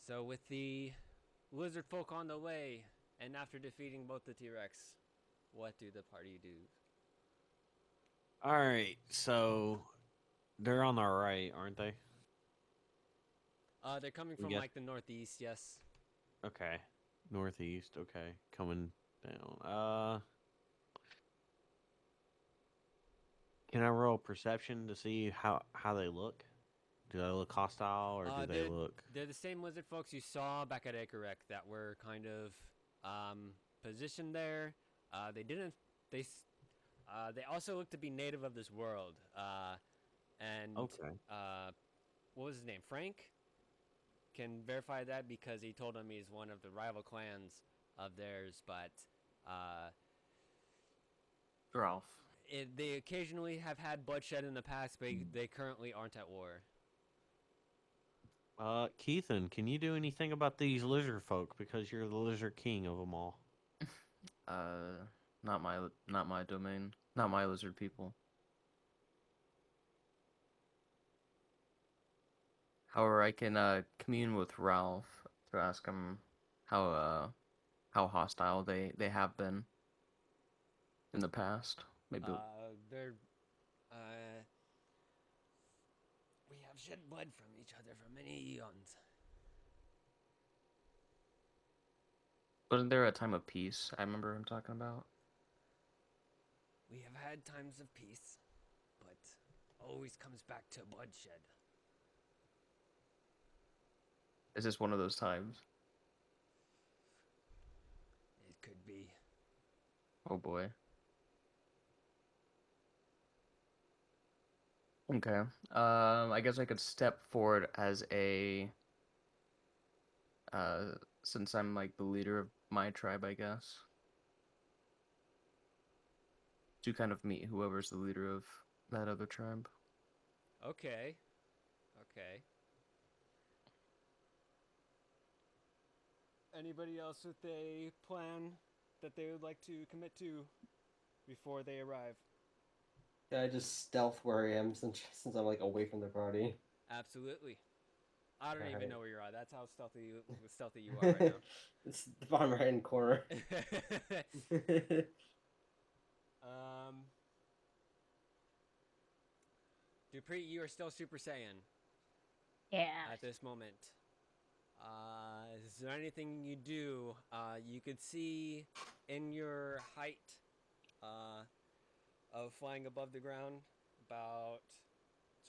So with the lizard folk on the way, and after defeating both the T-Rex, what do the party do? All right, so they're on our right, aren't they? They're coming We from guess. like the northeast, yes. Okay, northeast. Okay, coming down. Can I roll perception to see how they look? Do they look hostile or do Uh, they they're look? they're the same lizard folks you saw back at Akerek that were kind of positioned there. They didn't. They they also look to be native of this world. And Okay. uh, what was his name? Frank can verify that because he told him he's one of the rival clans of theirs. But uh, Ralph. they occasionally have had bloodshed in the past, but they currently aren't at war. Keithan, can you do anything about these lizard folk because you're the lizard king of them all? Uh, not my domain. Not my lizard people. However, I can commune with Ralph to ask him how how hostile they have been in the past. Maybe. They're we have shed blood from each other for many eons. Wasn't there a time of peace? I remember him talking about. We have had times of peace, but always comes back to bloodshed. Is this one of those times? It could be. Oh boy. Okay. I guess I could step forward as a uh since I'm like the leader of my tribe, I guess, to kind of meet whoever's the leader of that other tribe. Okay. Okay. Anybody else with a plan that they would like to commit to before they arrive? Yeah, I just stealth where I am since I'm like away from the party. Absolutely. I don't All even right. know where you're at. That's how stealthy you are right now. It's the bottom right hand corner. um, Dupree, you are still Super Saiyan Yeah. at this moment. Is there anything you do? You could see in your height uh, of flying above the ground about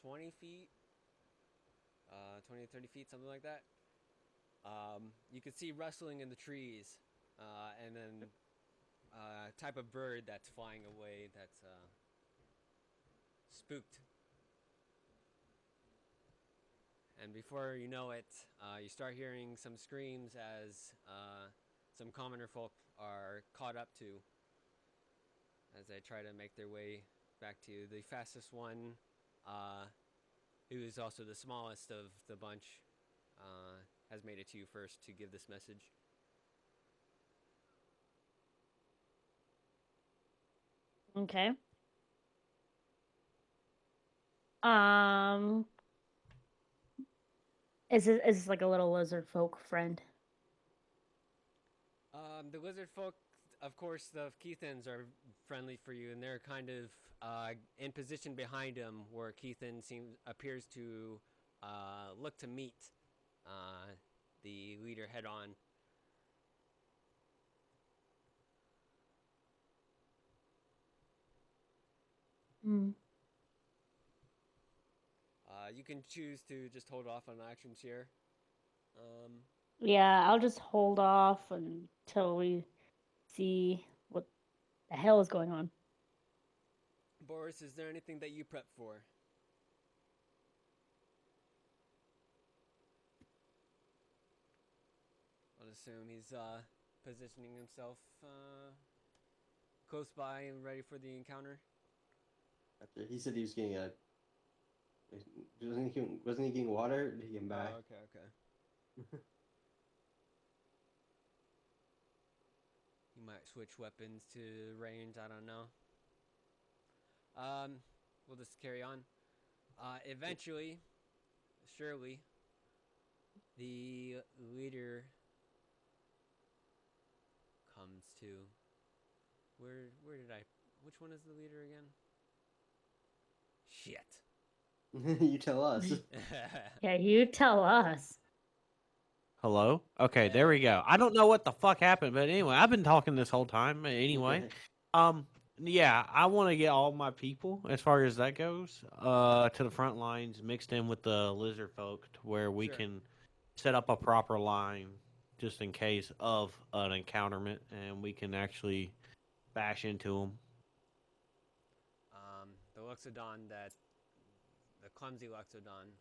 20 feet, 20 to 30 feet, something like that. You could see rustling in the trees, and then type of bird that's flying away that's spooked. And before you know it, you start hearing some screams as some commoner folk are caught up to as they try to make their way back to you. The fastest one, uh, who is also the smallest of the bunch, has made it to you first to give this message. Okay. Um, is this like a little lizard folk friend? The lizard folk, of course, the Keithans are friendly for you, and they're kind of in position behind him, where Keithan appears to look to meet uh, the leader head on. Mm. You can choose to just hold off on actions here. Um, Yeah, I'll just hold off until we see what the hell is going on. Boris, is there anything that you prep for? I'll assume he's positioning himself close by and ready for the encounter. After he said he was getting a, wasn't he getting water? Did he get back? Okay, okay. He might switch weapons to range. I don't know. We'll just carry on. Eventually, surely, The leader comes to. Where did I? Which one is the leader again? Shit. You tell us. Yeah, you tell us. Hello? Okay, there we go. I don't know what the fuck happened, but anyway, I've been talking this whole time. Anyway, um, yeah, I want to get all my people, as far as that goes, to the front lines, mixed in with the lizard folk, to where we Sure. can set up a proper line, just in case of an encounterment, and we can actually bash into them. The Luxodon the clumsy Luxodon,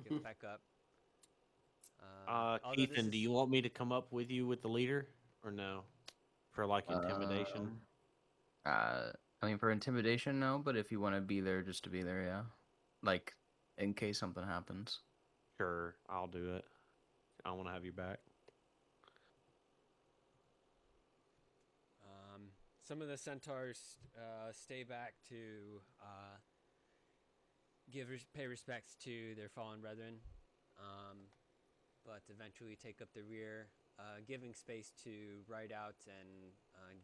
gets back up. Although this Ethan, is do you want me to come up with you with the leader, or no? For like intimidation? Um, I mean, for intimidation, no. But if you want to be there, just to be there, yeah. Like, in case something happens. Sure, I'll do it. I want to have you back. some of the centaurs stay back to pay respects to their fallen brethren, but eventually take up the rear, giving space to ride out and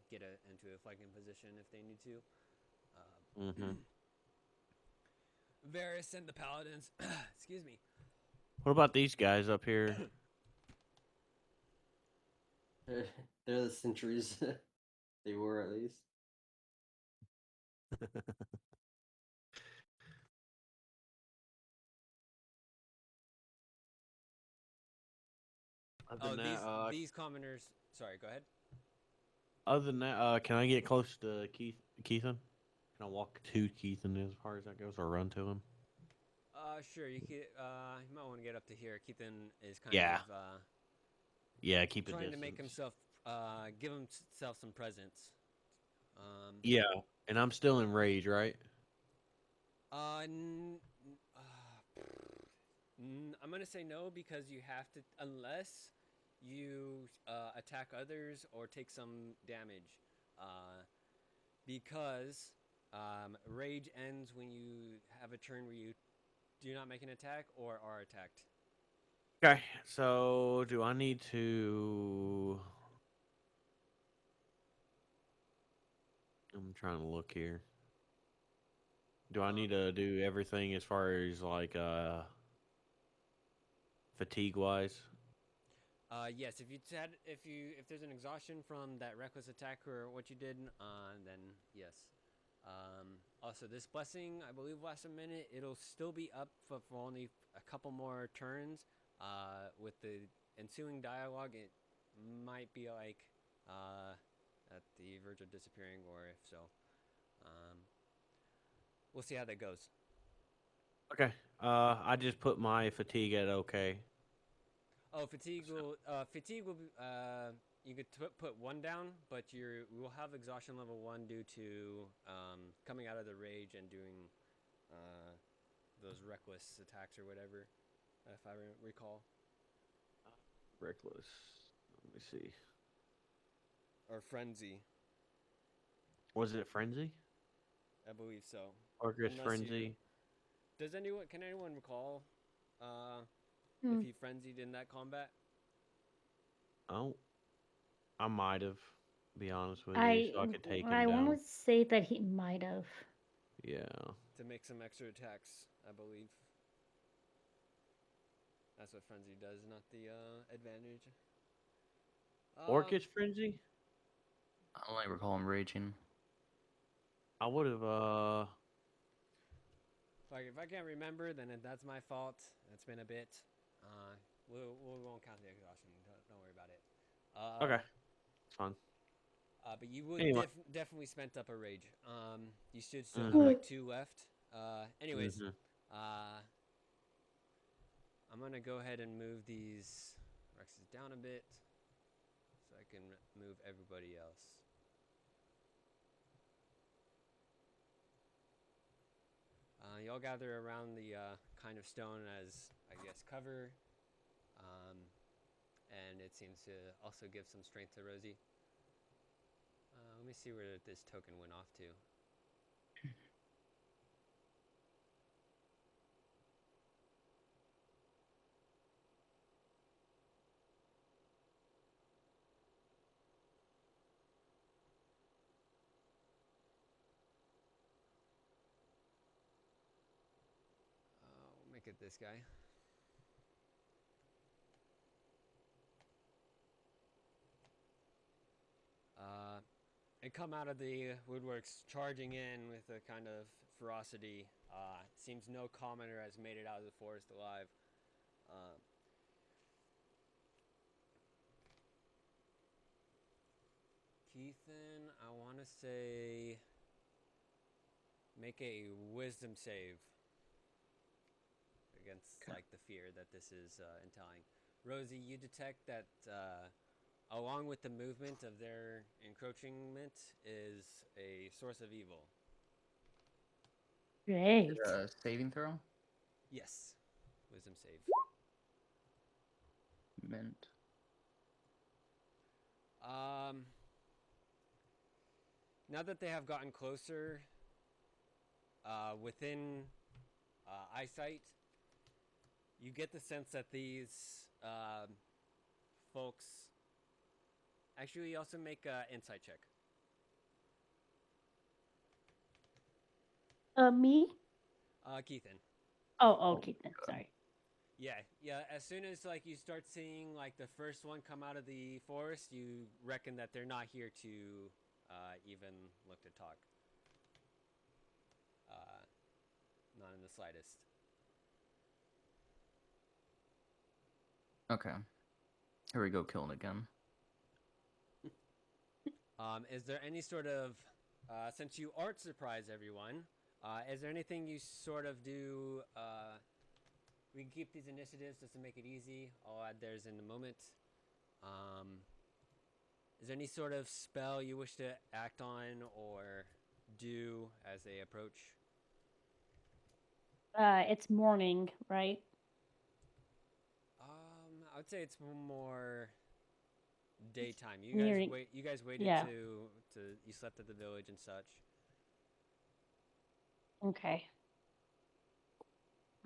get into a flanking position if they need to. Mm-hmm. Varys and the paladins, excuse me. What about these guys up here? They're the centuries. They were at least. Other than that, These commoners. Sorry, go ahead. Can I get close to Keithan? Can I walk to Keithan as far as that goes, or run to him? Sure. You might want to get up to here. Keithan is kind Yeah. of Yeah, keep a trying distance. to make himself, give himself some presence. Yeah, and I'm still in rage, right? N- I'm gonna say no because you have to, unless you attack others or take some damage, because rage ends when you have a turn where you do not make an attack or are attacked. Okay, so do I need to? I'm trying to look here. Do I need to do everything as far as like fatigue wise? Yes, if there's an exhaustion from that reckless attack or what you did, then yes. Also, this blessing, I believe, lasts a minute. It'll still be up for only a couple more turns. With the ensuing dialogue, it might be like at the verge of disappearing, or if so. We'll see how that goes. Okay. I just put my fatigue at okay. Oh, fatigue will be, you could put one down, but you will have exhaustion level 1 due to coming out of the rage and doing those reckless attacks or whatever, if I recall. Reckless. Let me see. Or frenzy, Was it frenzy? I believe so. Orcus Unless frenzy. can anyone recall Hmm. if he frenzied in that combat? Oh, I might have. Be honest with you, so I could take him I down. want to say that he might have. Yeah. To make some extra attacks, I believe. That's what frenzy does, not the advantage. Orcus frenzy. I only recall him raging. I would have. If I can't remember, then that's my fault. It's been a bit. We won't count the exhaustion. Don't worry about it. Okay. It's fine. But you would Anyway. definitely spent up a rage. You should still have Mhm. like 2 left. Anyways, Mhm. I'm gonna go ahead and move these Rexes down a bit so I can move everybody else. Y'all gather around the kind of stone as, I guess, cover, and it seems to also give some strength to Rosie. Let me see where this token went off to. back at this guy. And come out of the woodworks charging in with a kind of ferocity. Seems no commoner has made it out of the forest alive. Keithan, I want to say make a wisdom save against like the fear that this is entailing. Rosie, you detect that along with the movement of their encroachment is a source of evil. Great. Saving throw? Yes. Wisdom save. Mint. Now that they have gotten closer within eyesight, you get the sense that these folks actually also make an insight check. Me? Keithan. Oh, Keaton. Sorry. Yeah. As soon as like you start seeing like the first one come out of the forest, you reckon that they're not here to even look to talk. Not in the slightest. Okay. Here we go, killing again. Is there any sort of, since you art surprise everyone, is there anything you sort of do? We can keep these initiatives just to make it easy. I'll add theirs in a moment. Is there any sort of spell you wish to act on or do as they approach? It's morning, right? I would say it's more daytime. You Nearing. guys waited Yeah. to you slept at the village and such. Okay.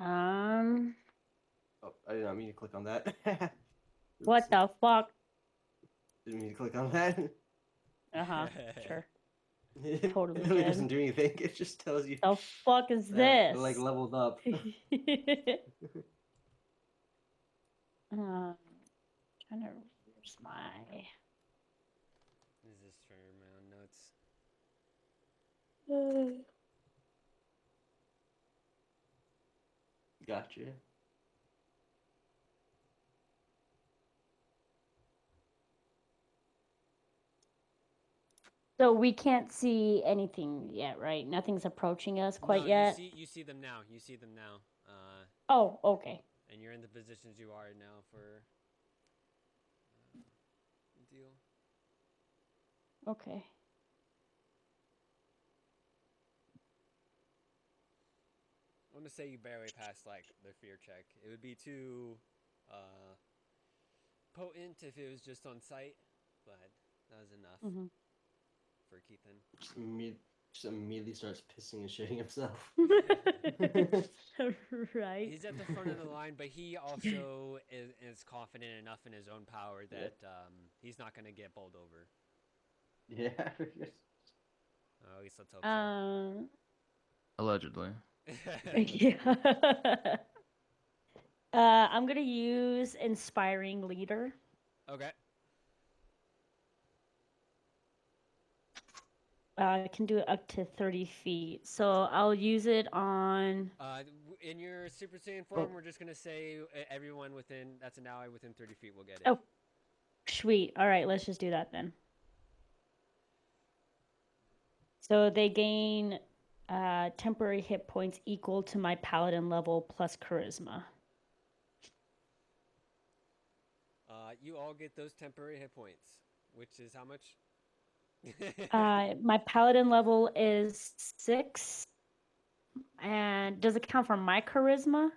Oh, I did not mean to click on that. What Oops. the fuck? Didn't mean to click on that. Sure. It Totally really did. doesn't do anything. It just tells you The fuck is that this? it, like leveled up. Trying to where's my This is for my own notes. Gotcha. So we can't see anything yet, right? Nothing's approaching us quite No, yet. you see them now. You see them now. Oh, okay. And you're in the positions you are now for the deal. Okay. I want to say you barely passed like the fear check. It would be too potent if it was just on sight, but that was enough Mhm. for Keithan. Just immediately starts pissing and shitting himself. Right. He's at the front of the line, but he also is confident enough in his own power that he's not going to get bowled over. Yeah. At least let's hope so. Allegedly. Yeah. I'm gonna use inspiring leader. Okay. I can do it up to 30 feet. So I'll use it on. In your Super Saiyan form, we're just going to say everyone within, that's an ally within 30 feet will get it. Oh, sweet. All right, let's just do that then. So they gain temporary hit points equal to my paladin level plus charisma. You all get those temporary hit points, which is how much? My paladin level is 6. And does it count for my charisma?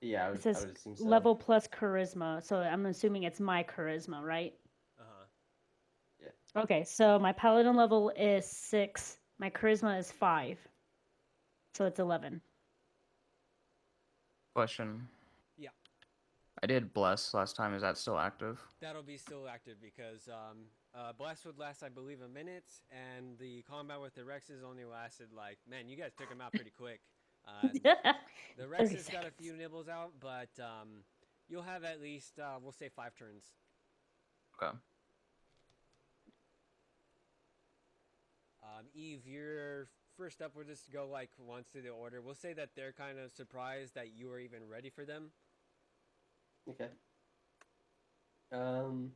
Yeah, I It would says assume so. level plus charisma. So I'm assuming it's my charisma, right? Uh-huh. Yeah. Okay, so my paladin level is 6. My charisma is 5. So it's 11. Question. Yeah. I did bless last time. Is that still active? That'll be still active because Blast would last, I believe, a minute, and the combat with the Rexes only lasted like, man, you guys took him out pretty quick. Uh, the Rex 30 has got a seconds. few nibbles out, but you'll have at least, we'll say 5 turns. Okay. Eve, you're first up. We'll just go like once through the order. We'll say that they're kind of surprised that you are even ready for them. Okay. You're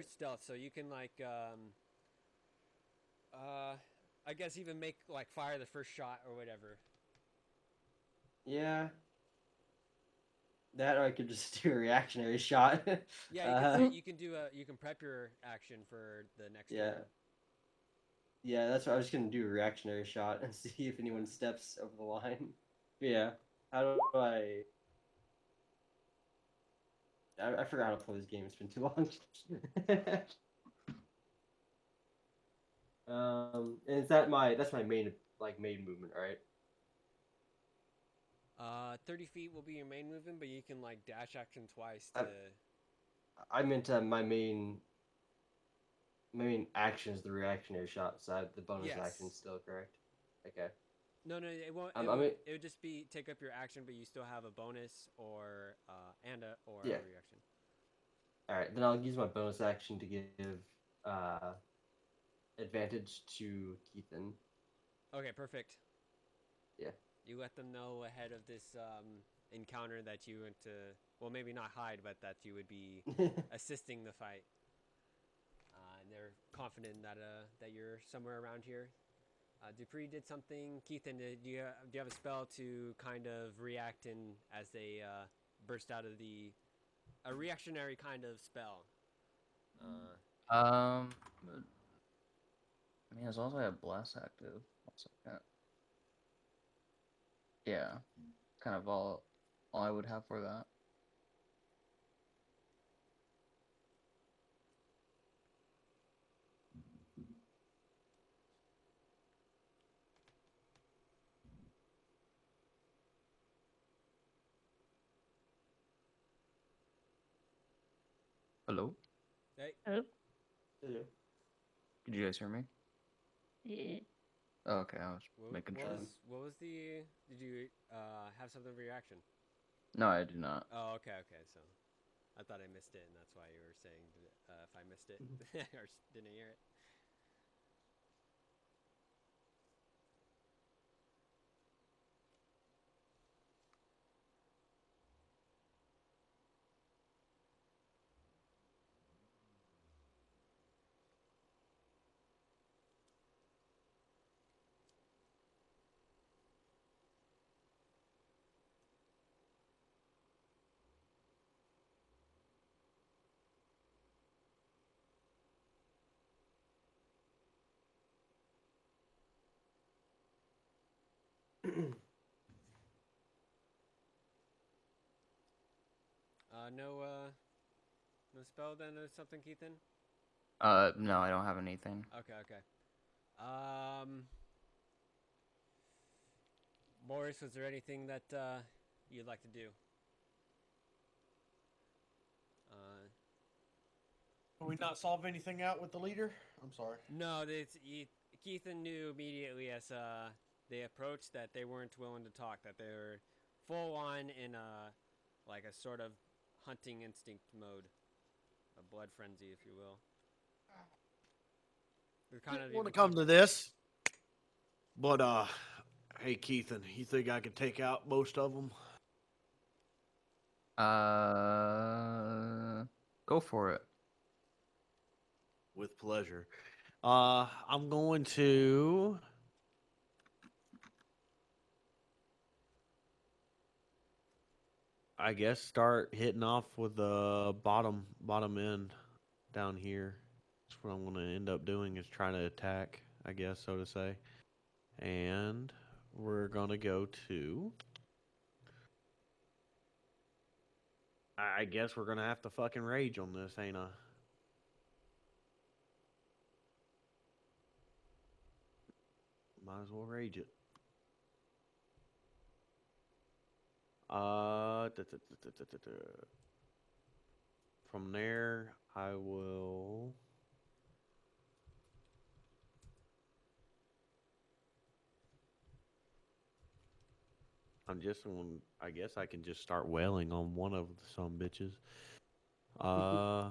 stealth, so you can like, I guess even make like fire the first shot or whatever. Yeah. That or I could just do a reactionary shot. Yeah, you can say you can do you can prep your action for the next yeah. turn. Yeah, that's what I was gonna do, a reactionary shot and see if anyone steps over the line. Yeah. How do I forgot how to play this game, it's been too long. And is that that's my main main movement, right? 30 feet will be your main movement, but you can like dash action twice to. I meant my main action is the reactionary shot, so the bonus Yes. action is still correct. Okay. No, it won't. It would just be take up your action, but you still have a bonus or a Yeah. reaction. All right, then I'll use my bonus action to give advantage to Keithan. Okay, perfect. Yeah. You let them know ahead of this encounter that you went to. Well, maybe not hide, but that you would be assisting the fight. And they're confident that that you're somewhere around here. Dupree did something. Keithan, do you have a spell to kind of react in as they burst out of a reactionary kind of spell? I mean, as long as I have blast active. 1 second. Yeah, kind of all I would have for that. Hello? Hey, Oh, Did you guys hear me? yeah. Oh, okay, I was making sure. what was the? Did you have something for your action? No, I do not. Oh, okay. So I thought I missed it, and that's why you were saying if I missed it or didn't hear it. No spell then or something, Keithan? No, I don't have anything. Okay. Boris, was there anything that you'd like to do? Can we not solve anything out with the leader? I'm sorry. No, Keithan knew immediately as they approached that they weren't willing to talk, that they were full on in like a sort of hunting instinct mode, a blood frenzy, if you will. They're kind of Want to come to this, but hey Keithan, you think I could take out most of them? Go for it. With pleasure. I'm going to. I guess start hitting off with the bottom end down here. That's what I'm going to end up doing is trying to attack, I guess, so to say. And we're going to go to. I guess we're going to have to fucking rage on this, ain't I? Might as well rage it. From there, I will. I guess I can just start wailing on one of some bitches. Uh,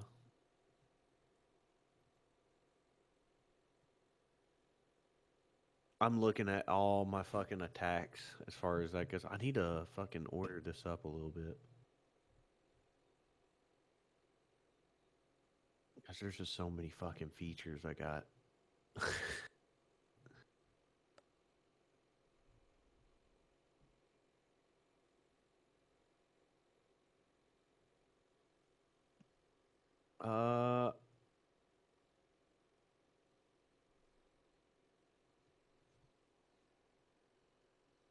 I'm looking at all my fucking attacks as far as that goes. I need to fucking order this up a little bit. Because there's just so many fucking features I got. uh,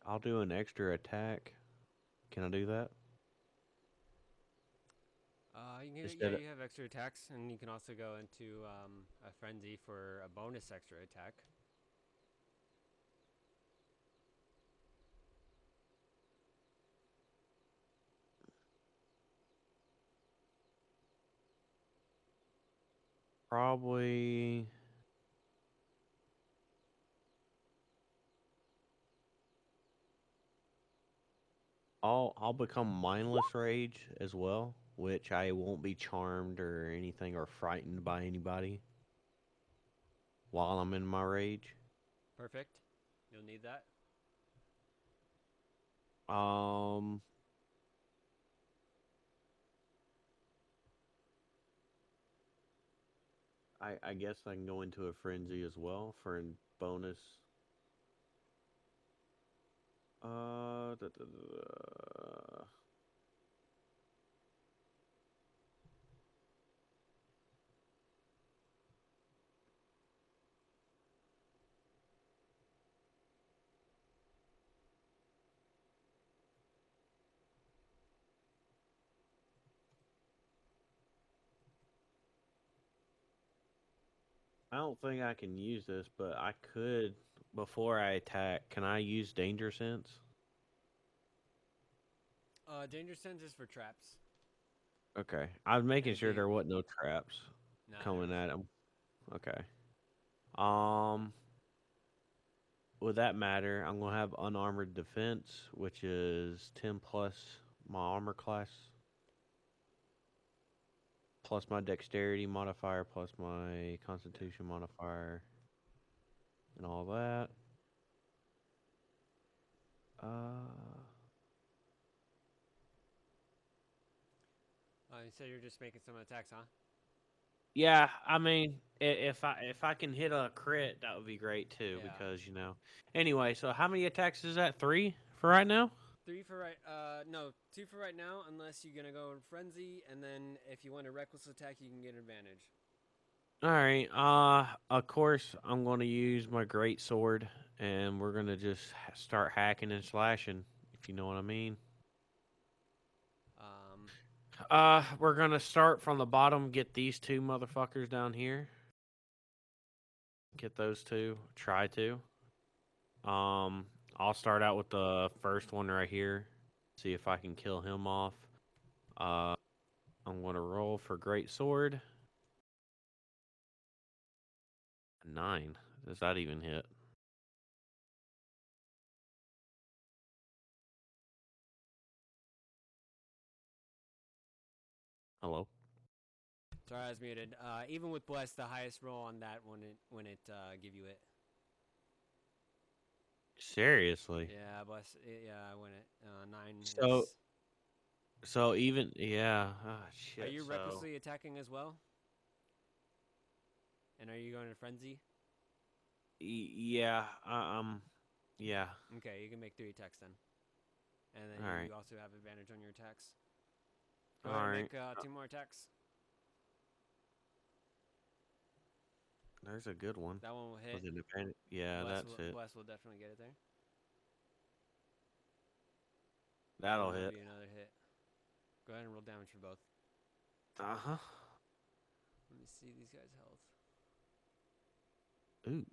I'll do an extra attack. Can I do that? Yeah, Instead of, you have extra attacks, and you can also go into a frenzy for a bonus extra attack. probably. I'll become mindless rage as well, which I won't be charmed or anything or frightened by anybody while I'm in my rage. Perfect. You'll need that. Um, I guess I can go into a frenzy as well for a bonus. Da. I don't think I can use this, but I could before I attack. Can I use danger sense? Danger sense is for traps. Okay, I was making And sure being there wasn't no traps no, there coming isn't. at him. Okay. Um, Would that matter? I'm gonna have unarmored defense, which is 10 plus my armor class, plus my dexterity modifier, plus my constitution modifier, and all that. Uh, You said you're just making some attacks, huh? yeah. I mean, if I can hit a crit, that would be great too, Yeah. because you know. Anyway, so how many attacks is that? 3 for right now. 3 for right. No, 2 for right now. Unless you're gonna go in frenzy, and then if you want a reckless attack, you can get advantage. All right. Of course, I'm going to use my great sword, and we're going to just start hacking and slashing, if you know what I mean. Um, We're going to start from the bottom, get these two motherfuckers down here. Get those two. Try to. I'll start out with the first one right here. See if I can kill him off. Uh, I'm going to roll for great sword. 9. Does that even hit? Hello? sorry, I was muted. Even with bless, the highest roll on that when it give you it. Seriously? Yeah, bless. Yeah, I win it. 9 So is. So even yeah, ah, Are shit. you So recklessly attacking as well? And are you going to frenzy? yeah, yeah. Okay, you can make 3 attacks then, and then All right, you also have advantage on your attacks. Go all ahead and right. make 2 more attacks. There's a good one. That one will hit. Was it advantage? Yeah, that's it. Bless will definitely get it there. And then That'll there'll hit. be another hit. Go ahead and roll damage for both. Uh huh. Let me see these guys' health. Ooh.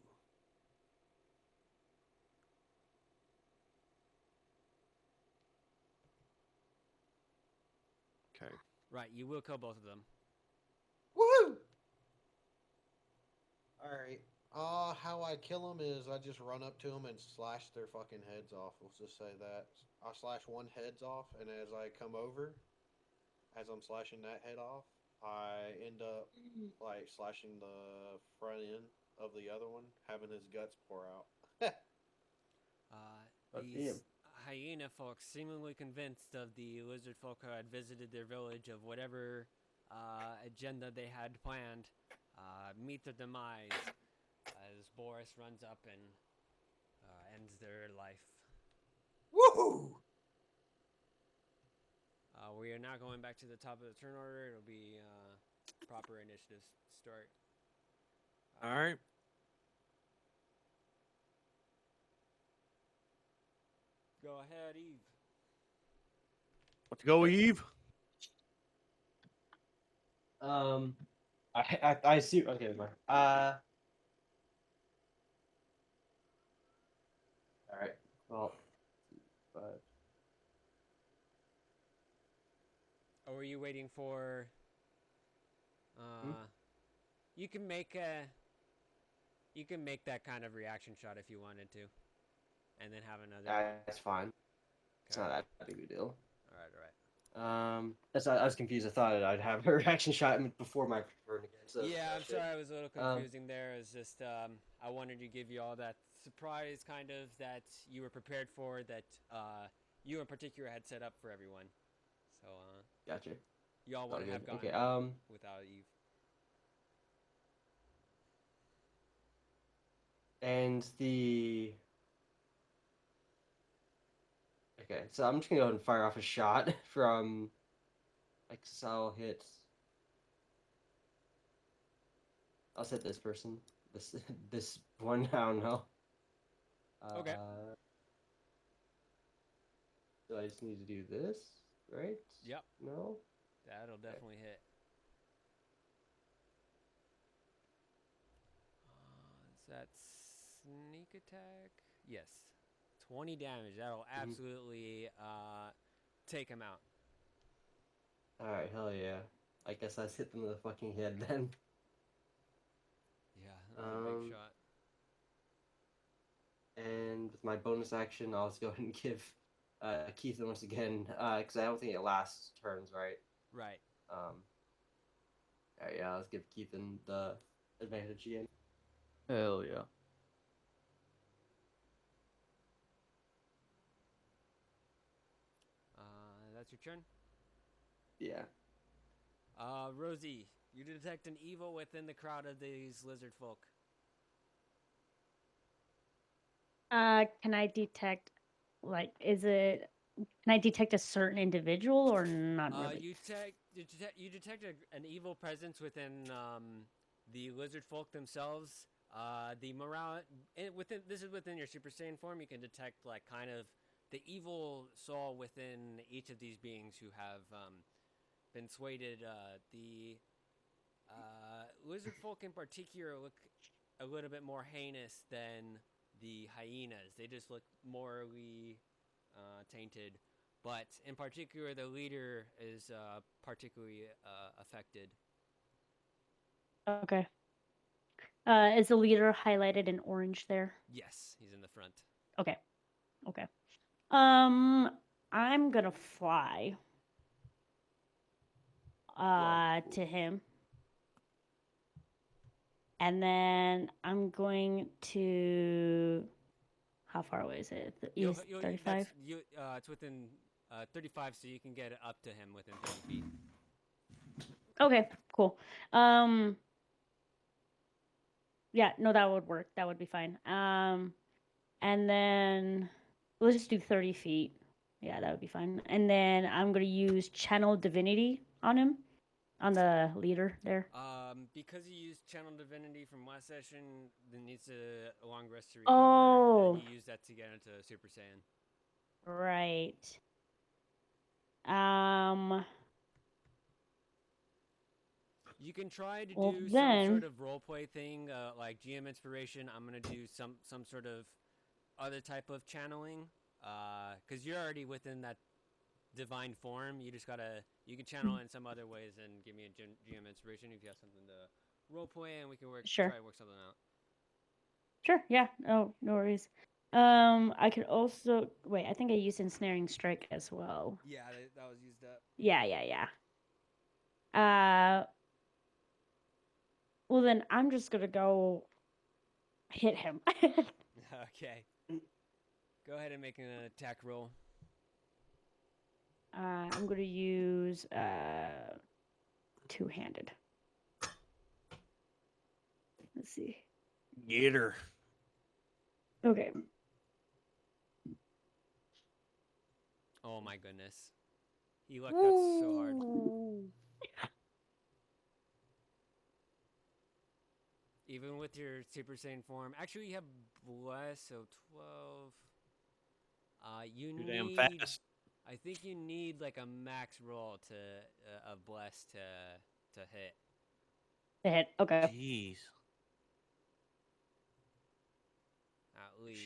Okay. Right, you will kill both of them. Woo! All right. How I kill them is I just run up to them and slash their fucking heads off. Let's just say that. I slash one heads off, and as I come over, as I'm slashing that head off, I end up like slashing the front end of the other one, having his guts pour out. Oh, These hyena folks, seemingly convinced of the lizard folk who had visited their village of whatever agenda they had planned, meet their demise as Boris runs up and ends their life. Woohoo! We are now going back to the top of the turn order. It'll be proper initiative start. All right. Go ahead, Eve. Let's go, Eve. I see. Okay, fine. All right. Well, but Or were you waiting for? Hmm? You can make a. You can make that kind of reaction shot if you wanted to, and then have another. that's fine. It's Okay. not that big of a deal. All right. All right. I was confused. I thought I'd have a reaction shot before my turn again. So Yeah, I'm shit. sorry I was a little confusing there. It's just I wanted to give you all that surprise kind of that you were prepared for, that you in particular had set up for everyone. So Gotcha. y'all All wouldn't have good. gotten Okay. without Eve. And the okay, so I'm just gonna go ahead and fire off a shot from like so I'll hit this person. This this one, I don't know. Okay. So I just need to do this, right? Yep. No? That'll definitely hit. Is that sneak attack? Yes. 20 damage. That'll absolutely take him out. Alright, hell yeah. I guess I just hit them in the fucking head then. Yeah, that was a big shot. And with my bonus action, I'll just go ahead and give Keith once again, because I don't think it lasts turns, right? Right. Alright, yeah, let's give Keithan the advantage again. Hell yeah. That's your turn. Yeah. Rosie, you detect an evil within the crowd of these lizard folk. Can I detect, like, can I detect a certain individual or not really? You detect an evil presence within the lizard folk themselves. The morale this is within your Super Saiyan form. You can detect like kind of the evil soul within each of these beings who have been swayed. The lizard folk in particular look a little bit more heinous than the hyenas. They just look morally tainted. But in particular, the leader is particularly affected. Okay. Is the leader highlighted in orange there? Yes, he's in the front. Okay. Okay. I'm gonna fly to him. And then I'm going to how far away is it? East 35? It's within 35, so you can get up to him within 30 feet. Okay, cool. Yeah, no, that would work. That would be fine. And then let's just do 30 feet. Yeah, that would be fine. And then I'm gonna use Channel Divinity on him, on the leader there. Because you used Channel Divinity from last session, then needs a long rest to recover, and you use that to get into Super Saiyan. Right. You can try to Well, do some then, sort of roleplay thing, like GM inspiration. I'm gonna do some sort of other type of channeling, because you're already within that divine form. You just gotta you can channel in some other ways and give me a GM inspiration if you have something to roleplay, and we can sure. try to work something out. Sure. Yeah. No worries. I could also wait. I think I used ensnaring strike as well. Yeah, that was used up. Yeah. Well then I'm just gonna go hit him. Okay. Go ahead and make an attack roll. I'm gonna use two-handed. Let's see. Get her. Okay. Oh my goodness. He lucked out so hard. Even with your Super Saiyan form. Actually, you have Bless, so 12. You Too damn need. fast. I think you need like a max roll to of Bless to hit. To hit. Okay. Jeez. At least.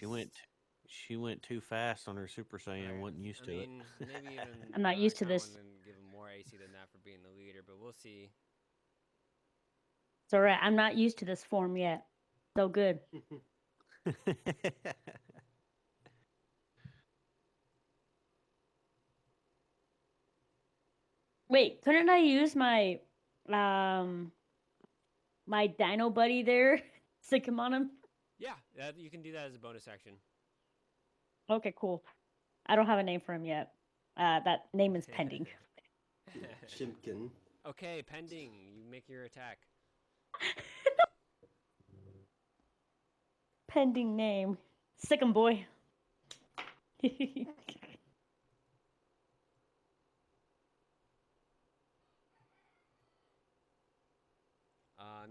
She went too fast on her Super Saiyan. Right. wasn't used I to mean, maybe even. I'm not used to I kinda this. wanted to give him more AC than that for being the leader, but we'll see. It's alright. I'm not used to this form yet. So good. it. Wait, couldn't I use my my dino buddy there? Stick him on him? Yeah, you can do that as a bonus action. Okay, cool. I don't have a name for him yet. That name is pending. Chimkin. Okay, pending. You make your attack. Pending name. Sick him, boy.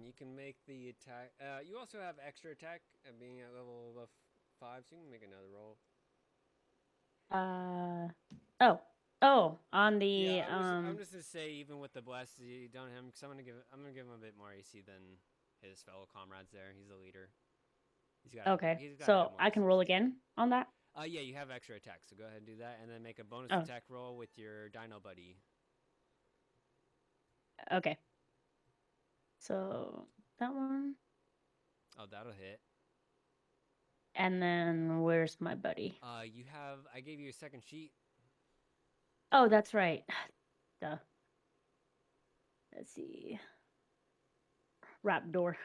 You can make the attack. You also have extra attack being at level 5, so you can make another roll. On the Yeah, I'm just gonna say even with the bless, you don't have him because I'm gonna give him a bit more AC than his fellow comrades. There, he's the leader. He's got. Okay. He's got So I can roll again on that? Yeah, you have extra attack, so go ahead and do that, and then make a bonus Oh. attack roll with your Dino buddy. Okay. So that one. Oh, that'll hit. And then where's my buddy? You have. I gave you a second sheet. Oh, that's right. Duh. Let's see. Raptor.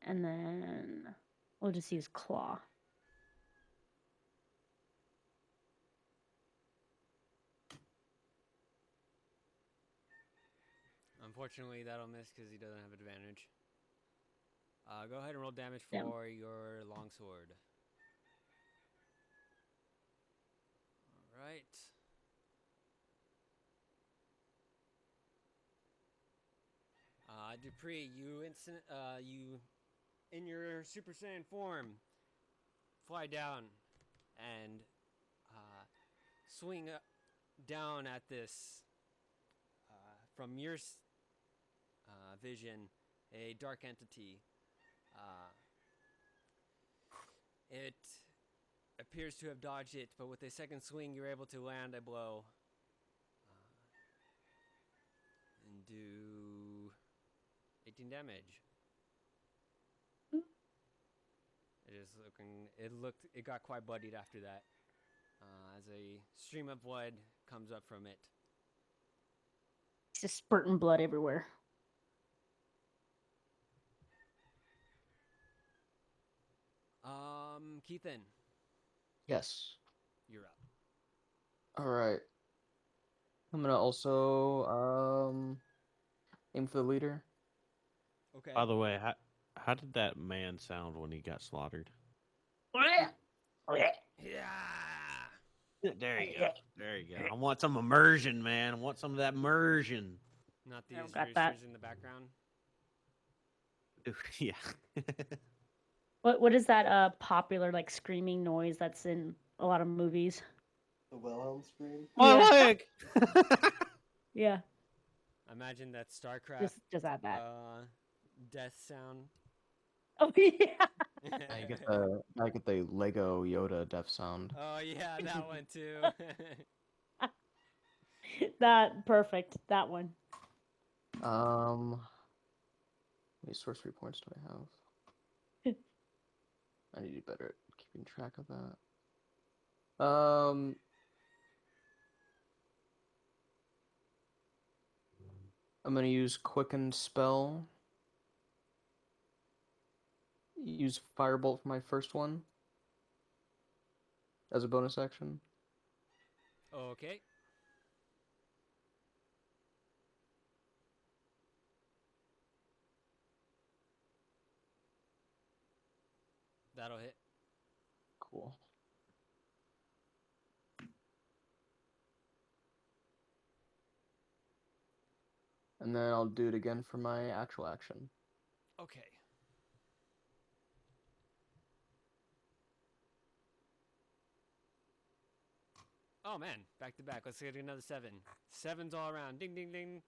And then we'll just use claw. Unfortunately, that'll miss because he doesn't have advantage. Go ahead and roll damage Damn. for your longsword. All right. Dupree, you in your Super Saiyan form, fly down and swing down at this from your vision, a dark entity. It appears to have dodged it, but with a second swing, you're able to land a blow and do 18 damage. It got quite bloodied after that, as a stream of blood comes up from it. It's just spurting blood everywhere. Keithan, Yes. you're up. All right. I'm gonna also aim for the leader. Okay. By the way, how did that man sound when he got slaughtered? Yeah. There you go. There you go. I want some immersion, man. I want some of that immersion. Not I don't these got roosters that. in the background. Yeah. What is that popular like screaming noise that's in a lot of movies? The Wilhelm scream. My Yeah. leg. Yeah. Imagine that StarCraft Just add that. death sound. Oh yeah. I get the Lego Yoda death sound. Oh yeah, that one too. That perfect. That one. many sorcery points do I have? I need to be better at keeping track of that. I'm gonna use Quicken Spell. Use Firebolt for my first one as a bonus action. Okay. That'll hit. Cool. And then I'll do it again for my actual action. Okay. Oh man, back to back. Let's get another 7. 7s all around. Ding, ding, ding.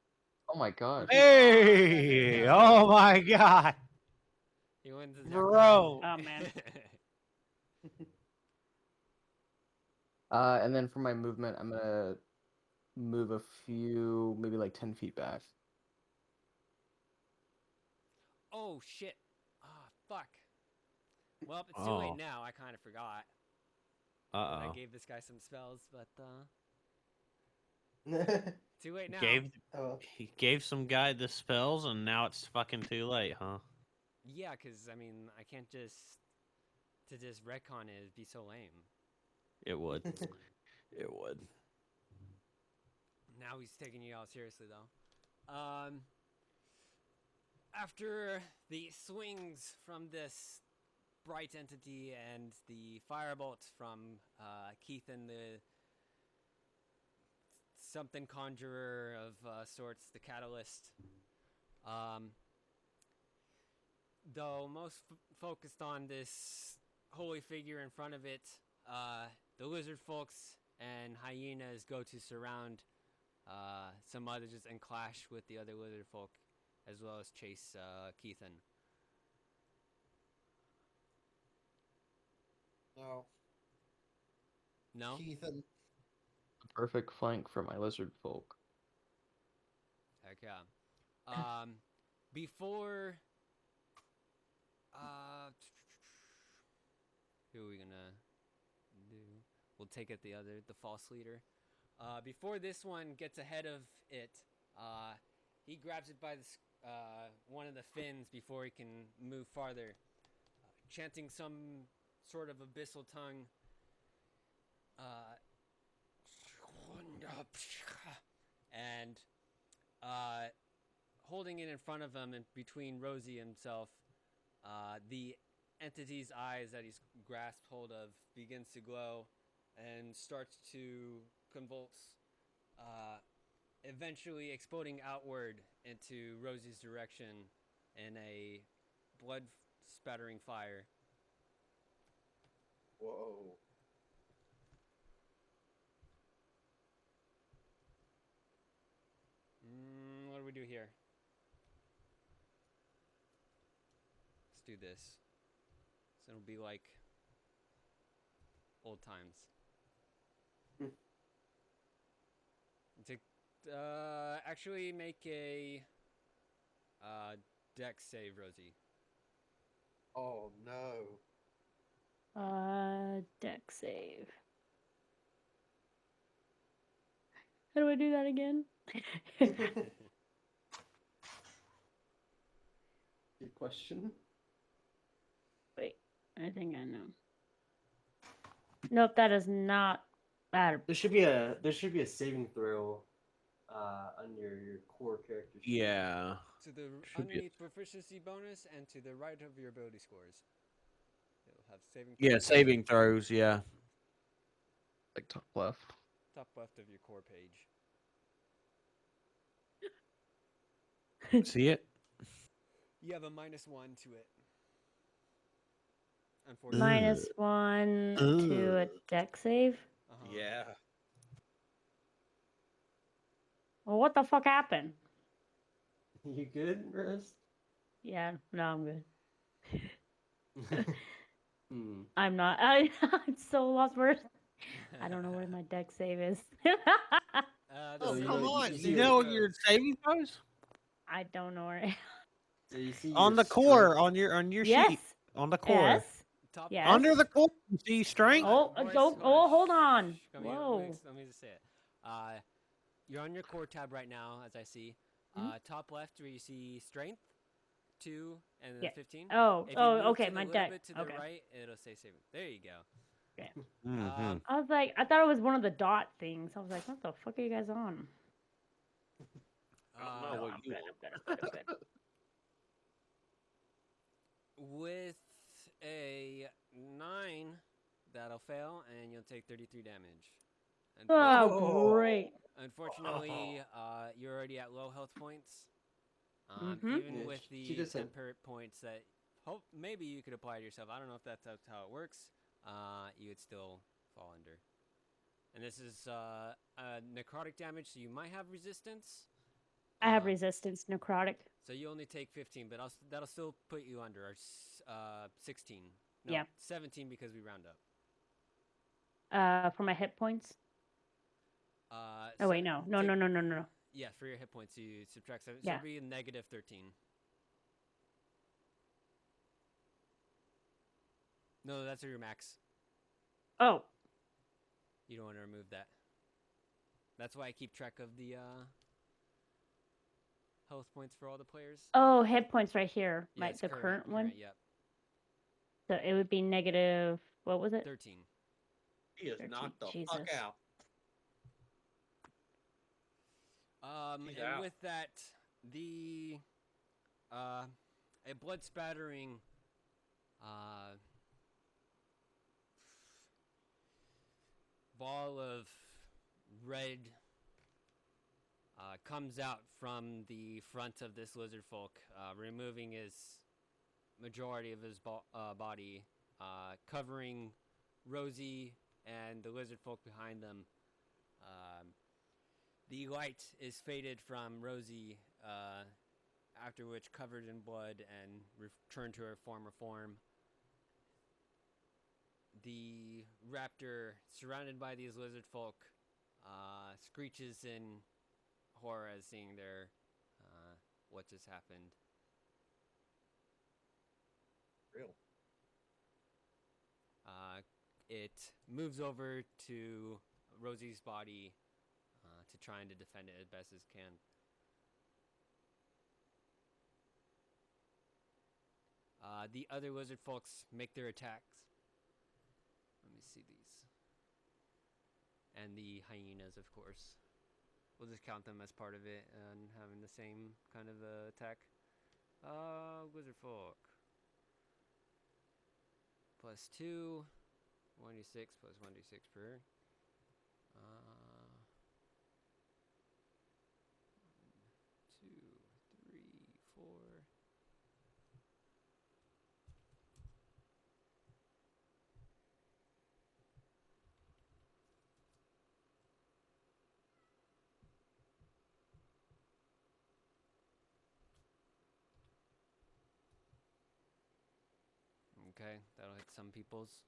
Oh my god. Hey! Oh my god, He wins the jackpot. bro! Oh man. And then for my movement, I'm gonna move a few, maybe like 10 feet back. Oh shit. Ah, fuck. Well, it's too Oh. late now. I kind of forgot. that I Uh-oh. gave this guy some spells, but Oh, too late now. well. He gave some guy the spells, and now it's fucking too late, huh? Yeah, because I mean, I can't just retcon it. It'd be so lame. It would. It would. Now he's taking you all seriously, though. After the swings from this bright entity and the firebolt from Keith and the something conjurer of sorts, the catalyst, though most focused on this holy figure in front of it, the lizard folks and hyenas go to surround some others and clash with the other lizard folk, as well as chase Keithan. No. No? Keithan. Perfect flank for my lizard folk. Heck yeah. Before... who are we gonna do? We'll take it the false leader. Before this one gets ahead of it, he grabs it by one of the fins before he can move farther, chanting some sort of abyssal tongue. And holding it in front of him and between Rosie himself, the entity's eyes that he's grasped hold of begins to glow and starts to convulse, eventually exploding outward into Rosie's direction in a blood spattering fire. Whoa. What do we do here? Let's do this. So it'll be like old times. Actually make a dex save, Rosie. Oh no. Deck save. How do I do that again? Good question. Wait, I think I know. Nope, that is not bad. There should be a saving throw on your core character sheet. Yeah. To the Should be underneath proficiency bonus and to the right of your ability scores. It'll have saving Yeah, throws. saving throws, yeah. Like top left. Top left of your core page. See it? You have a -1 to it. Unfortunately. -1 to a deck save. Uh-huh. Yeah. Well, what the fuck happened? You good, Rose? Yeah, no, I'm good. Hmm. I'm not. I'm so lost for. I don't know where my deck save is. The Oh, you saving- come know, on. you You see know it. what your saving throws? I don't know where. So you see On your the core, strength. on your Yes. sheet, on the core, Yes. Top Yes. under the core, you see strength. Oh, Boys, don't. hold on, Oh, hold shh, on. shh, Whoa. let me just say it. You're on your core tab right now, as I see. Top left, where you see strength, 2, and then Yeah. 15. Oh. If you Oh. move Okay. to My a little deck. bit to the Okay. right, it'll say saving. There you go. Okay. Mhm. I was like, I thought it was one of the dot things. I was like, what the fuck are you guys on? I don't know No, what I'm you good. want. I'm good. I'm good. With a 9, that'll fail, and you'll take 33 damage. Oh, Oh. great. Unfortunately, you're already at low health points. Mhm. Even Yeah, with she the just said- temper points that hope maybe you could apply to yourself. I don't know if that's how it works. You would still fall under. And this is necrotic damage, so you might have resistance. I have resistance, necrotic. So you only take 15, but that'll still put you under, or 16. No, Yeah. 17 because we round up. For my hit points. Uh, Oh wait, no. No. Yeah, for your hit points, you subtract 7. So Yeah. it'll be negative 13. No, that's your max. Oh. You don't want to remove that. That's why I keep track of the health points for all the players. Oh, hit points right here. Yeah, My it's the current one. Yep. So it would be negative. What was it? 13. He is 13. knocked the Jesus. fuck out. He's And out. with that, the a blood spattering ball of red comes out from the front of this lizard folk, removing his majority of his body, covering Rosie and the lizard folk behind them. The light is faded from Rosie, after which covered in blood and returned to her former form. The raptor, surrounded by these lizard folk, screeches in horror as seeing their what just happened. Real. It moves over to Rosie's body to trying to defend it as best as can. The other lizard folks make their attacks. Let me see these. And the hyenas, of course. We'll just count them as part of it and having the same kind of attack. Lizard folk. +2. 1d6 plus 1d6 per. 1, 2, 3, 4. Okay, that'll hit some people's.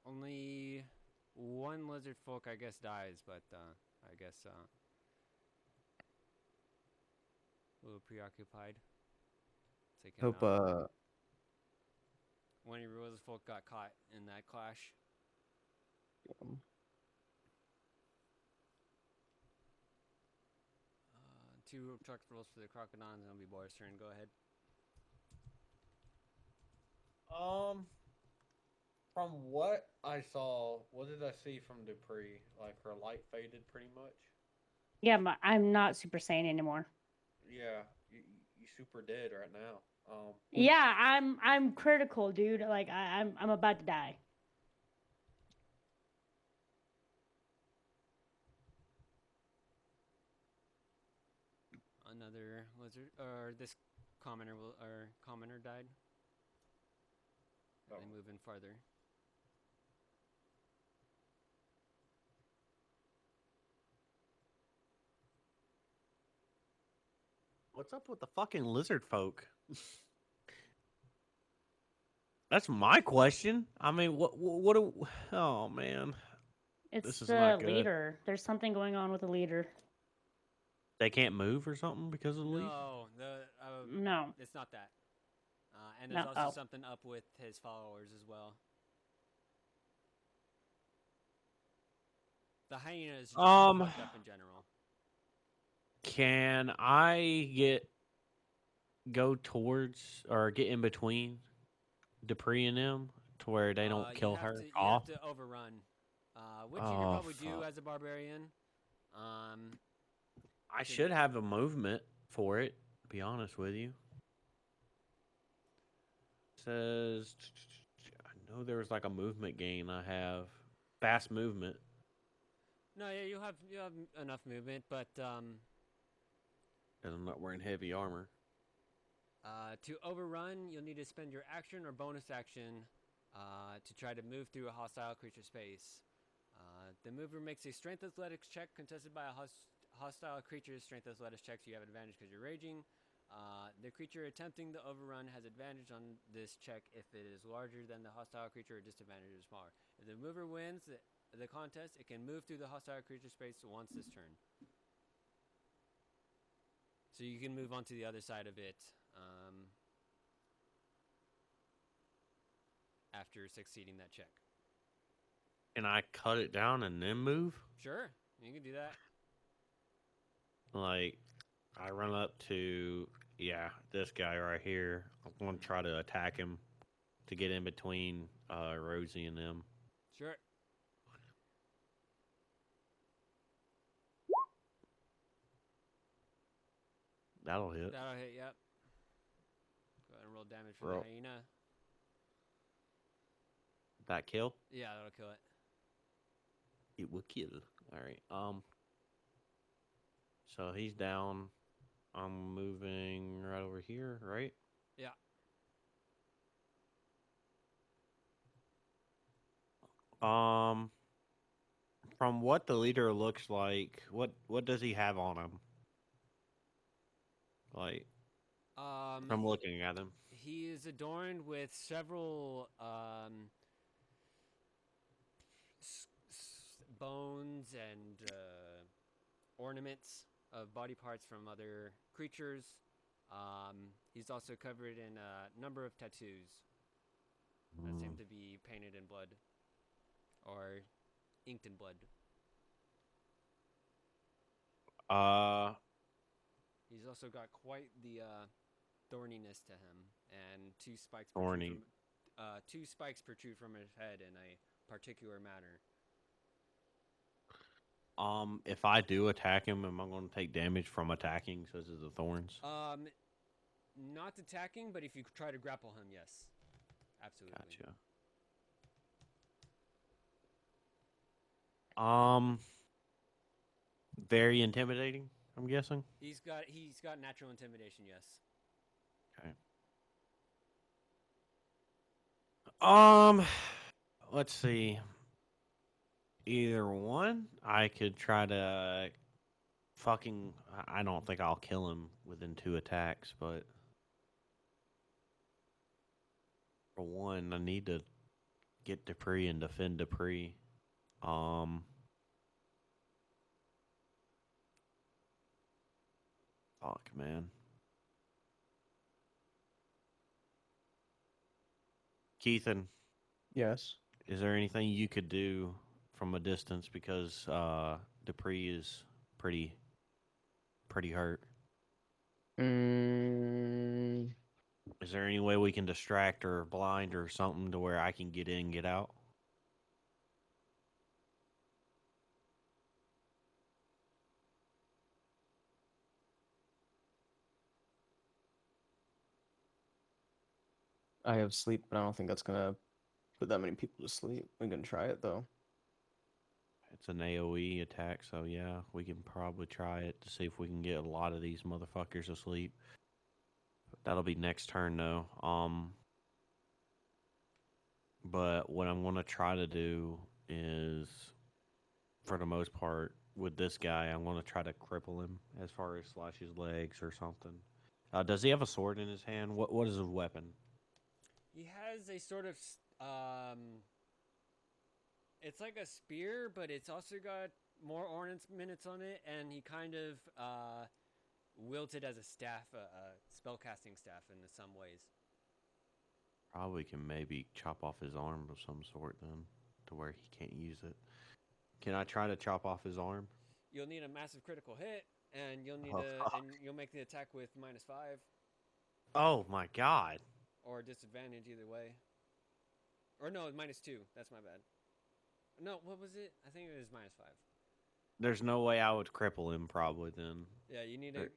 Only one lizard folk, I guess, dies, but I guess a little preoccupied. Taken Hope one of your lizard folk got caught in that clash. um, 2 truck rolls for the crocodiles, and it'll be Boris' turn. Go ahead. From what I saw, what did I see from Dupree? Like her light faded pretty much. Yeah, I'm not Super Saiyan anymore. Yeah, you super dead right now. Yeah, I'm critical, dude. Like I'm about to die. Another lizard, or this commoner died. Oh. They move in farther. What's up with the fucking lizard folk? That's my question. I mean, what do? Oh man, It's this is the not good. leader. There's something going on with the leader. They can't move or something because of the leaf. No, No. it's not that. And there's No. also Oh. something up with his followers as well. The hyena is just fucked up in general. Can I go towards or get in between Dupree and them to where they don't kill her You off? have to overrun, which you could probably do fuck. as a barbarian. I should have a movement for it, to be honest with you. Says I know there was like a movement gain I have. Fast movement. No, yeah, you have enough movement, but And I'm not wearing heavy armor. to overrun, you'll need to spend your action or bonus action to try to move through a hostile creature space. The mover makes a strength athletics check contested by a hostile creature's strength athletics check, so you have advantage because you're raging. The creature attempting the overrun has advantage on this check if it is larger than the hostile creature or disadvantage is smaller. If the mover wins the contest, it can move through the hostile creature space once this turn. So you can move on to the other side of it after succeeding that check. Can I cut it down and then move? Sure, you can do that. Like, I run up to, this guy right here. I'm going to try to attack him to get in between Rosie and them. Sure. That'll hit. That'll hit, yep. Go ahead and roll damage for Roll. the hyena. That kill? Yeah, that'll kill it. It will kill. All right. So he's down. I'm moving right over here, right? Yeah. From what the leader looks like, what does he have on him? Like, I'm looking at him. He is adorned with several bones and ornaments of body parts from other creatures. He's also covered in a number of tattoos that seem to be painted in blood or inked in blood. He's also got quite the thorniness to him, and two spikes protrude from his head in a particular manner. If I do attack him, am I going to take damage from attacking because of the thorns? Not attacking, but if you try to grapple him, yes, absolutely. Gotcha. Very intimidating, I'm guessing. He's got natural intimidation, yes. Okay. Let's see. Either one, I could try to fucking. I don't think I'll kill him within 2 attacks, but for one, I need to get Dupree and defend Dupree. Fuck, man. Keithan, Yes. is there anything you could do from a distance because Dupree is pretty hurt? Is there any way we can distract or blind or something to where I can get in, get out? I have sleep, but I don't think that's gonna put that many people to sleep. We can try it though. It's an AoE attack, so yeah, we can probably try it to see if we can get a lot of these motherfuckers asleep. That'll be next turn though. But what I'm gonna try to do is, for the most part, with this guy, I'm gonna try to cripple him as far as slash his legs or something. Does he have a sword in his hand? What is his weapon? He has a sort of it's like a spear, but it's also got more ornaments on it, and he kind of wields it as a staff, a spellcasting staff in some ways. Probably can maybe chop off his arm of some sort then, to where he can't use it. Can I try to chop off his arm? You'll need a massive critical hit, and Oh, fuck. you'll make the attack with -5 Oh my god. or disadvantage either way. Or no, -2. That's my bad. No, what was it? I think it was -5. There's no way I would cripple him probably then. Yeah, you need But,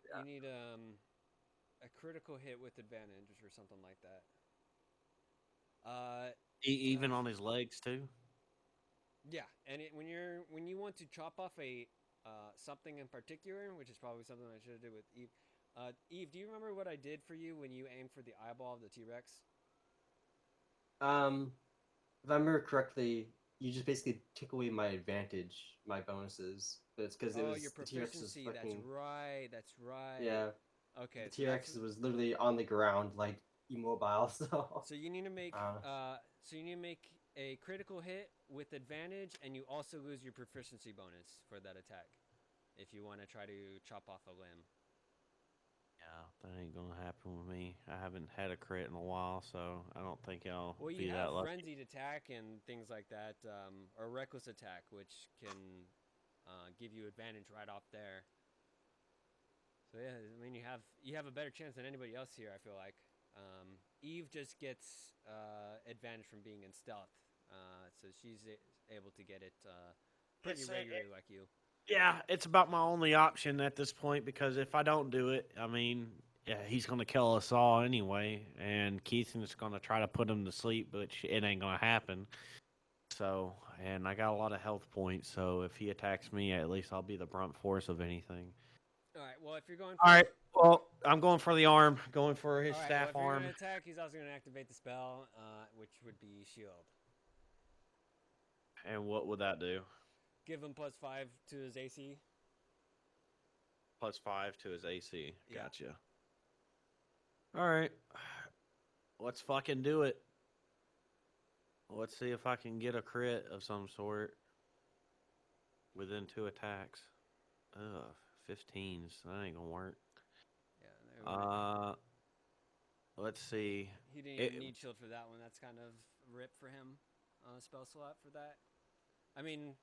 a critical hit with advantage or something like that. even Gosh. on his legs too? Yeah, and when you want to chop off a something in particular, which is probably something I should have did with Eve. Eve, do you remember what I did for you when you aimed for the eyeball of the T-Rex? If I remember correctly, you just basically took away my advantage, my bonuses. But it's because it Oh, was your the T-Rex was proficiency. That's fucking right. That's right. yeah. Okay, The so that's T-Rex was literally on the ground, like immobile. so you need to make uh, a critical hit with advantage, and you also lose your proficiency bonus for that attack if you want to try to chop off a limb. Yeah, that ain't gonna happen with me. I haven't had a crit in a while, so I don't think I'll Well, be you that have lucky. frenzied attack and things like that, or reckless attack, which can give you advantage right off there. So yeah, I mean you have a better chance than anybody else here. I feel like Eve just gets advantage from being in stealth, so she's able to get it pretty It's, regularly like you. Yeah, it's about my only option at this point because if I don't do it, I mean, yeah, he's gonna kill us all anyway, and Keaton's gonna try to put him to sleep, but it ain't gonna happen. So, and I got a lot of health points, so if he attacks me, at least I'll be the brunt force of anything. All right. Well, if you're going All for right, well, I'm going for the arm, going for his all right. Well, staff if you're arm. gonna attack, he's also gonna activate the spell, which would be shield. And what would that do? Give him +5 to his AC. +5 to his AC. Yeah. Gotcha. All right, let's fucking do it. Let's see if I can get a crit of some sort within 2 attacks. Ugh, 15s. That ain't gonna work. Yeah. Let's see. He didn't even need shield for that one. That's kind of rip for him on a spell slot for that. I mean,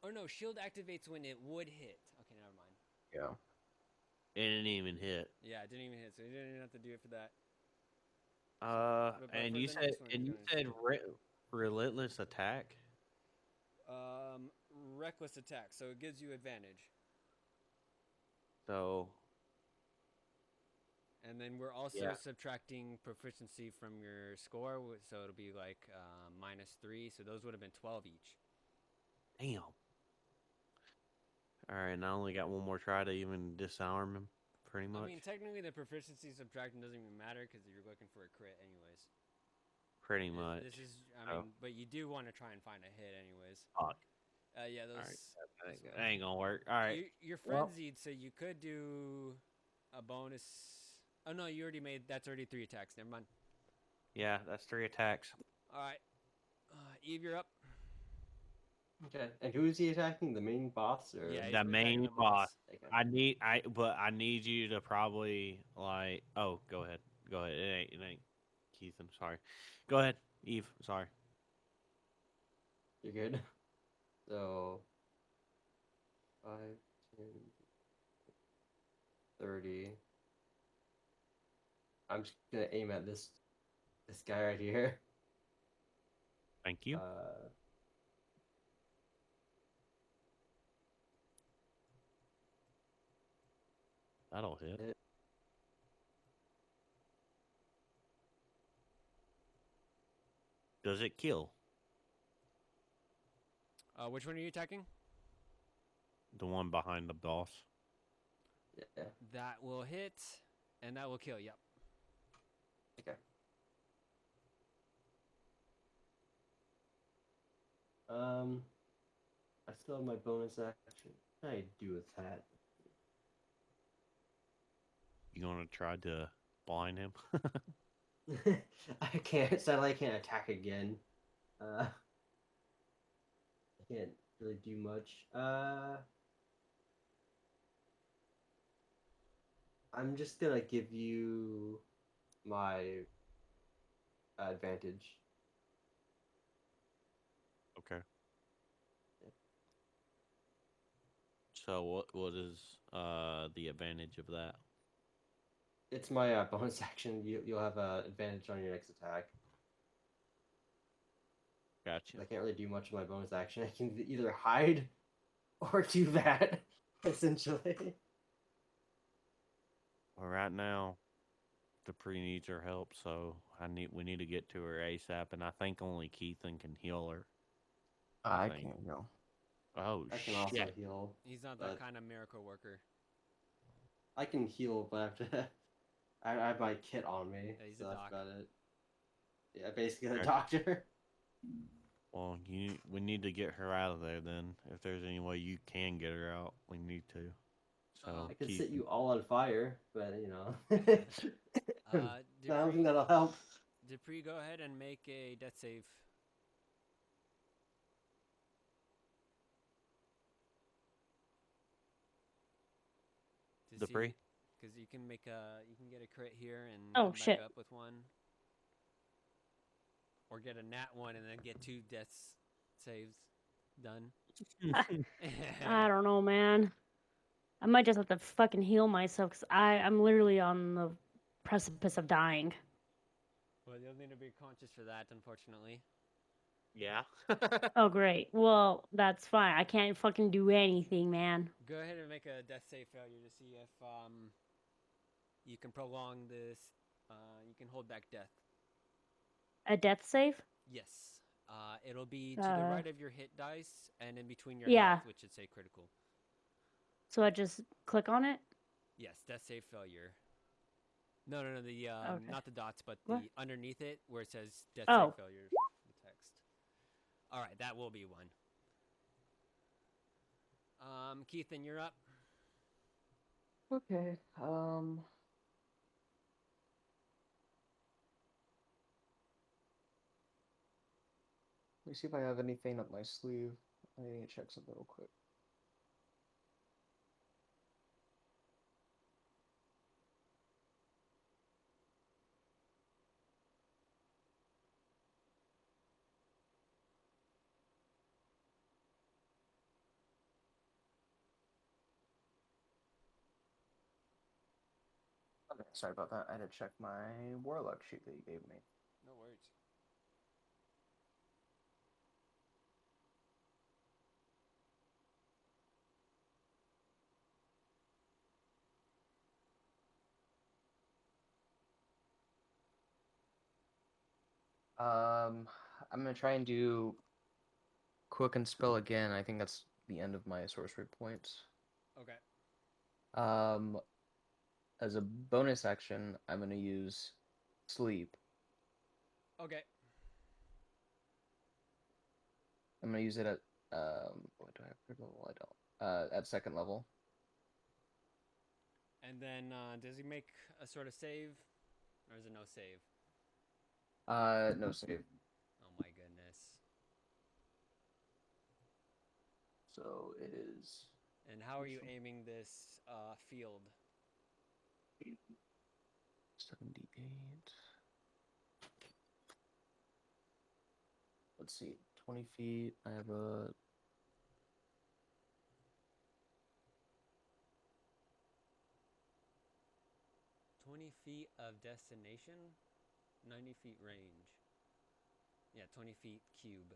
oh no, shield activates when it would hit. Okay, never mind. Yeah. It didn't even hit. Yeah, it didn't even hit, so he didn't even have to do it for that. But And for you the said, next one, he's and you gonna said shield. relentless attack. Reckless attack, so it gives you advantage. So And then we're also Yeah. subtracting proficiency from your score, so it'll be like -3. So those would have been 12 each. damn. All right, and I only got one more try to even disarm him. Pretty much. I mean, technically the proficiency subtracting doesn't even matter because you're looking for a crit anyways. Pretty much. This is, I Oh. mean, but you do want to try and find a hit anyways. Fuck. Yeah, those. All right, those that ain't gonna work. All right. You're Well- frenzied, so you could do a bonus. Oh no, you already made. That's already 3 attacks. Never mind. Yeah, that's 3 attacks. All right, Eve, you're up. okay. And who is he attacking? The main boss or? Yeah, he's The attacking main the boss. Okay. But I need you to probably like. Oh, go ahead. Go ahead. It ain't Keith. I'm sorry. Go ahead, Eve. Sorry. You're good. So 5, 10, 30. I'm just gonna aim at this guy right here. Thank you. That'll hit. Hit. Does it kill? Which one are you attacking? The one behind the boss. Yeah. That will hit, and that will kill. Yep. Okay. I still have my bonus action. What can I do with that? You gonna try to blind him? I can't. Sadly, I can't attack again. I can't really do much. I'm just gonna give you my advantage. Okay. So what is the advantage of that? It's my bonus action. You'll have an advantage on your next attack. Gotcha. I can't really do much with my bonus action. I can either hide or do that, essentially. Well, right now, Dupree needs her help, so we need to get to her ASAP, and I think only Keithan can heal her. I think. can't go. Oh I can also shit! heal. He's not that But kind of miracle worker. I can heal, but I have to. I have my kit on me, Yeah, he's so a that's doc. about it. Yeah, basically the Okay. doctor. Well, we need to get her out of there then. If there's any way you can get her out, we need to. So I could Keith, set you all on fire, but you know, I don't think Dupree, that'll help. Dupree, go ahead and make a death save. To Dupree. see, because you can get a crit here and Oh, come back shit. up with one, or get a nat one and then get 2 death saves done. I don't know, man. I might just have to fucking heal myself because I'm literally on the precipice of dying. Well, you'll need to be conscious for that, unfortunately. Yeah. Oh, great. Well, that's fine. I can't fucking do anything, man. Go ahead and make a death save failure to see if you can prolong this. You can hold back death. A death save? Yes. It'll be to the right of your hit dice and in between your Yeah. health, which should say critical. So I just click on it? Yes, death save failure. No, the Okay. not the dots, but What? the underneath it where it says death Oh. save failure. The text. All right, that will be one. Keithan, you're up. Okay. Let me see if I have anything up my sleeve. I need to check something real quick. Okay, sorry about that. I had to check my warlock sheet that you gave me. No worries. I'm gonna try and do quick and spell again. I think that's the end of my sorcery points. Okay. Um, as a bonus action, I'm gonna use sleep. Okay. I'm gonna use it at what do I have third level? I don't. At second level. And then does he make a sort of save, or is it no save? No save. Oh my goodness. So it is And how are you aiming this field? 78. Let's see, 20 feet. I have a 20 feet of destination, 90 feet range. Yeah, 20 feet cube.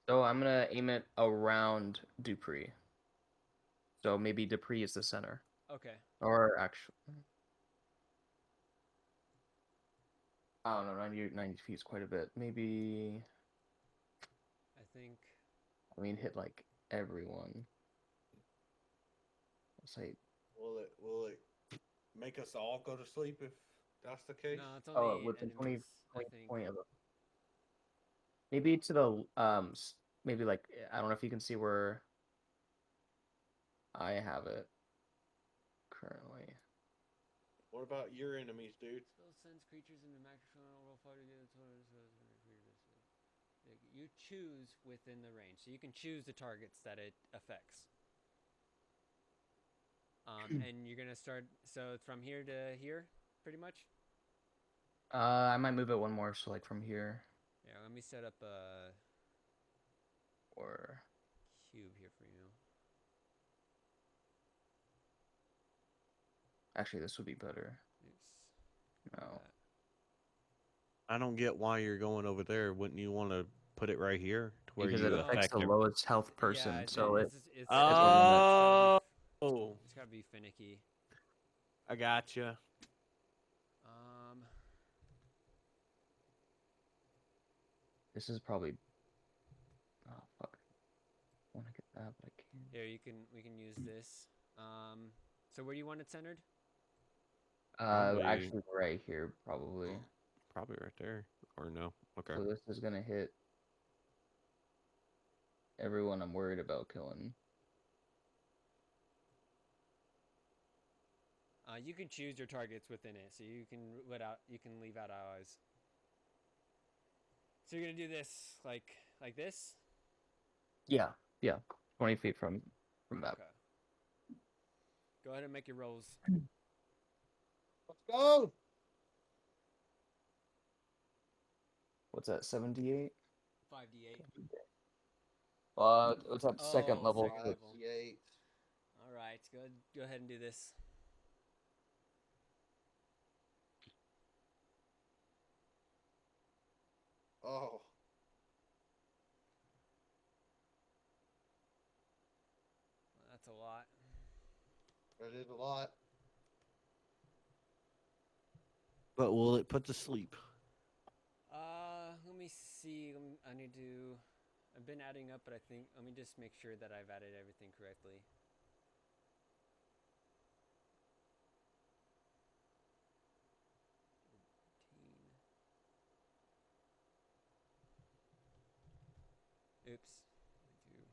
So I'm gonna aim it around Dupree. So maybe Dupree is the center. Okay. Or actually, I don't know, 90 feet is quite a bit. Maybe, I think. I mean, hit like everyone. Let's say, Will it make us all go to sleep if that's the case? No, it's oh, only within 20 enemies, I think. point of it. Maybe to the, maybe like, I don't know if you can see where I have it currently. What about your enemies, dude? Spell sends creatures into maximum roll fighter. You choose within the range, so you can choose the targets that it affects. And you're gonna start. So from here to here, pretty much. I might move it one more, so like from here Yeah, let me set up a or cube here for you. actually this would be better. Oops. No. I don't get why you're going over there. Wouldn't you want to put it right here to where Because you it affects the affect lowest health person, Yeah, so it's a limit. Oh, it's gotta be finicky. I gotcha. This is probably oh fuck. I want to get that, but I can't. Here we can use this. So where do you want it centered? Probably. Actually right here probably. Probably right there. Or no? Okay. So this is gonna hit everyone I'm worried about killing. You can choose your targets within it, so you can leave out allies. So you're gonna do this like this? Yeah, 20 feet from that. Okay. Go ahead and make your rolls. Let's go. What's that? 78. 5d8. What's that? Second Oh, level. second level. 58. All right, go ahead and do this. Oh, That's a lot. that is a lot. But will it put to sleep? Let me see. I need to. I've been adding up, but I think let me just make sure that I've added everything correctly. Oops. Let me do.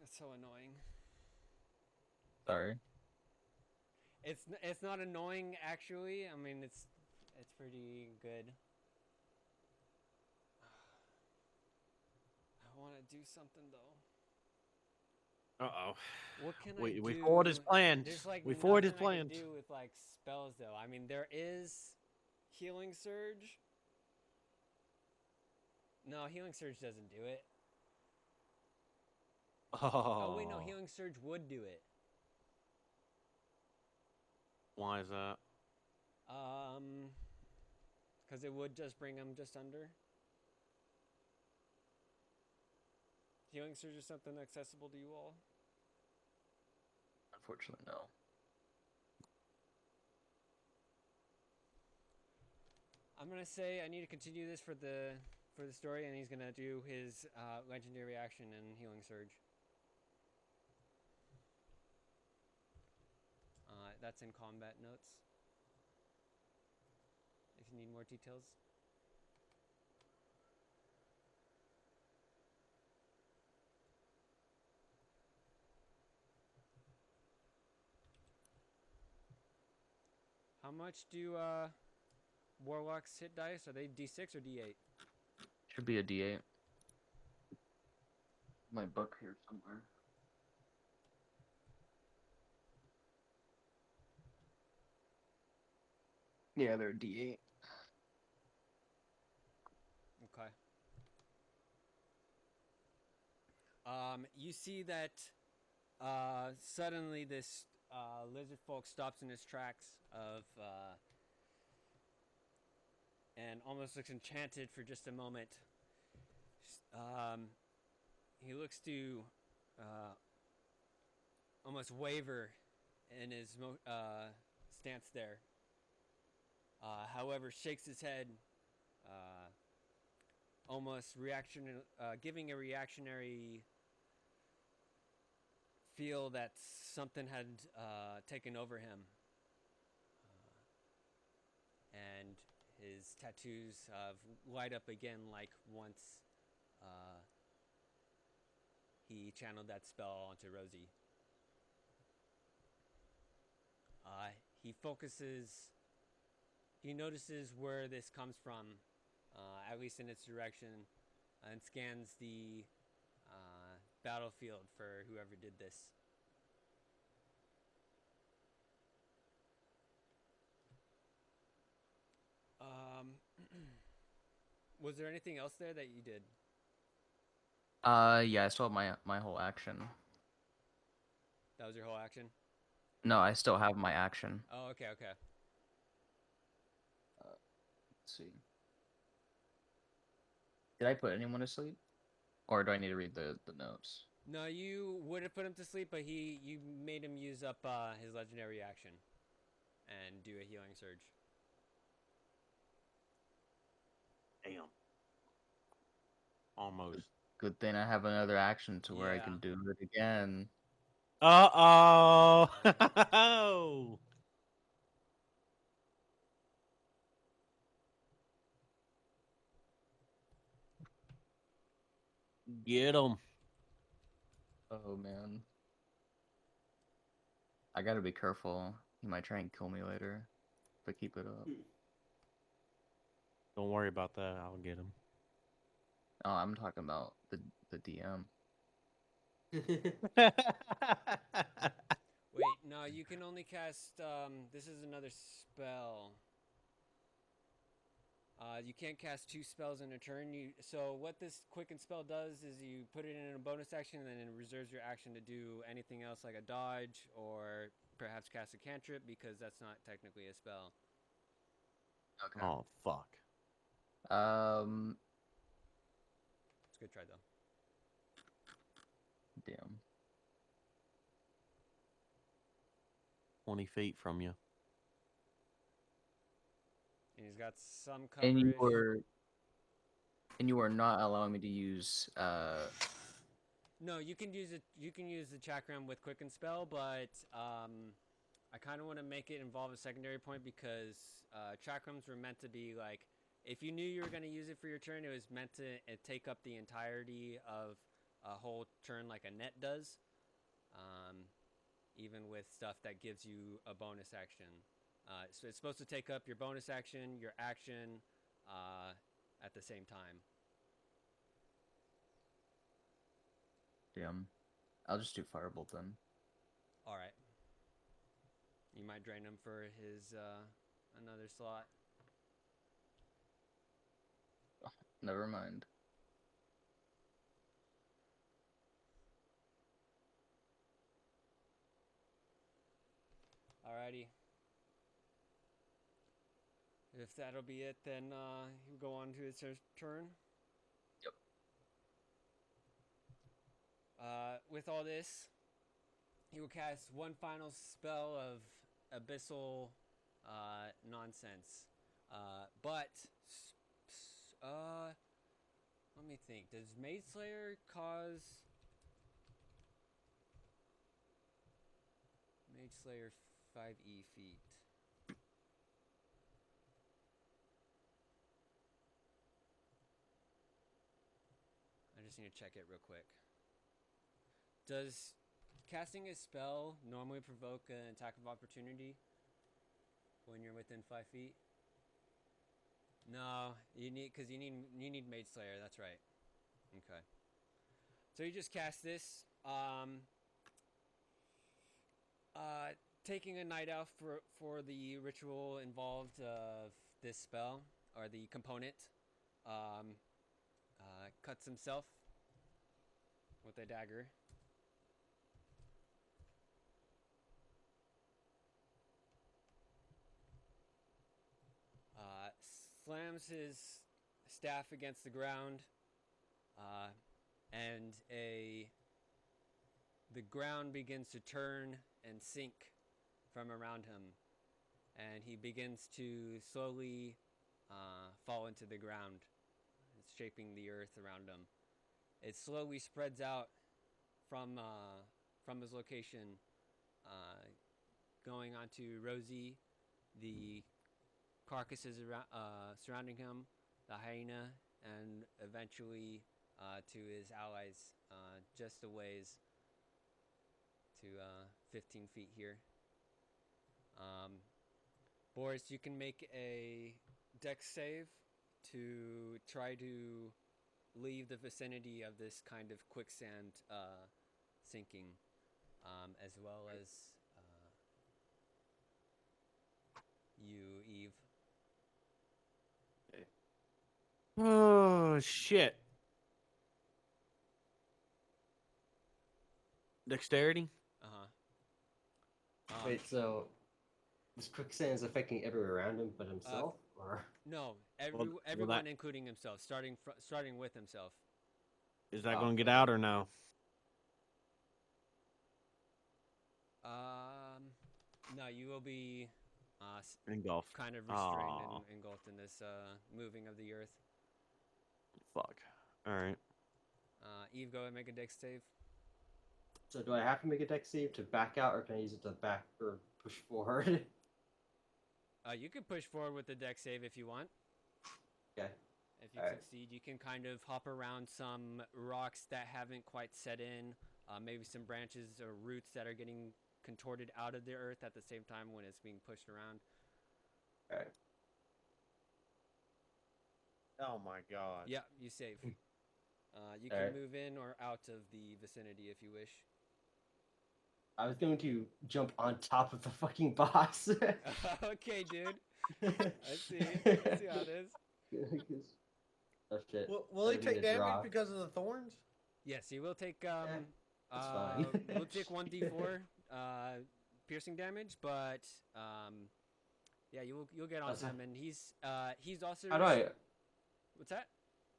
That's so annoying. Sorry. It's not annoying actually. I mean it's pretty good. I want to do something though. Uh-oh. What can I We do? forward his plans. There's like We forward his nothing I can plans. do with like spells though. I mean there is healing surge. No, healing surge doesn't do it. Oh wait, no, healing surge would do it. Why is that? Because it would just bring them just under. Healing surge is something accessible to you all. Unfortunately, no. I'm gonna say I need to continue this for the story, and he's gonna do his legendary action and healing surge. That's in combat notes. If you need more details. How much do warlocks hit dice? Are they D6 or D8? Should be a D8. My book here somewhere. Yeah, they're D8. Okay. You see that suddenly this lizard folk stops in his tracks and almost looks enchanted for just a moment. He looks to almost waver in his stance there. However, shakes his head, almost giving a reactionary feel that something had taken over him, and his tattoos light up again like once he channeled that spell onto Rosie. He focuses. He notices where this comes from, at least in its direction, and scans the battlefield for whoever did this. Was there anything else there that you did? Yeah, I still have my whole action. That was your whole action? No, I still have my action. Oh, okay, okay. Let's see. Did I put anyone to sleep? Or do I need to read the notes? No, you would have put him to sleep, but you made him use up his legendary action and do a healing surge. Damn. Almost. Good thing I have another action to where I Yeah. can do it again. Uh-oh. Get him. Oh man. I gotta be careful. He might try and kill me later. But keep it up. Don't worry about that. I'll get him. Oh, I'm talking about the DM. Wait, no, you can only cast. This is another spell. You can't cast 2 spells in a turn. So what this quicken spell does is you put it in a bonus action, and then it reserves your action to do anything else like a dodge or perhaps cast a cantrip, because that's not technically a spell. Okay. Oh, fuck. It's a good try though. Damn. 20 feet from you. And he's got some And coverage. you are not allowing me to use No, you can use it. You can use the chakram with quicken spell, but I kind of want to make it involve a secondary point, because chakrams were meant to be like, if you knew you were going to use it for your turn, it was meant to take up the entirety of a whole turn, like a net does. Even with stuff that gives you a bonus action, so it's supposed to take up your bonus action, your action, at the same time. damn. I'll just do firebolt then. All right. You might drain him for his another slot. Never mind. Alrighty. If that'll be it, then he'll go on to his turn. Yep. With all this, he will cast one final spell of abyssal nonsense. But let me think. Does Maid Slayer cause Mage Slayer 5e feet? I just need to check it real quick. Does casting a spell normally provoke an attack of opportunity when you're within 5 feet? No, you need Mage Slayer. That's right. Okay. So you just cast this. Taking a night elf for the ritual involved of this spell, or the component, cuts himself with a dagger. Slams his staff against the ground, and the ground begins to turn and sink from around him, and he begins to slowly fall into the ground. It's shaping the earth around him. It slowly spreads out from from his location, going onto Rosie, the carcasses around, surrounding him, the hyena, and eventually to his allies just a ways to 15 feet here. Boris, you can make a dex save to try to leave the vicinity of this kind of quicksand sinking, as well as you, Eve. Oh shit. Dexterity? Wait, so this quicksand is affecting everyone around him but himself, or No, Well, everyone, that including himself, starting with himself. is that Oh, going to get okay. out or no? No, you will be Engulfed. kind of restrained Aw. and engulfed in this moving of the earth. Fuck. All right. Eve, go ahead and make a dex save. So do I have to make a dex save to back out, or can I use it to back or push forward? You can push forward with the dex save if you want. Okay. If you Alright. succeed, you can kind of hop around some rocks that haven't quite set in, maybe some branches or roots that are getting contorted out of the earth at the same time when it's being pushed around. Alright. Oh my god. Yeah, you save. You can Alright. move in or out of the vicinity if you wish. I was going to jump on top of the fucking boss. Okay, dude. I see. I see how it is. Oh shit. Will he I didn't mean take to damage draw. because of the thorns? Yes, you will take that's fine. we'll take 1d4 piercing damage, but yeah, you'll get on That's him, and he's also How do I? what's that?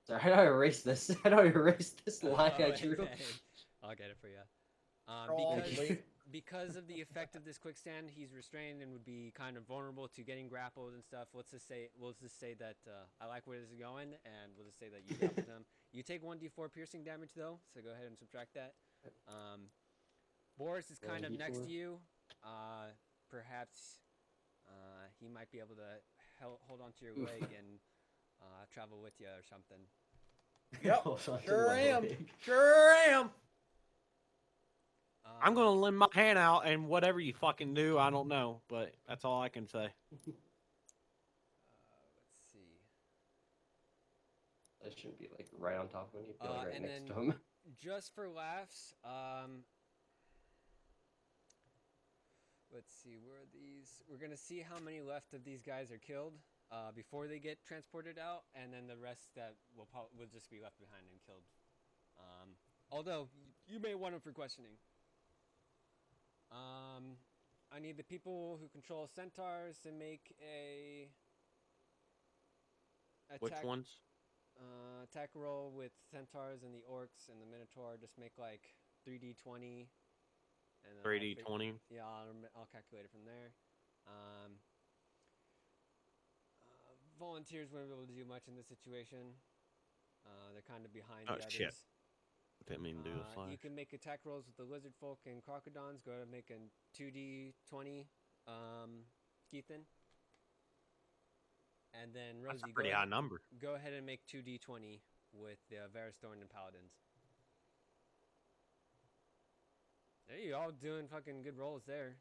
Sorry, how do I erase this? How do I erase this line I Oh, drew? I'll get it for you. Oh, Because because of the effect of this quicksand, he's restrained and would be kind of vulnerable to getting grappled and stuff. We'll just say that I like where this is going, and we'll just say that you grappled him. You take 1d4 piercing damage though, so go ahead and subtract that. Boris is kind of next 1d4. to you. Perhaps he might be able to hold onto your Oof. leg and travel with you or something. Yep, Hold on to sure my am. leg. Sure am. I'm going to lend my hand out, and whatever you fucking do, I don't know. But that's all I can say. Let's see. I shouldn't be like right on top of him. You'd be like right And next to then him. just for laughs, let's see, where are these? We're gonna see how many left of these guys are killed before they get transported out, and then the rest that will just be left behind and killed. Although you may want them for questioning. I need the people who control centaurs to make a Which attack. ones? Attack roll with centaurs and the orcs and the minotaur. Just make like 3d20. And then 3d20. Yeah, I'll calculate it from there. Volunteers won't be able to do much in this situation. They're kind of behind Oh the others. shit! Didn't mean to do the flash. You can make attack rolls with the lizard folk and crocodons. Go ahead and make a 2d20, Keithan. And then Rosie, That's a pretty high number. go ahead and make 2d20 with the Varusthorn and Paladins. Hey, you all doing fucking good rolls there.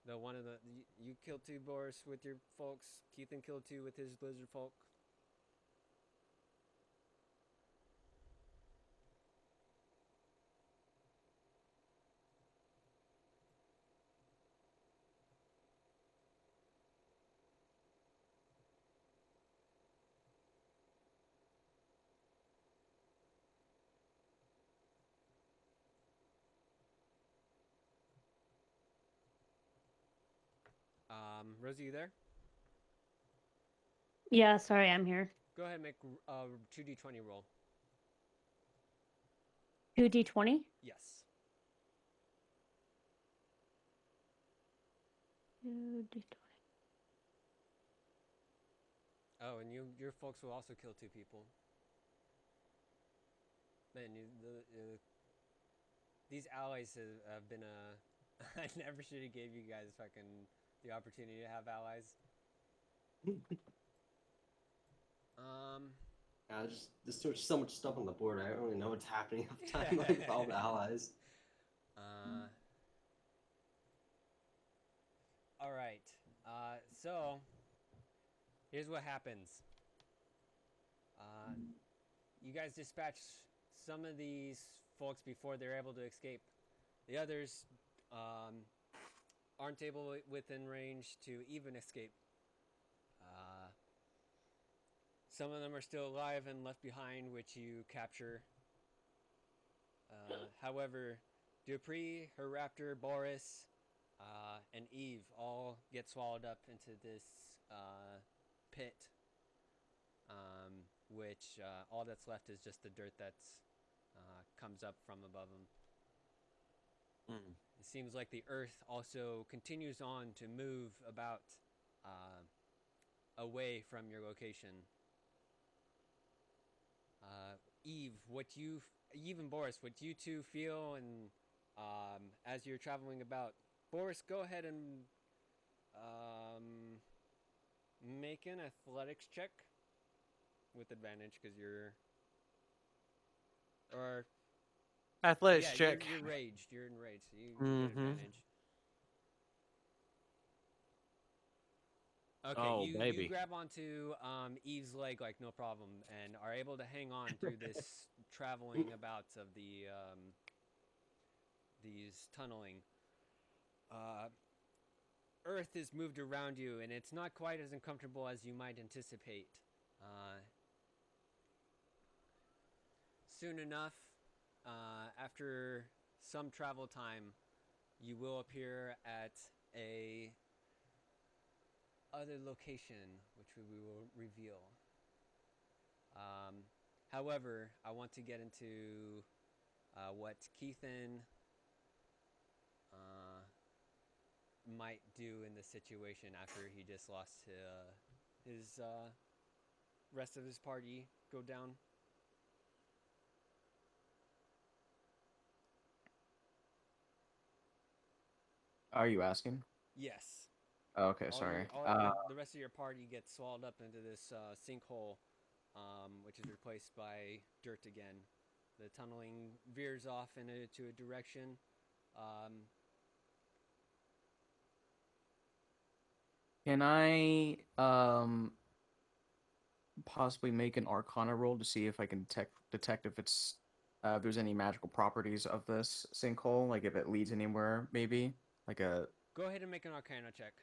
The one of the you killed 2 Boris with your folks. Keithan killed 2 with his lizard folk. Rosie, you there? Yeah, sorry, I'm here. Go ahead and make a 2d20 roll. 2d20? Yes. 2d20. Oh, and your folks will also kill 2 people. Man, these allies have been a. I never should have gave you guys fucking the opportunity to have allies. There's so much stuff on the board. I don't really know what's happening half the time. Like with all the allies. All right. So here's what happens. You guys dispatch some of these folks before they're able to escape. The others aren't able within range to even escape. Some of them are still alive and left behind, which you capture. However, Dupree, her raptor, Boris, and Eve all get swallowed up into this pit, which all that's left is just the dirt that's comes up from above them. It seems like the Earth also continues on to move about away from your location. Eve and Boris, what you two feel, and as you're traveling about, Boris, go ahead and make an athletics check with advantage because Athletics check. You're raged. You're enraged, so you get advantage. Okay, Oh, you baby. grab onto Eve's leg like no problem and are able to hang on through this traveling about of the these tunneling. Earth is moved around you, and it's not quite as uncomfortable as you might anticipate. Soon enough, after some travel time, you will appear at a other location, which we will reveal. However, I want to get into what Keithan might do in this situation after he just lost his rest of his party go down. Are you asking? Yes. Oh, okay, sorry. The rest of your party gets swallowed up into this sinkhole, which is replaced by dirt again. The tunneling veers off into a direction. Can I possibly make an Arcana roll to see if I can detect if it's if there's any magical properties of this sinkhole, like if it leads anywhere, maybe like a. Go ahead and make an Arcana check.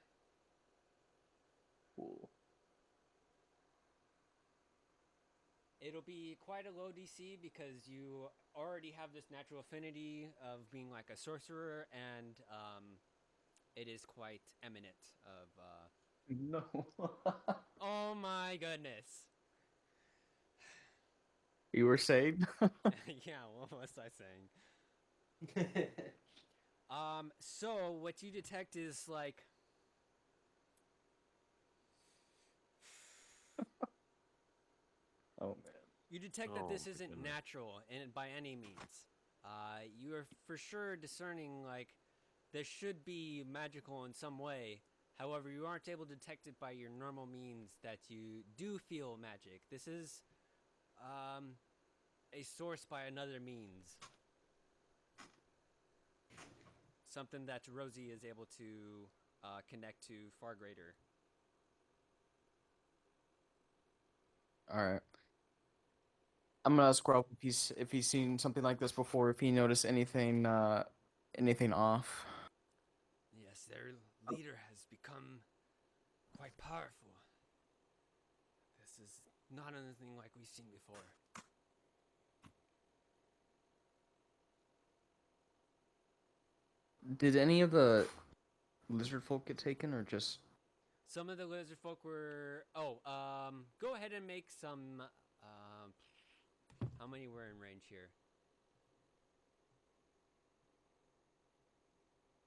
Cool. It'll be quite a low DC because you already have this natural affinity of being like a sorcerer, and it is quite eminent of. No. Oh my goodness! You were saying? Yeah, what was I saying? So what you detect is like. Oh man. You detect that this Oh, isn't goodness. natural and by any means. You are for sure discerning like this should be magical in some way. However, you aren't able to detect it by your normal means that you do feel magic. This is a source by another means. Something that Rosie is able to connect to far greater. All right. I'm gonna ask Ralph if he's seen something like this before. If he noticed anything off. Yes, their leader has become quite powerful. This is not anything like we've seen before. Did any of the lizard folk get taken, or just? Some of the lizard folk were. Go ahead and make some. How many were in range here?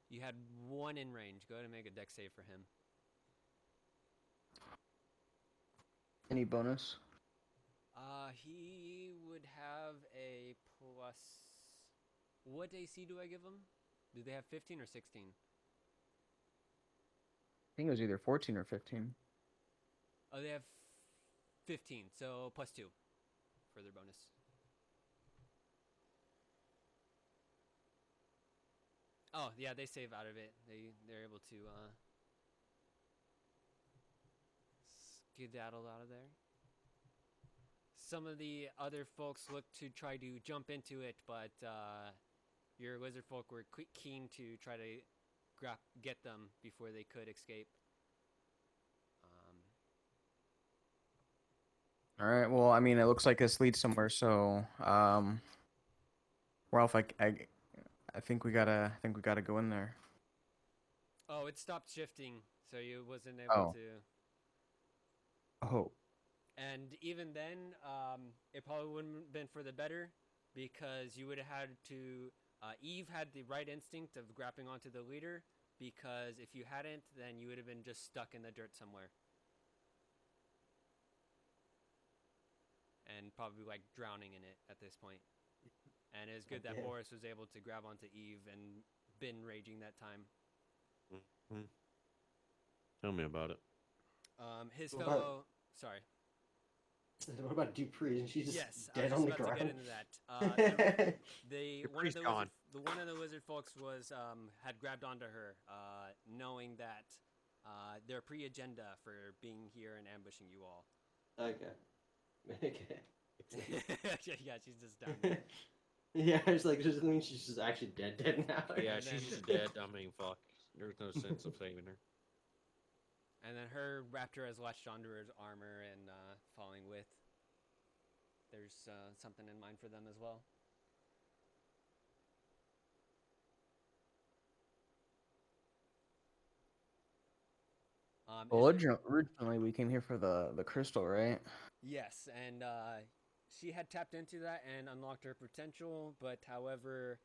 You had one in range. Go ahead and make a dex save for him. Any bonus? He would have a plus What AC do I give them? Do they have 15 or 16? I think it was either 14 or 15. Oh, they have 15, so +2 for their bonus. Oh, yeah, they save out of it. They're able to skedaddle out of there. Some of the other folks look to try to jump into it, but your lizard folk were keen to try to get them before they could escape. All right. Well, I mean, it looks like this leads somewhere. So, Ralph, I think we gotta go in there. Oh, it stopped shifting, so you wasn't able Oh. to. Oh. And even then, it probably wouldn't have been for the better, because you would have had to. Eve had the right instinct of grabbing onto the leader, because if you hadn't, then you would have been just stuck in the dirt somewhere. And probably like drowning in it at this point. And it was good that Yeah. Boris was able to grab onto Eve and been raging that time. Mhm. Tell me about it. His What fellow. about- Sorry. What about Dupree? And she's just Yes, I dead was on just the about to ground. get into that. Dupree's gone. The one of the lizard folks was had grabbed onto her, knowing that their pre-agenda for being here and ambushing you all. Okay. Okay. Yeah, she's just down there. Yeah, it's like, does it mean she's just actually dead now? Yeah, And she's then- just dead. I mean, fuck. There's no sense of saving her. And then her raptor has latched onto her armor and falling with. There's something in mind for them as well. Well, Is there- originally we came here for the crystal, right? Yes, and she had tapped into that and unlocked her potential, but however,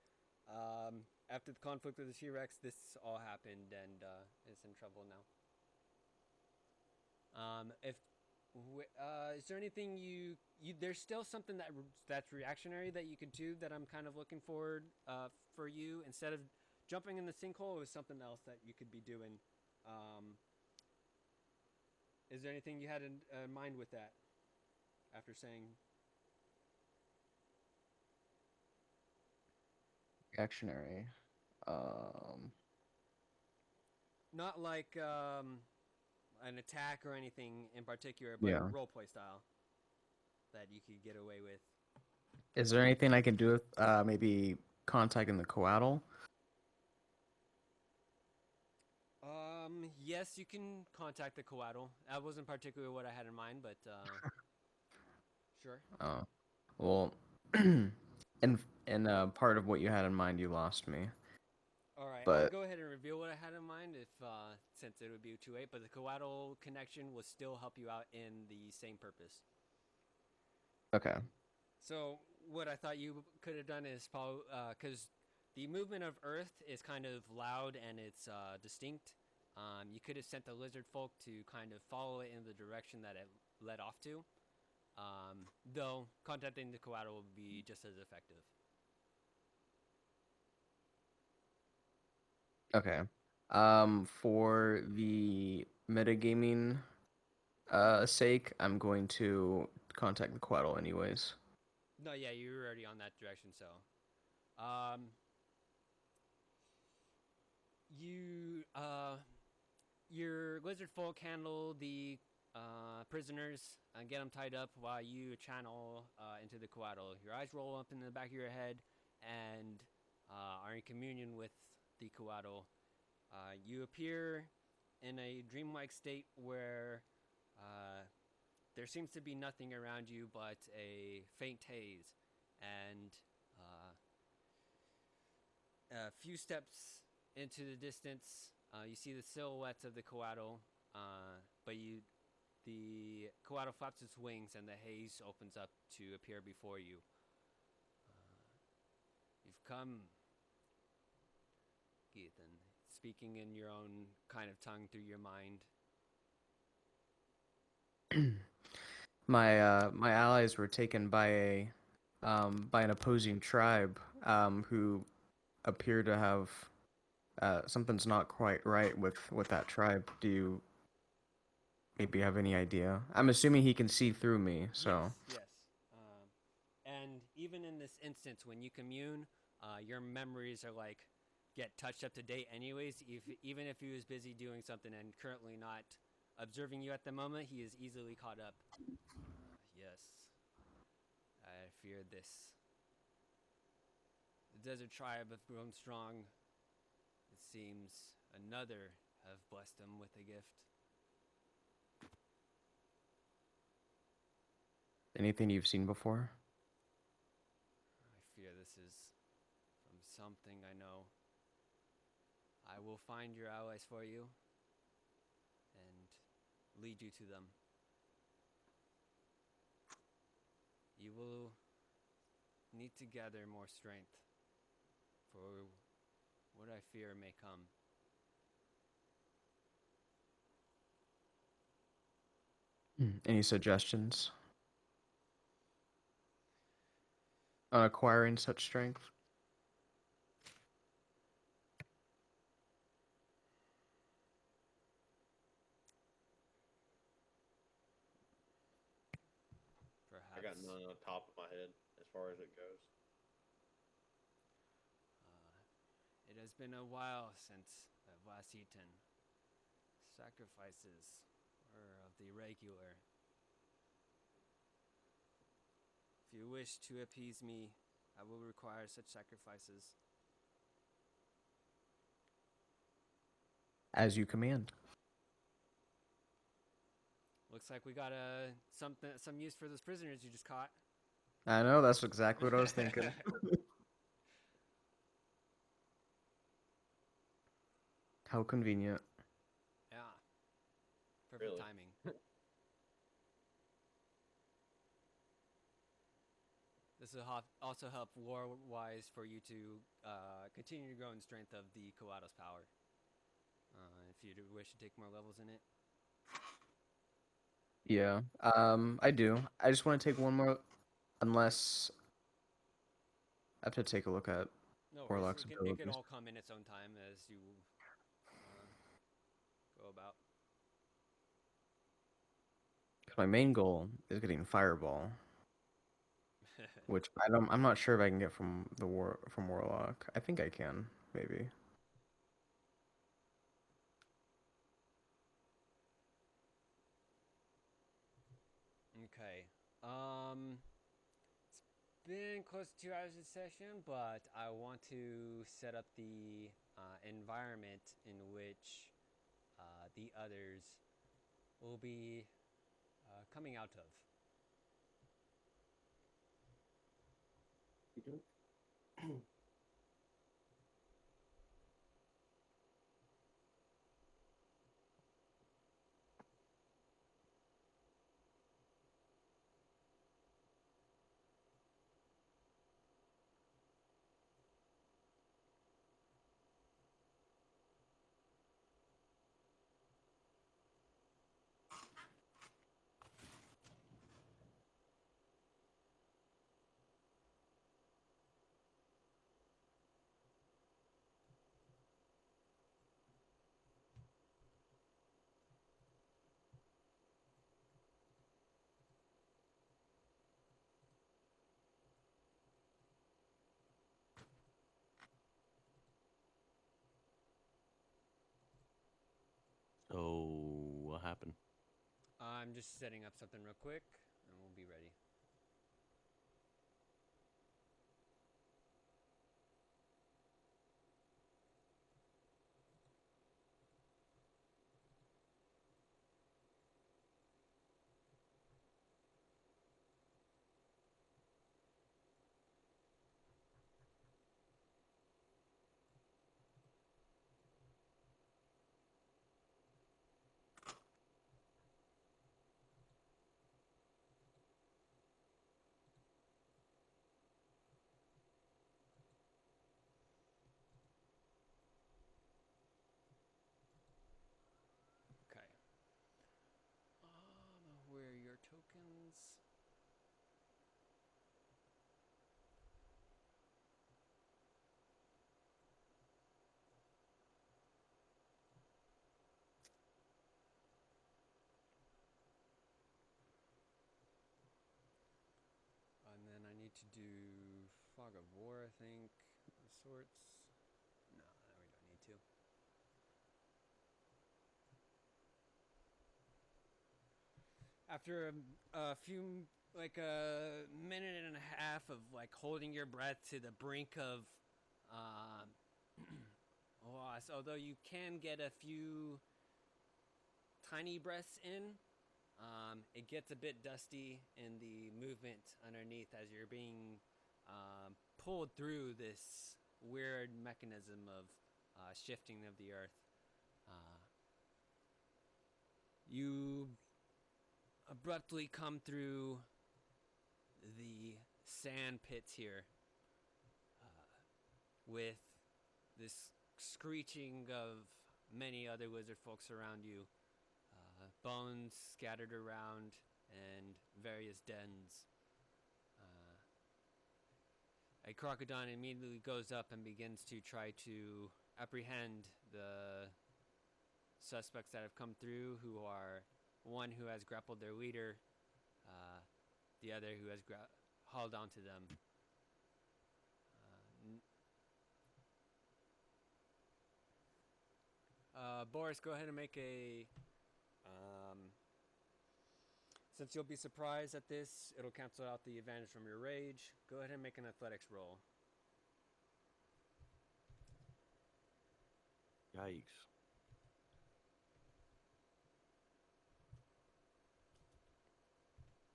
after the conflict with the T-Rex, this all happened and is in trouble now. Is there anything there's still something that's reactionary that you could do that I'm kind of looking forward for you instead of jumping in the sinkhole? It was something else that you could be doing. Is there anything you had in mind with that? After saying Reactionary. not like an attack or anything in particular, but Yeah. roleplay style that you could get away with. Is there anything I can do with maybe contacting the coatl? Yes, you can contact the coatl. That wasn't particularly what I had in mind, but sure. Oh, well, and part of what you had in mind, you lost me. All right, I'll But go ahead and reveal what I had in mind if since it would be too late. But the coatl connection will still help you out in the same purpose. okay, So what I thought you could have done is follow, because the movement of Earth is kind of loud and it's distinct. You could have sent the lizard folk to kind of follow it in the direction that it led off to. Though contacting the coatl will be just as effective. okay. For the metagaming sake, I'm going to contact the coatl anyways. No, yeah, you were already on that direction, so. Your lizard folk handle the prisoners and get them tied up while you channel into the coatl. Your eyes roll up in the back of your head and are in communion with the coatl. You appear in a dreamlike state where there seems to be nothing around you but a faint haze, and a few steps into the distance, you see the silhouettes of the coatl, but the coatl flaps its wings and the haze opens up to appear before you. You've come, Ethan, speaking in your own kind of tongue through your mind. My allies were taken by by an opposing tribe who appear to have something's not quite right with that tribe. Do you maybe have any idea? I'm assuming he can see through me, so. Yes, yes. And even in this instance, when you commune, your memories are like get touched up to date, anyways. Even if he was busy doing something and currently not observing you at the moment, he is easily caught up. Yes, I feared this. The desert tribe have grown strong. It seems another have blessed him with a gift. Anything you've seen before? I fear this is from something I know. I will find your allies for you and lead you to them. You will need to gather more strength for what I fear may come. Any suggestions on acquiring such strength? I got Perhaps none on the top of my head as far as it goes. it has been a while since I've last eaten. Sacrifices were of the regular. If you wish to appease me, I will require such sacrifices. As you command. Looks like we got some use for those prisoners you just caught. I know, that's exactly what I was thinking. How convenient. Yeah. Perfect Really? timing. This will also help war-wise for you to continue to grow in strength of the Kalados power. If you wish to take more levels in it. Yeah. I do. I just want to take one more, unless I have to take a look at No worries. Warlock's It can abilities. all come in its own time as you go about. 'Cause my main goal is getting Fireball, which I'm not sure if I can get from Warlock. I think I can, maybe. Okay. It's been close to 2 hours of session, but I want to set up the environment in which the others will be coming out of. You doing? So what happened? I'm just setting up something real quick, and we'll be ready. Okay. Where are your tokens? to do fog of war, I think, of sorts. No, we don't need to. After a few, like a minute and a half of like holding your breath to the brink of loss, although you can get a few tiny breaths in, it gets a bit dusty in the movement underneath as you're being pulled through this weird mechanism of shifting of the earth. You abruptly come through the sand pits here with this screeching of many other lizard folks around you, bones scattered around, and various dens. A crocodile immediately goes up and begins to try to apprehend the suspects that have come through, who are one who has grappled their leader, the other who has hauled onto them. Boris, go ahead and make a... since you'll be surprised at this, it'll cancel out the advantage from your rage. Go ahead and make an athletics roll. Yikes.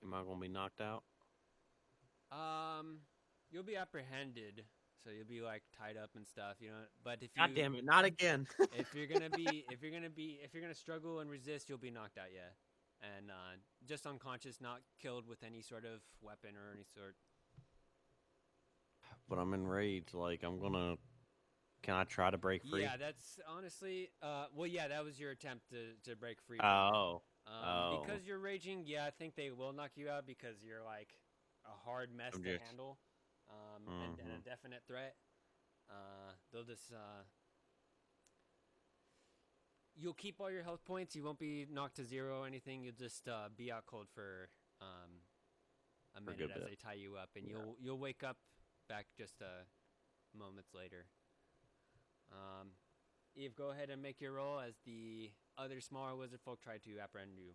Am I gonna be knocked out? You'll be apprehended, so you'll be like tied up and stuff, you know. But if God you, damn it, not again. if you're gonna struggle and resist, you'll be knocked out, yeah, and just unconscious, not killed with any sort of weapon or any sort. But I'm enraged. Like, I'm gonna. Can I try to break free? Yeah, that's honestly, well, yeah, that was your attempt to break free. Oh. Because you're raging, yeah, I think they will knock you out because you're like a hard mess I'm to just- handle, and a definite threat. They'll just, you'll keep all your health points. You won't be knocked to zero or anything. You'll just be out cold for a minute good as bit. they tie you up, and you'll wake up back just moments later. Eve, go ahead and make your roll as the other smaller lizard folk try to apprehend you.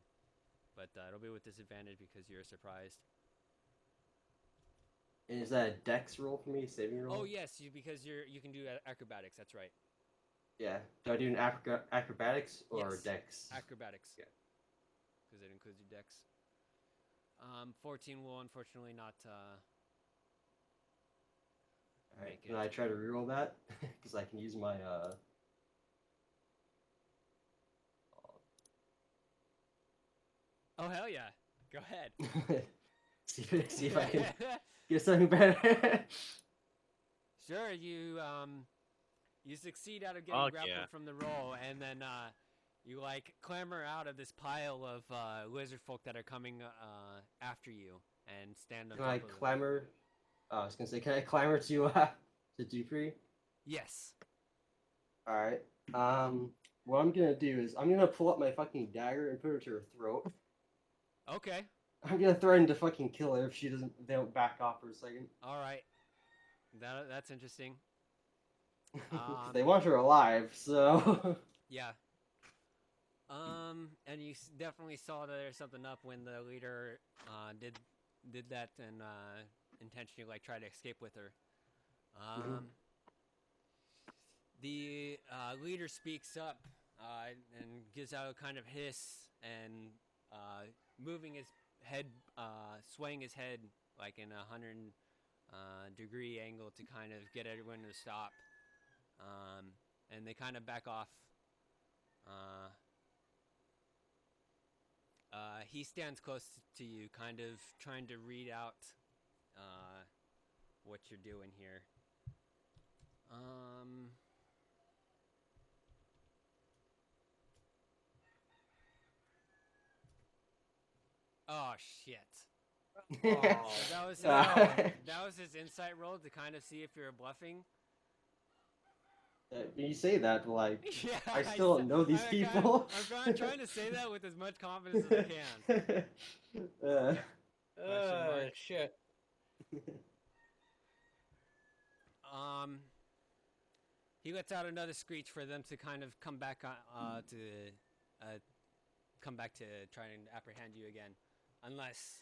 But it'll be with disadvantage because you're surprised. And is that a dex roll for me, saving roll? Oh yes, because you can do acrobatics. That's right. Yeah. Do I do an acrobatics or Yes. dex? Acrobatics. Yeah. Because it includes your dex. 14 will unfortunately not Alright, make can it. I try to reroll that? Because I can use my Oh hell yeah! Go ahead. see if I can get something better. Sure, you succeed out of getting Fuck grappled yeah. from the roll, and then you like clamber out of this pile of lizard folk that are coming after you and stand on Can top I of them. clamber? I was gonna say, can I clamber to Dupree? Yes. All right. What I'm gonna do is I'm gonna pull up my fucking dagger and put her to her throat. Okay. I'm gonna threaten to fucking kill her if she doesn't. They don't back off for a second. All right. That's interesting. 'Cause they want her alive, so. Yeah. And you definitely saw that there's something up when the leader did that and intentionally like try to escape with her. The leader speaks up and gives out a kind of hiss and moving his head, swaying his head like in a 100-degree angle to kind of get everyone to stop. And they kind of back off. He stands close to you, kind of trying to read out what you're doing here. Oh shit. Oh. So that was his insight roll to kind of see if you're bluffing. You say that, but like, Yeah, I still don't know these people. I'm trying to say that with as much confidence as I can. Uh, Question mark. Shit. He lets out another screech for them to kind of come back to come back to try and apprehend you again, unless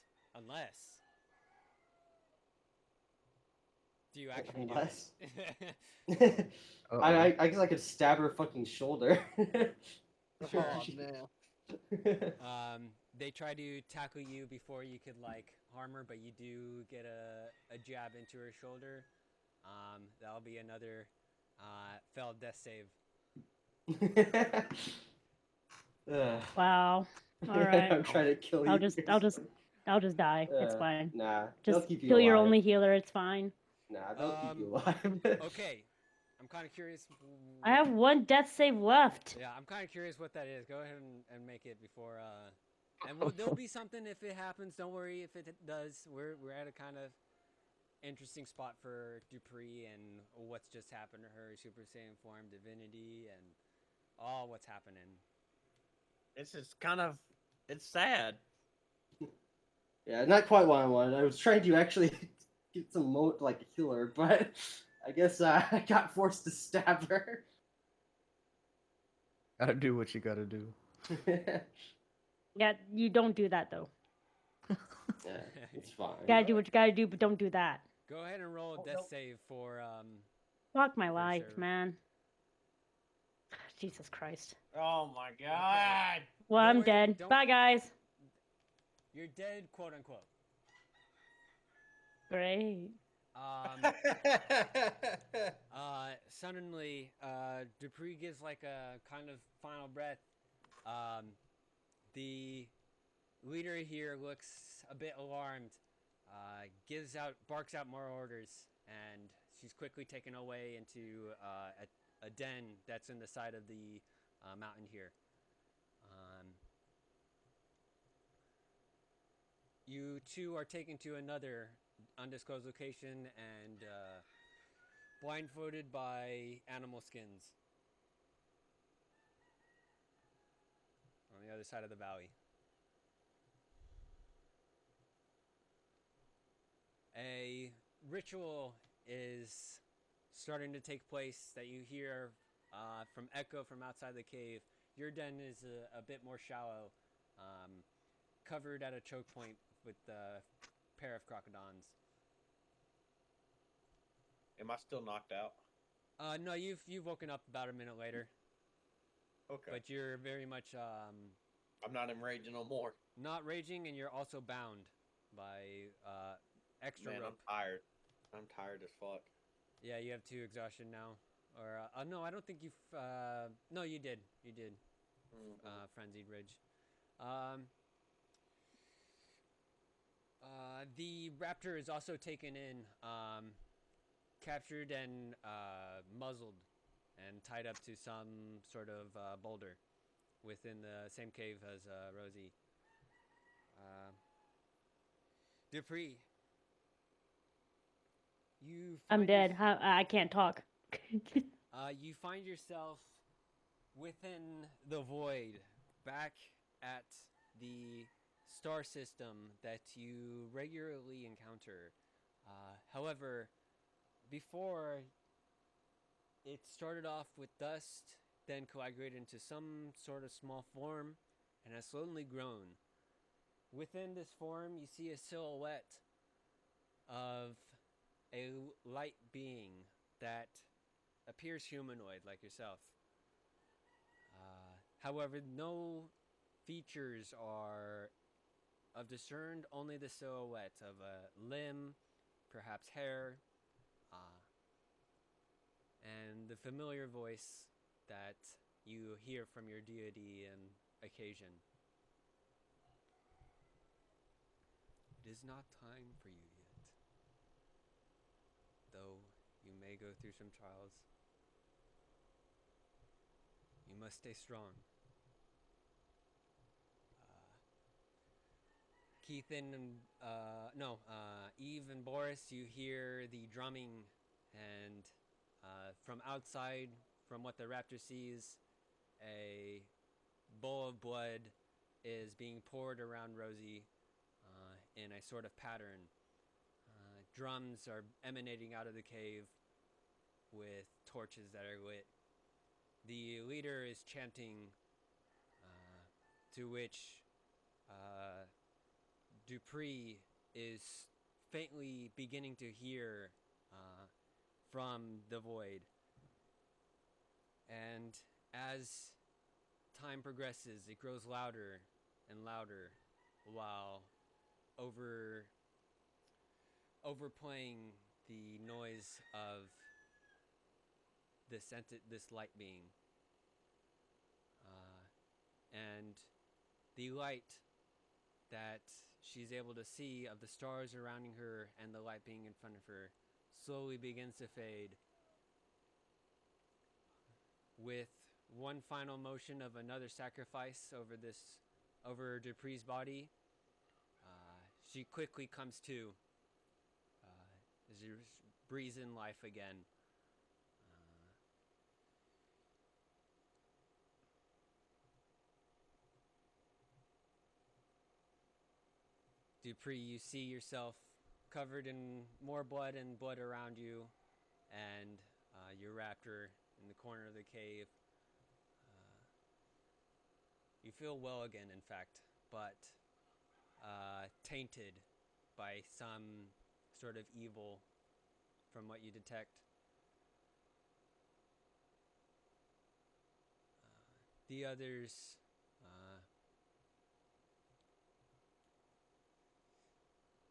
do you actually Unless? do it? Uh-oh. I guess I could stab her fucking shoulder. Oh no. They try to tackle you before you could like harm her, but you do get a jab into her shoulder. That'll be another failed death save. Ugh. Wow. All right. I'm trying to kill you. I'll just die. It's Uh, fine. Nah, they'll Just keep you kill your alive. only healer. It's fine. Nah, they'll keep you alive. Okay, I'm kind of curious. I have one death save left. Yeah, I'm kind of curious what that is. Go ahead and make it before. And there'll be something if it happens. Don't worry if it does. We're at a kind of interesting spot for Dupree and what's just happened to her, Super Saiyan form, divinity, and all what's happening. It's just kind of, it's sad. Yeah, not quite what I wanted. I was trying to actually get some like a healer, but I guess I got forced to stab her. Gotta do what you gotta do. Yeah, you don't do that though. Yeah, it's fine. You gotta do what you gotta do, but don't do that. Go ahead and roll a death save for Fuck my For life, sure. man. Jesus Christ. Oh my god. Well, Don't I'm worry, dead. don't- Bye, guys. You're dead, quote unquote. Great. Suddenly, Dupree gives like a kind of final breath. The leader here looks a bit alarmed. Barks out more orders, and she's quickly taken away into a den that's in the side of the mountain here. You two are taken to another undisclosed location and blindfolded by animal skins on the other side of the valley. A ritual is starting to take place that you hear from echo from outside the cave. Your den is a bit more shallow, covered at a choke point with a pair of crocodons. Am I still knocked out? No, you've woken up about a minute later, Okay. but you're very much I'm not enraged no more. not raging, and you're also bound by extra Man, rope. I'm tired. I'm tired as fuck. Yeah, you have 2 exhaustion now. Or no, I don't think you've. No, you did. You did. Frenzied Ridge. The raptor is also taken in, captured and muzzled, and tied up to some sort of boulder within the same cave as Rosie. Dupree, I'm dead. I can't talk. You find yourself within the void, back at the star system that you regularly encounter. However, before it started off with dust, then coagulated into some sort of small form, and has slowly grown. Within this form, you see a silhouette of a light being that appears humanoid like yourself. However, no features are of discerned, only the silhouette of a limb, perhaps hair, and the familiar voice that you hear from your deity on occasion. It is not time for you yet, though you may go through some trials. You must stay strong. Eve and Boris, you hear the drumming, and from outside, from what the raptor sees, a bowl of blood is being poured around Rosie in a sort of pattern. Drums are emanating out of the cave, with torches that are lit. The leader is chanting, to which Dupree is faintly beginning to hear from the void. And as time progresses, it grows louder and louder, while overplaying the noise of this light being. And the light that she's able to see of the stars surrounding her and the light being in front of her slowly begins to fade, with one final motion of another sacrifice over Dupree's body. She quickly comes to, as she breathes in life again. Dupree, you see yourself covered in more blood and blood around you, and your raptor in the corner of the cave. You feel well again, in fact, but tainted by some sort of evil from what you detect. The others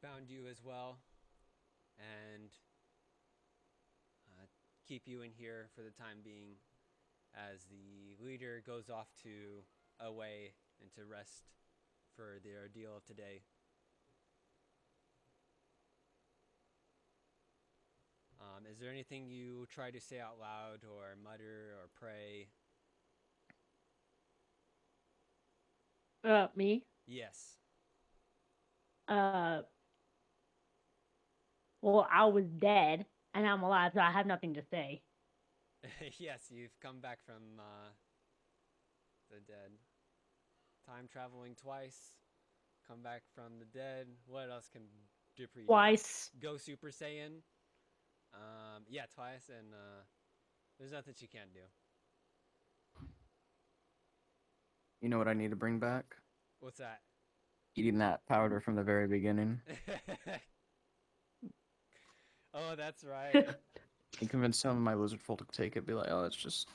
found you as well, and keep you in here for the time being, as the leader goes off to away and to rest for the ordeal of today. Is there anything you try to say out loud or mutter or pray? Me? Yes. Uh, well, I was dead and I'm alive, so I have nothing to say. Yes, you've come back from the dead. Time traveling twice. Come back from the dead. What else can Dupree do? Twice. Go Super Saiyan. Yeah, twice, and there's nothing she can't do. You know what I need to bring back? What's that? Eating that powder from the very beginning. Oh, that's right. You convince some of my lizard folk to take it, be like, oh, it's just.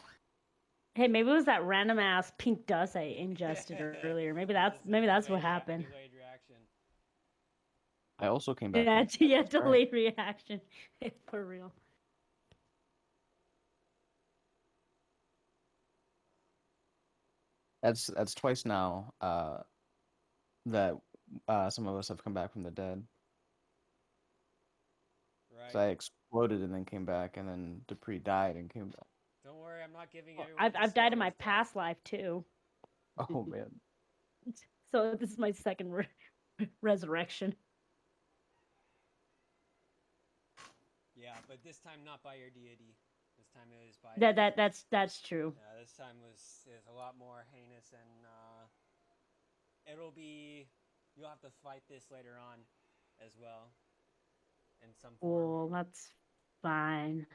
Hey, maybe it was that random ass pink dust I ingested earlier. Maybe that's what happened. Delayed reaction. I also came back. Yeah, from- yeah, That's right. delayed reaction. For real. That's twice now. That some of us have come back from the dead. Right. So I exploded and then came back, and then Dupree died and came back. Don't worry, I'm not giving Well, everyone. I've died in my past life too, Oh man. so this is my second resurrection. Yeah, but this time not by your deity. This time it was by That's true. Yeah, this time is a lot more heinous, and it'll be. You'll have to fight this later on, as well. In some form. Well, that's fine.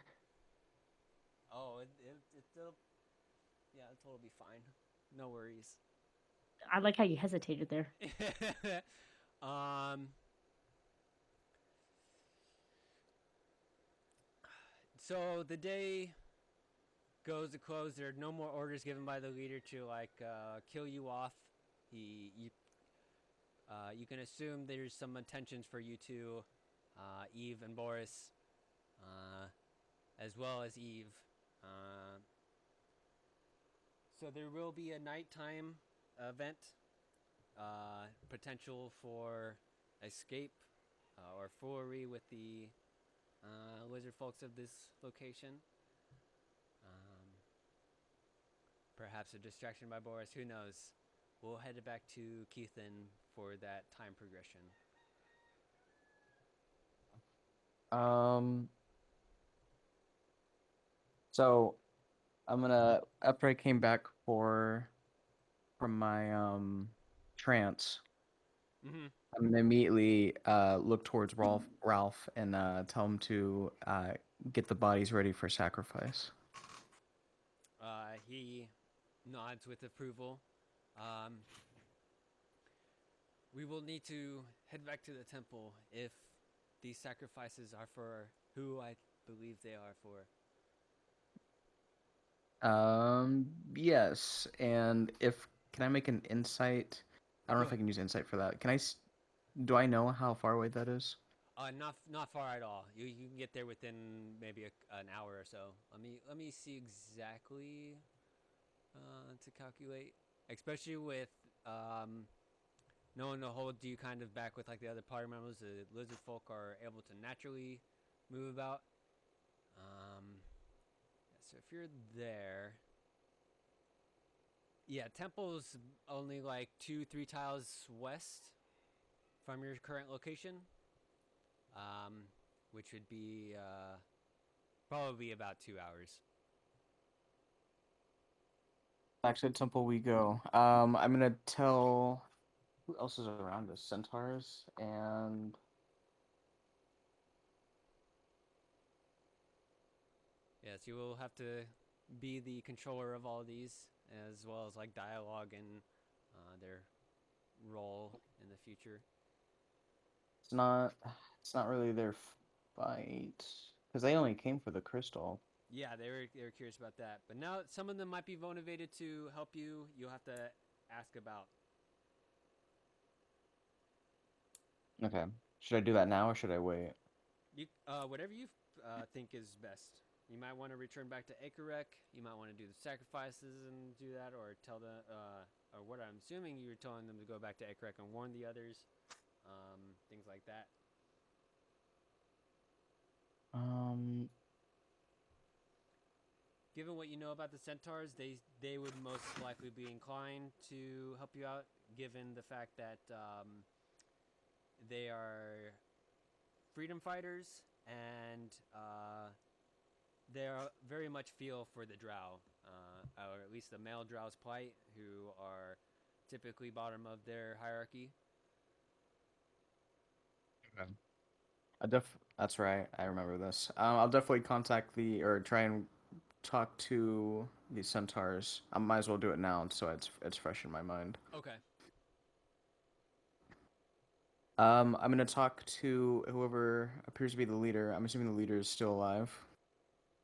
Oh, it'll. Yeah, it'll be fine. No worries. I like how you hesitated there. So the day goes to close. There are no more orders given by the leader to kill you off. You can assume there's some intentions for you two, Eve and Boris, as well as Eve. So there will be a nighttime event, potential for escape or foolery with the lizard folks of this location. Perhaps a distraction by Boris, who knows? We'll head back to Keithan for that time progression. So I'm gonna, after I came back from my trance, Mm-hmm. I'm gonna immediately look towards Ralph and tell him to get the bodies ready for sacrifice. He nods with approval. Um, we will need to head back to the temple if these sacrifices are for who I believe they are for. Yes, and if can I make an insight? I don't know Go if I ahead. can use insight for that. Do I know how far away that is? Not far at all. You can get there within maybe an hour or so. Let me see exactly to calculate, especially with knowing to hold you kind of back with like the other party members. The lizard folk are able to naturally move about. So if you're there, yeah, temple's only like 2-3 tiles west from your current location, which would be probably about 2 hours. Back to the temple we go. I'm gonna tell who else is around us? Centaurs and Yes, you will have to be the controller of all these, as well as like dialogue and their role in the future. it's not it's not really their fight because they only came for the crystal. Yeah, they were curious about that, but now some of them might be motivated to help you. You'll have to ask about. Okay. Should I do that now or should I wait? You whatever you think is best. You might want to return back to Akerek. You might want to do the sacrifices and do that, or tell the or what I'm assuming you were telling them to go back to Akerek and warn the others, things like that. Um, Given what you know about the centaurs, they would most likely be inclined to help you out, given the fact that they are freedom fighters and they are very much feel for the drow, or at least the male drow's plight, who are typically bottom of their hierarchy. okay. That's right. I remember this. I'll definitely contact the or try and talk to the centaurs. I might as well do it now so it's fresh in my mind. Okay. I'm gonna talk to whoever appears to be the leader. I'm assuming the leader is still alive.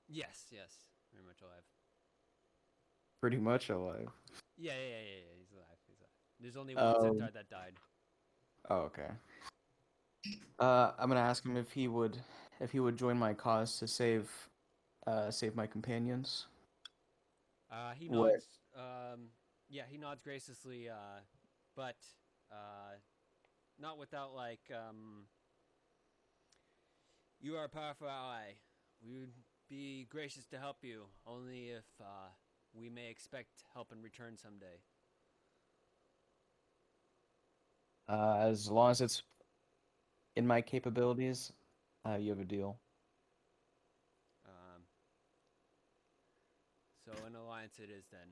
Yes, yes, very much alive. Pretty much alive. Yeah. He's alive. He's alive. There's only one Um. centaur that died. Oh, okay. I'm gonna ask him if he would join my cause to save my companions. He What? nods. Yeah, he nods graciously, but uh, not without like. You are a powerful ally. We would be gracious to help you, only if we may expect help in return someday. As long as it's in my capabilities, you have a deal. Um, so an alliance it is then.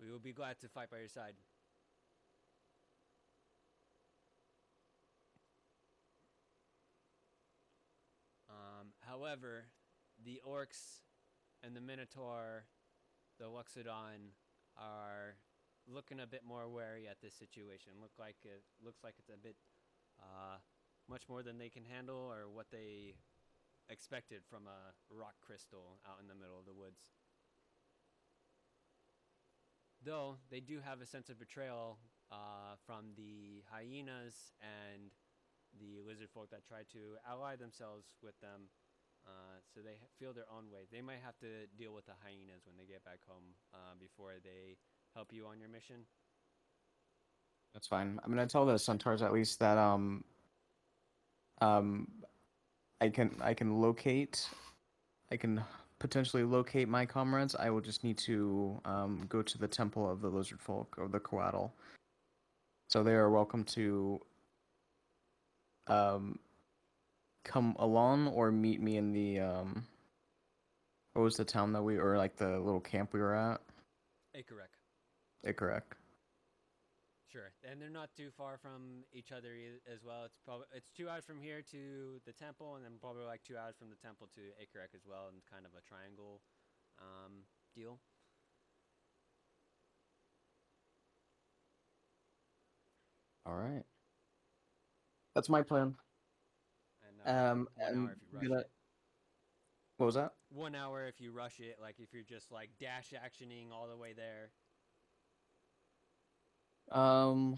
We will be glad to fight by your side. However, the orcs and the minotaur, the Luxodon, are looking a bit more wary at this situation. Looks like it's a bit much more than they can handle, or what they expected from a rock crystal out in the middle of the woods. Though they do have a sense of betrayal from the hyenas and the lizard folk that try to ally themselves with them, so they feel their own way. They might have to deal with the hyenas when they get back home before they help you on your mission. That's fine. I'm gonna tell the centaurs at least that um I can potentially locate my comrades. I will just need to go to the temple of the lizard folk or the Coatl. So they are welcome to um come along or meet me in the what was the town that we or like the little camp we were at? Akerek. Ikarek. Sure, and they're not too far from each other as well. It's 2 hours from here to the temple, and then probably like 2 hours from the temple to Akerek as well, and kind of a triangle deal. All right. That's my plan. And 1 hour I'm if you rush gonna. it. What was that? 1 hour if you rush it, like if you're just like dash actioning all the way there. Um,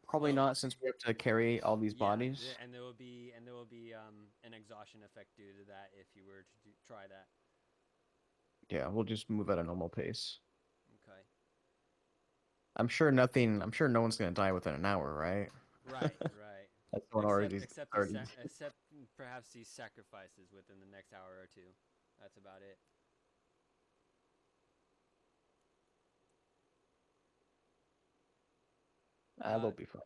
Probably Oh, not since we have to carry all these yeah, bodies. and there will be an exhaustion effect due to that if you were to try that. Yeah, we'll just move at a normal pace. Okay. I'm sure nothing. I'm sure no one's gonna die within an hour, right? Right, right. That's one Except perhaps these sacrifices within the next hour or two. That's about it. That'll be fine.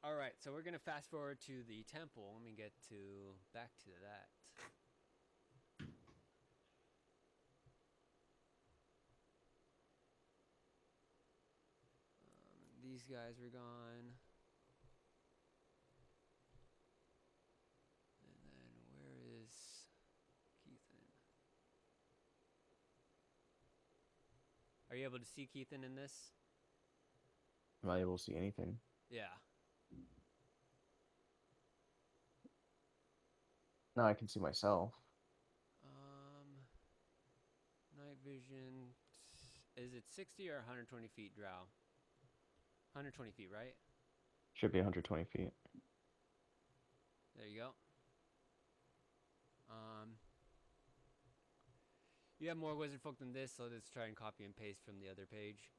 All right, so we're gonna fast forward to the temple. Let me get back to that. These guys were gone. And then where is Keithan? Are you able to see Keithan in this? I'm not able to see anything. Yeah. No, I can see myself. Night vision. Is it 60 or 120 feet, Drow? 120 feet, right? Should be 120 feet. There you go. You have more wizard folk than this, so let's try and copy and paste from the other page.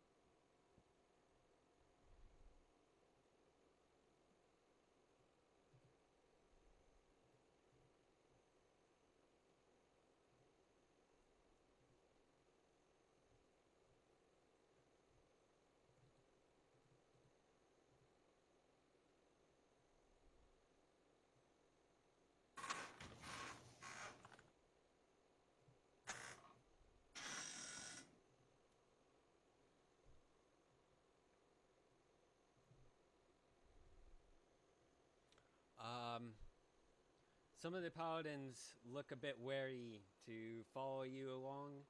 Some of the paladins look a bit wary to follow you along.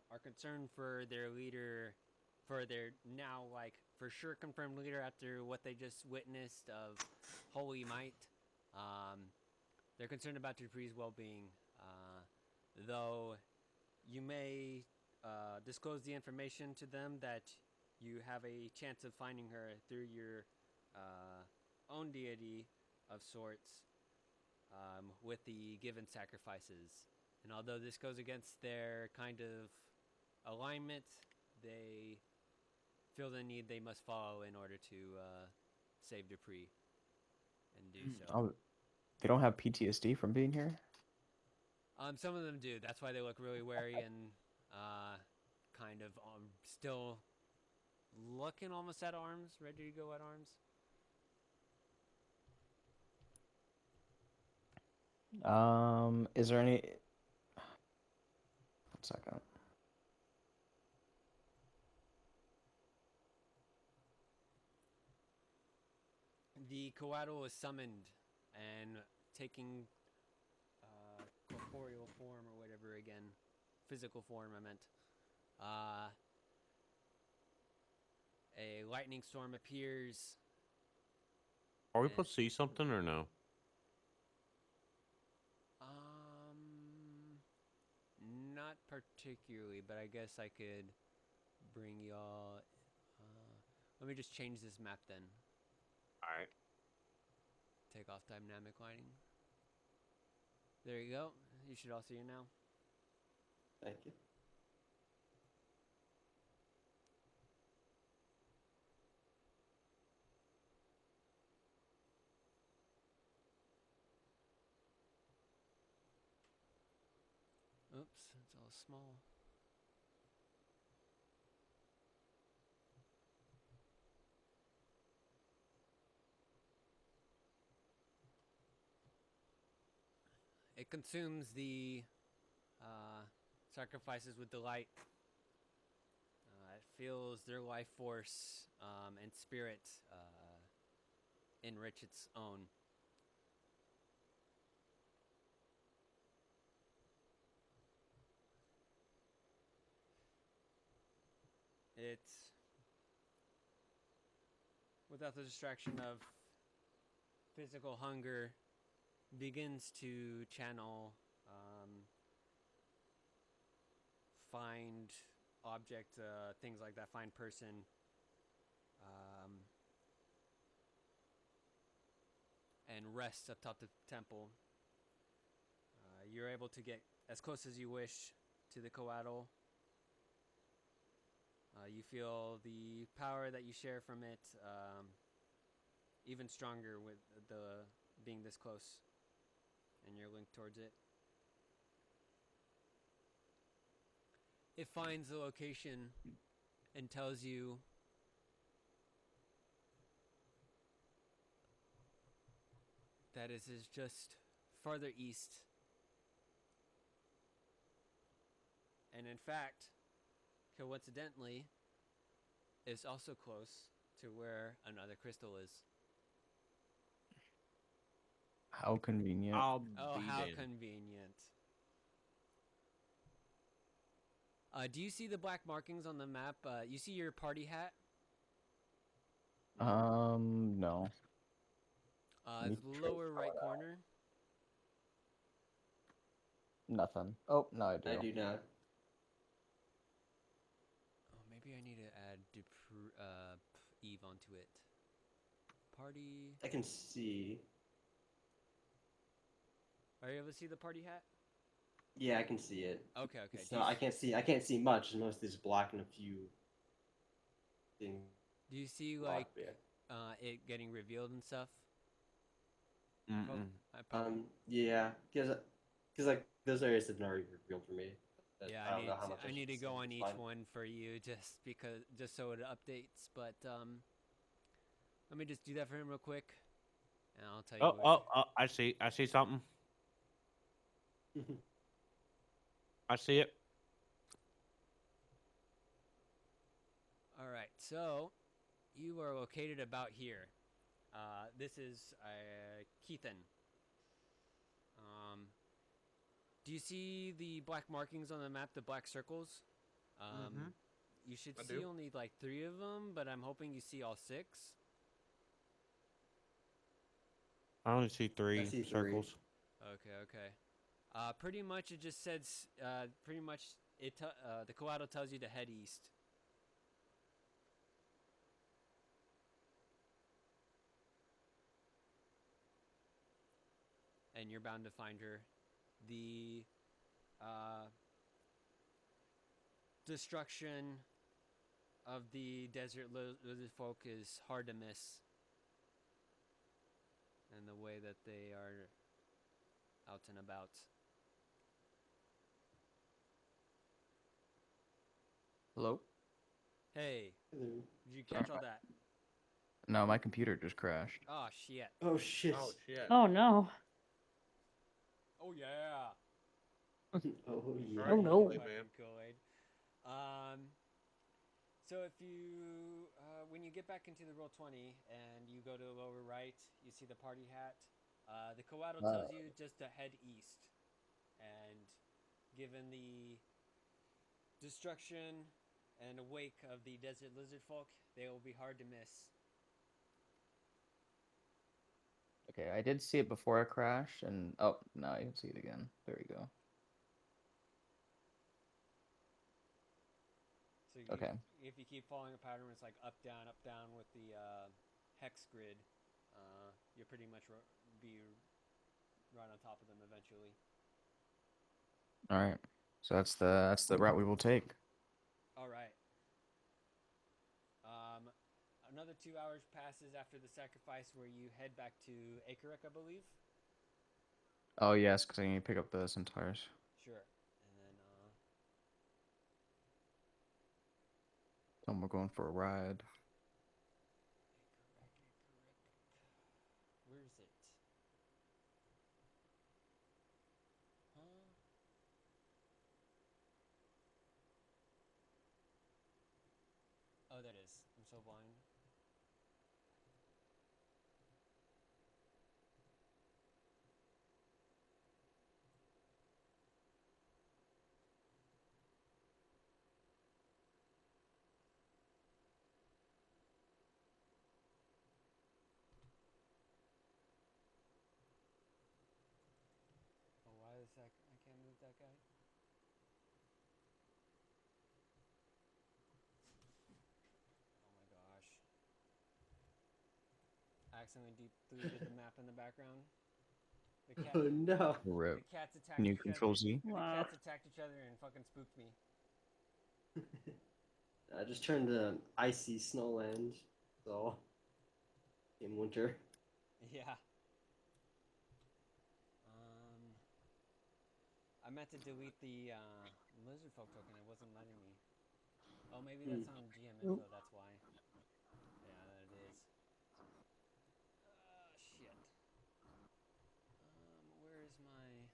Are concerned for their leader, for their now like for sure confirmed leader after what they just witnessed of holy might. They're concerned about Dupree's well-being, though you may disclose the information to them that you have a chance of finding her through your own deity of sorts, with the given sacrifices. And although this goes against their kind of alignment, they feel the need they must follow in order to save Dupree and do so. Oh, they don't have PTSD from being here? Some of them do. That's why they look really wary and kind of still looking almost at arms, ready to go at arms. Is there any? 1 second. The coatl is summoned and taking corporeal form or whatever again. Physical form, I meant. A lightning storm appears. Are we supposed to see something or no? Not particularly, but I guess I could bring y'all. Let me just change this map then. All right. Take off dynamic lighting. There you go. You should all see it now. Thank you. Oops, it's all small. It consumes the sacrifices with delight. It feels their life force and spirit enrich its own. It's without the distraction of physical hunger, begins to channel find object, things like that, find person, and rest atop the temple. You're able to get as close as you wish to the coatl. You feel the power that you share from it even stronger with the being this close, and you're linked towards it. It finds the location and tells you that it is just farther east. And in fact, coincidentally, is also close to where another crystal is. How convenient. I'll Oh, be how damned. convenient. Do you see the black markings on the map? You see your party hat? No. Let me The trace lower all right that. corner. Nothing. Oh, no, I do. I do not. Oh, maybe I need to add Eve onto it. Party. I can see. Are you able to see the party hat? Yeah, I can see it. Okay. It's Do not, you, I can't see. I can't see much unless there's black and a few things. do you see like it getting revealed and stuff? Mm-mm. Yeah, because like those areas have been already revealed for me. But Yeah, I don't know how much I should need to see, go on it's each fine. one for you just so it updates. But let me just do that for him real quick, and I'll tell you. Oh! I see something. I see it. All right, so you are located about here. This is Keithan. Do you see the black markings on the map, the black circles? Mhm. You should I see do. only like 3 of them, but I'm hoping you see all 6. I only see I three see 3. circles. Okay. Pretty much it just says, pretty much the coatl tells you to head east. And you're bound to find her. The destruction of the desert lizard folk is hard to miss. And the way that they are out and about. Hello? Hey, Hello. did you catch all that? No, my computer just crashed. Oh, shit. Oh shit. Oh shit. Oh no. Oh, yeah. Oh yeah. Alright, Oh, no. Hey, Fucking man. Kool-Aid. So if you, when you get back into the Roll20 and you go to the lower right, you see the party hat. The coatl tells you just to head east. And given the destruction and wake of the desert lizard folk, they will be hard to miss. Okay, I did see it before I crashed, and oh, now you can see it again. There we go. So Okay. if you keep following a pattern, it's like up, down with the hex grid. You'll pretty much be right on top of them eventually. All right. So that's the route we will take. All right. Another 2 hours passes after the sacrifice, where you head back to Akarek, I believe. Oh yes, because I need to pick up the centaurs. Sure. And then And we're going for a ride. Where is it? Huh? what that is. I'm so blind. Oh, why is that? I can't move that guy. Oh my gosh. I accidentally deleted the map in the background. The cat. Oh no. Rip. The cats attacked Can you each other. control Z? The Wow. cats attacked each other and fucking spooked me. I just turned to icy snowland, so in winter. Yeah. I meant to delete the lizard folk token. It wasn't letting me. Oh, maybe that's on GM info. That's why. Yeah, that it is. Shit. Where is my?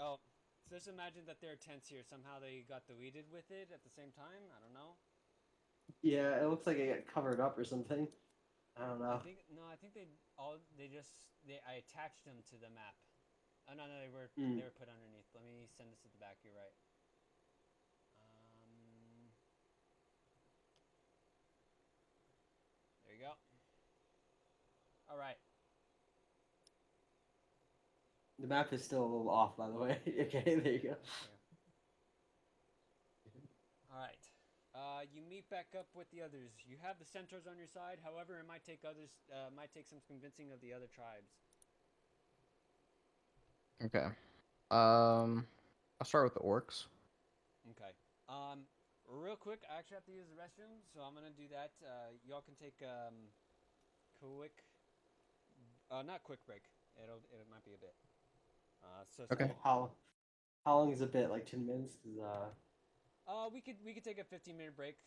Oh, so just imagine that there are tents here. Somehow they got deleted with it at the same time. I don't know. Yeah, it looks like it got covered up or something. I don't know. I think no. I think I attached them to the map. Oh no, they were put underneath. Let me send this to the back. You're right. There you go. All right. The map is still a little off, by the way. Okay, there you go. All right. You meet back up with the others. You have the centaurs on your side. However, it might take some convincing of the other tribes. Okay. I'll start with the orcs. Okay. Real quick, I actually have to use the restroom, so I'm gonna do that. Y'all can take quick, not quick break. It might be a bit. Okay. So how long is a bit? Like 10 minutes? 'Cause, we could take a 15-minute break.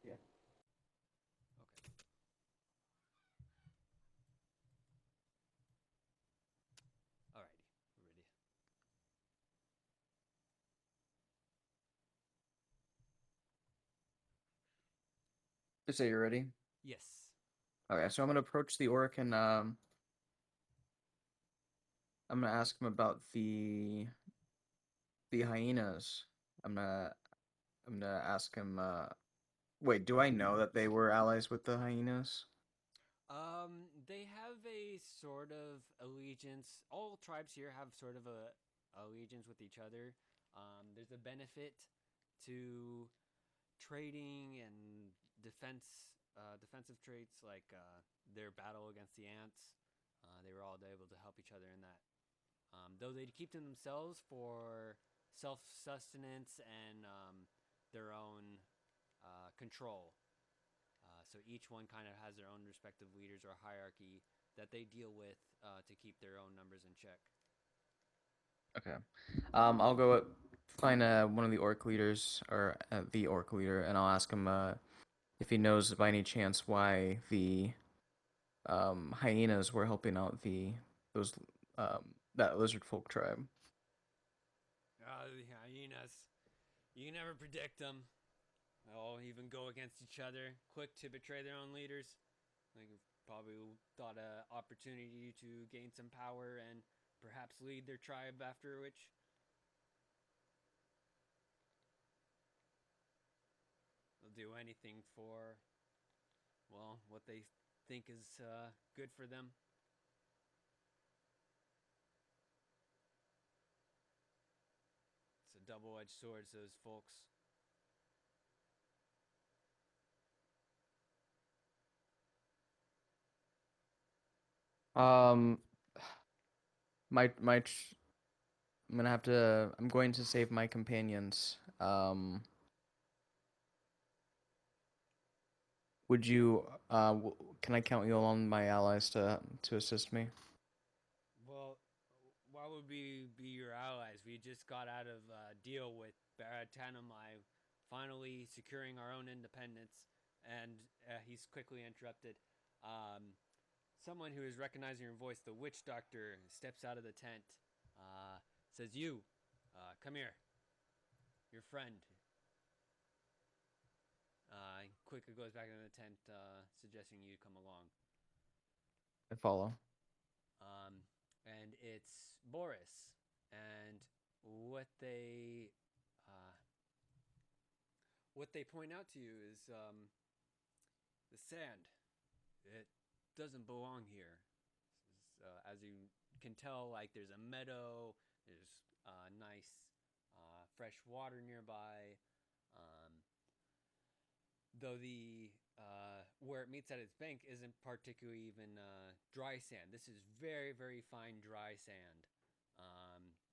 yeah. Okay. Alrighty, we're ready. Just say you're ready. Yes. Okay, so I'm gonna approach the orc and I'm gonna ask him about the hyenas. I'm gonna ask him. Wait, do I know that they were allies with the hyenas? They have a sort of allegiance. All tribes here have sort of a allegiance with each other. There's a benefit to trading and defensive traits like their battle against the ants. They were all able to help each other in that. Though they keep to themselves for self-sustenance and their own control. So each one kind of has their own respective leaders or hierarchy that they deal with to keep their own numbers in check. Okay. I'll go find one of the orc leaders or the orc leader, and I'll ask him if he knows by any chance why the hyenas were helping out those that lizard folk tribe. The hyenas. You can never predict them. They'll even go against each other, quick to betray their own leaders. They probably thought an opportunity to gain some power and perhaps lead their tribe after which. They'll do anything for, well, what they think is good for them. It's a double-edged sword, those folks. Um, my I'm going to save my companions. Would you can I count you on my allies to assist me? Well, why would we be your allies? We just got out of a deal with Baratanamai, finally securing our own independence. And he's quickly interrupted. Someone who is recognizing your voice, the witch doctor, steps out of the tent. Says, "You, come here. Your friend." Quickly goes back into the tent, suggesting you come along. I follow. And it's Boris. And what they uh, what they point out to you is the sand. It doesn't belong here. As you can tell, like there's a meadow, there's nice fresh water nearby. Um, though the where it meets at its bank isn't particularly even dry sand. This is very, very fine dry sand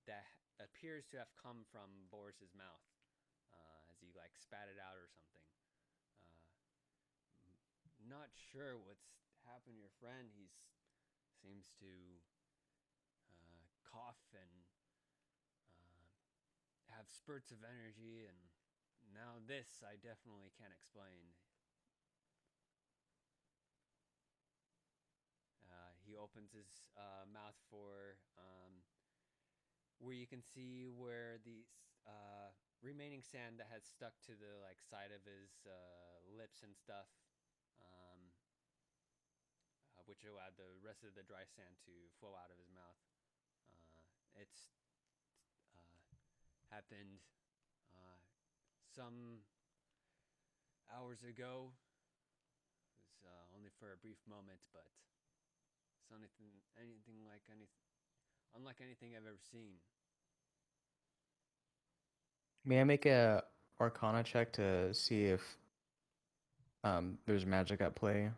that appears to have come from Boris's mouth as he like spat it out or something. Not sure what's happened to your friend. He seems to cough and have spurts of energy, and now this I definitely can't explain. He opens his mouth for where you can see where the remaining sand that had stuck to the like side of his lips and stuff, um, which allowed the rest of the dry sand to flow out of his mouth. It's happened some hours ago. It was only for a brief moment, but it's anything like unlike anything I've ever seen. May I make a Arcana check to see if there's magic at play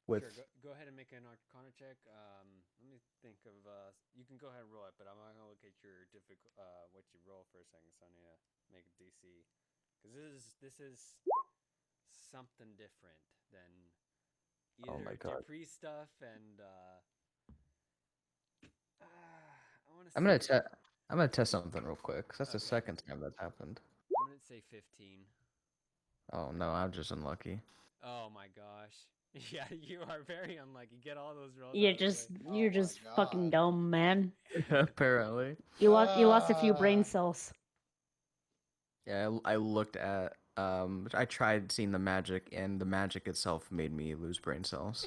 with Sure, go ahead and make an Arcana check. Let me think of. You can go ahead and roll it, but I'm not gonna look at your what you roll for a second, so I need to make a DC because this is something different than Oh my either god. Dupree stuff and I want to I'm say gonna te- I'm gonna test something real quick 'cause that's the okay. second time that's happened. I'm gonna say 15. Oh no, I'm just unlucky. Oh my gosh. Yeah, you are very unlucky. Get all those rolls You're out of the just way. Oh you're my just fucking god. dumb, man. Apparently. You lost a few brain Ah. cells. Yeah, I looked at I tried seeing the magic and the magic itself made me lose brain cells.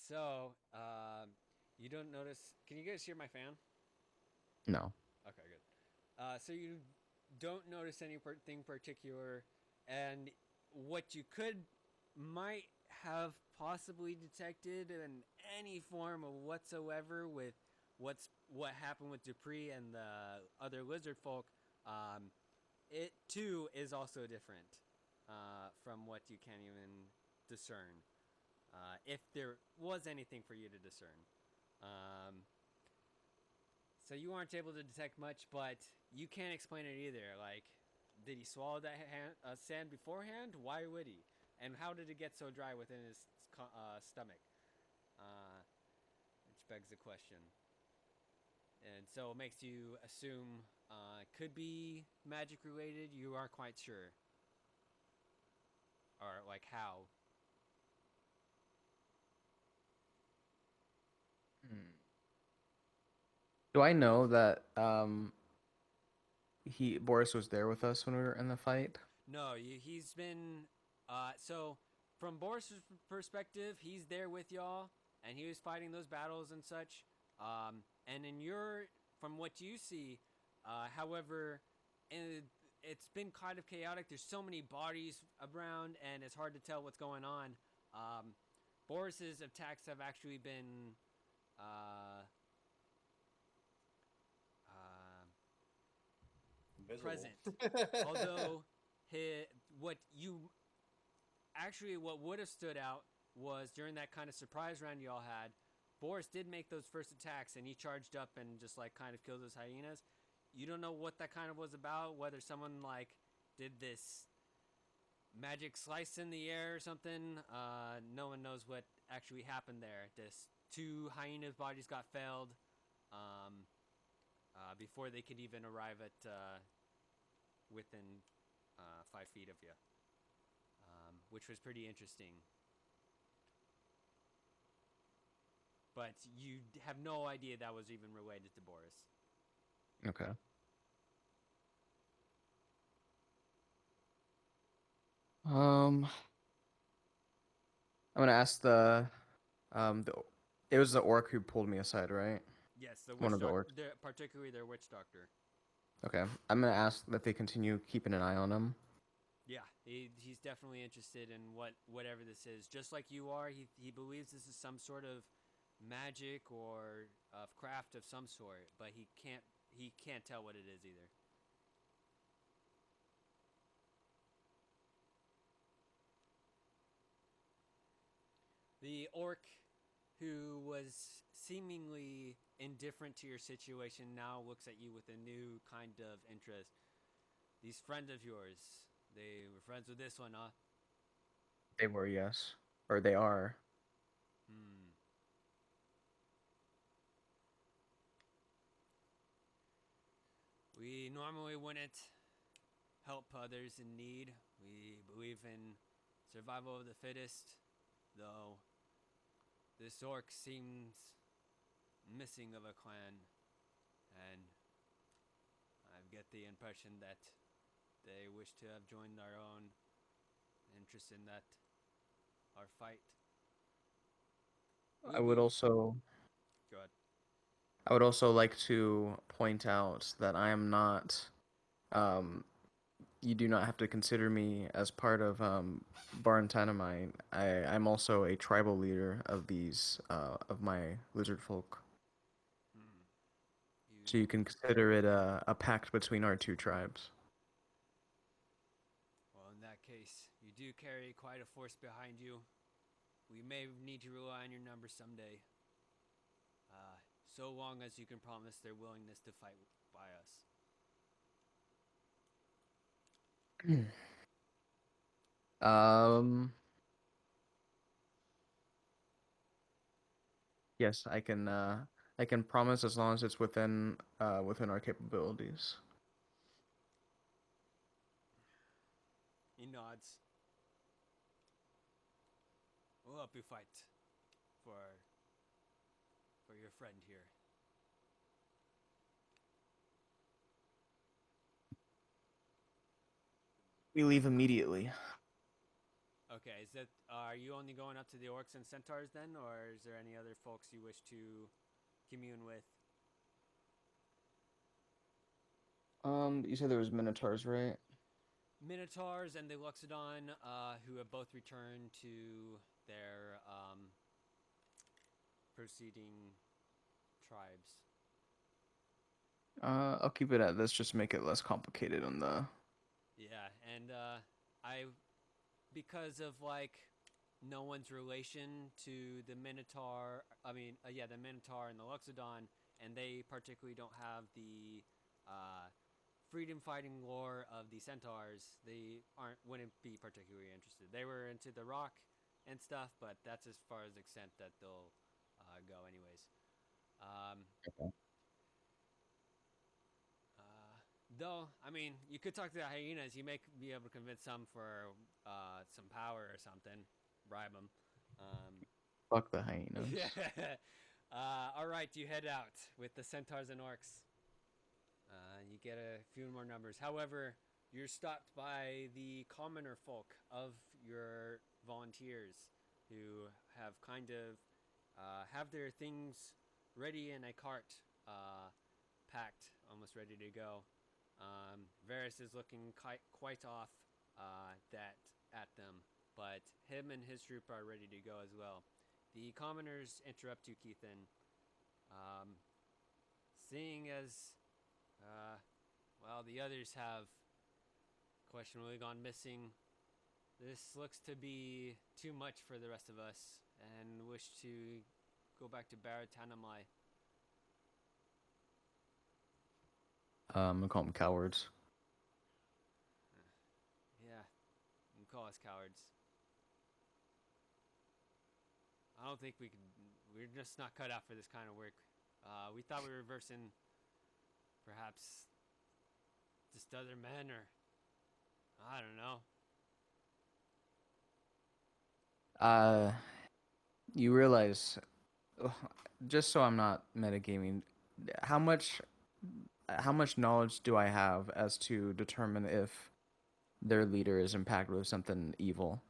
So, you don't notice. Can you guys hear my fan? No. Okay, good. So you don't notice anything particular, and what you might have possibly detected in any form of whatsoever with what happened with Dupree and the other lizard folk, it too is also different from what you can't even discern. If there was anything for you to discern. So you aren't able to detect much, but you can't explain it either. Like, did he swallow that sand beforehand? Why would he? And how did it get so dry within his stomach? Which begs the question. And so it makes you assume it could be magic related. You aren't quite sure. Or, like, how. Do I know that Boris was there with us when we were in the fight? No, he's been. So, from Boris' perspective, he's there with y'all, and he was fighting those battles and such. And from what you see, however, it's been kind of chaotic. There's so many bodies around, and it's hard to tell what's going on. Boris's attacks have actually been. Invisible. Present. Although what would have stood out was during that kind of surprise round y'all had, Boris did make those first attacks, and he charged up and just like kind of killed those hyenas. You don't know what that kind of was about, whether someone like did this magic slice in the air or something. No one knows what actually happened there. This two hyenas' bodies got felled before they could even arrive at within 5 feet of you, which was pretty interesting. But you have no idea that was even related to Boris. Okay. I'm gonna ask the it was the orc who pulled me aside, right? Yes, the One witch of the doctor, orcs. particularly their witch doctor. Okay. I'm gonna ask that they continue keeping an eye on him. Yeah, he's definitely interested in whatever this is. Just like you are, he believes this is some sort of magic or craft of some sort, but he can't tell what it is either. The orc, who was seemingly indifferent to your situation, now looks at you with a new kind of interest. These friends of yours, they were friends with this one, huh? They were, yes. Or they are. Hmm. We normally wouldn't help others in need. We believe in survival of the fittest, though this orc seems missing of a clan, and I get the impression that they wish to have joined our own interest in that our fight. I would also Go ahead. I would also like to point out that I am not um you do not have to consider me as part of Barn Tanamine. I'm also a tribal leader of these of my lizard folk. Hmm. So you can consider it a pact between our two tribes. Well, in that case, you do carry quite a force behind you. We may need to rely on your numbers someday. So long as you can promise their willingness to fight by us. um yes, I can promise as long as it's within our capabilities. He nods. We'll help you fight for for your friend here. We leave immediately. Okay, is that are you only going up to the orcs and centaurs then, or is there any other folks you wish to commune with? You said there was minotaurs, right? Minotaurs and the Luxodon, who have both returned to their preceding tribes. I'll keep it at this just to make it less complicated on the. Yeah, and I, because of like no one's relation to the Minotaur, the Minotaur and the Luxodon, and they particularly don't have the freedom fighting lore of the Centaurs, they wouldn't be particularly interested. They were into the rock and stuff, but that's as far as extent that they'll go anyways. Okay. Though, I mean, you could talk to the hyenas. You may be able to convince some for some power or something. Bribe them. Fuck the hyenas. Yeah. All right, you head out with the centaurs and orcs. You get a few more numbers. However, you're stopped by the commoner folk of your volunteers who have kind of have their things ready in a cart, packed, almost ready to go. Varys is looking quite off that at them, but him and his troop are ready to go as well. The commoners interrupt you, Keithan. Seeing as, the others have questionably gone missing, This looks to be too much for the rest of us, and wish to go back to Baratanamai. I'm gonna call them cowards. Yeah, you can call us cowards. I don't think we can. We're just not cut out for this kind of work. We thought we were versing perhaps just other men, or I don't know. You realize, just so I'm not metagaming, how much how much knowledge do I have as to determine if their leader is impacted with something evil?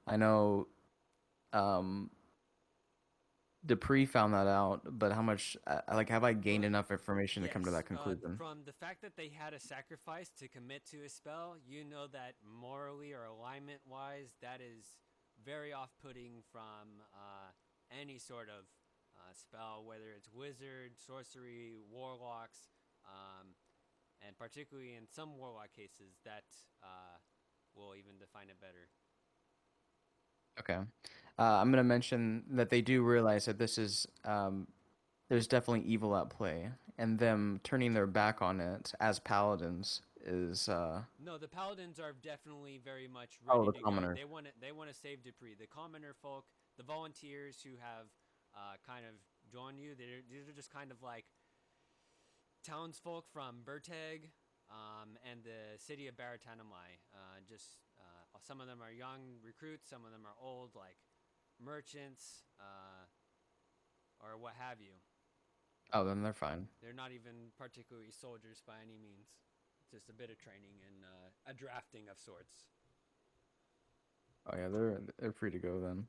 I know Dupree found that out, but how much like have I gained Well, enough information to come to yes, that conclusion? from the fact that they had a sacrifice to commit to a spell, you know that morally or alignment wise, that is very off putting from any sort of spell, whether it's wizard, sorcery, warlocks, and particularly in some warlock cases, that will even define it better. Okay. I'm gonna mention that they do realize that this is there's definitely evil at play, and them turning their back on it as paladins is No, the paladins are definitely very much oh, ready the to go. commoners. They want to save Dupree. The commoner folk, the volunteers who have kind of joined you, these are just kind of like townsfolk from Berteg and the city of Baratanamai. Some of them are young recruits, some of them are old, like merchants or what have you. Oh, then they're fine. They're not even particularly soldiers by any means. Just a bit of training and a drafting of sorts. Oh yeah, they're free to go then.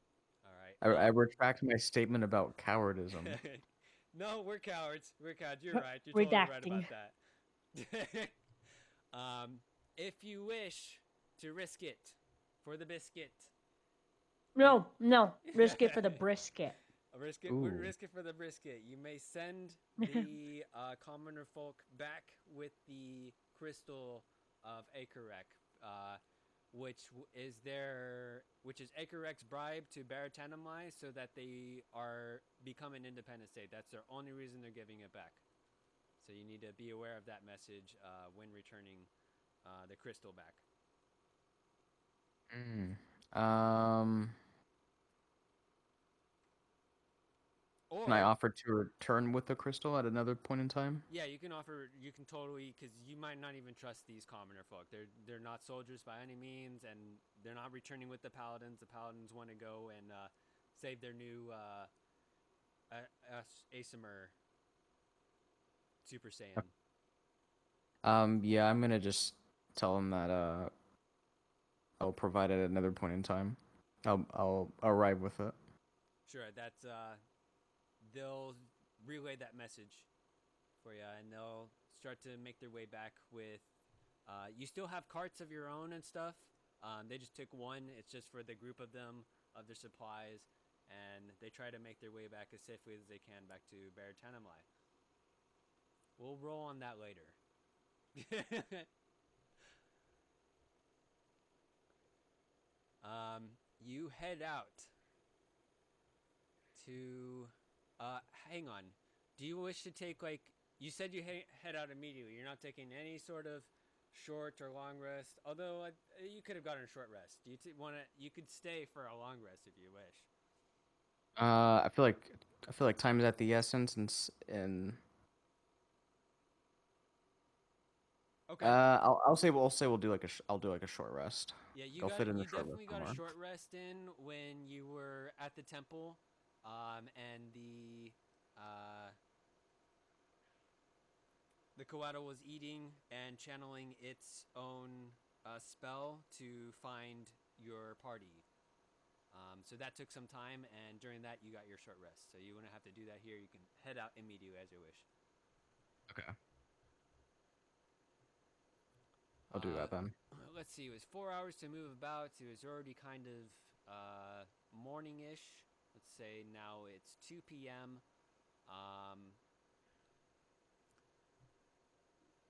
All right. I retract my statement about cowardism. No, we're cowards. We're cowards. You're right. You're totally right Redacting. about that. If you wish to risk it for the biscuit, No, risk it for the brisket. risk it. Ooh. Risk it for the brisket. You may send the commoner folk back with the crystal of Akerek, which is Akerek's bribe to Baratanamai, so that they become an independent state. That's their only reason they're giving it back. So you need to be aware of that message when returning the crystal back. Can I Or offer to return with the crystal at another point in time? yeah, you can totally, because you might not even trust these commoner folk. They're not soldiers by any means, and they're not returning with the paladins. The paladins want to go and save their new Asimur Super Saiyan. Yeah, I'm gonna just tell them that I'll provide it at another point in time. I'll arrive with it. Sure, that's they'll relay that message for you, and they'll start to make their way back with. You still have carts of your own and stuff. They just took one. It's just for the group of them, of their supplies, and they try to make their way back as safely as they can back to Baratanamai. We'll roll on that later. You head out to. Hang on. Do you wish to take, like, you said you head out immediately? You're not taking any sort of short or long rest. Although you could have gotten a short rest. Do you want to? You could stay for a long rest if you wish. I feel like time is at the essence, and Okay. I'll say we'll do like I'll do like a short rest. Yeah, I'll fit in a you short rest definitely got a somewhere. short rest in when you were at the temple, and the Koala was eating and channeling its own spell to find your party. So that took some time, and during that, you got your short rest. So you wouldn't have to do that here. You can head out immediately as you wish. Okay. I'll do that then. Let's see. It was 4 hours to move about. It was already kind of morning-ish. Let's say now it's 2 p.m.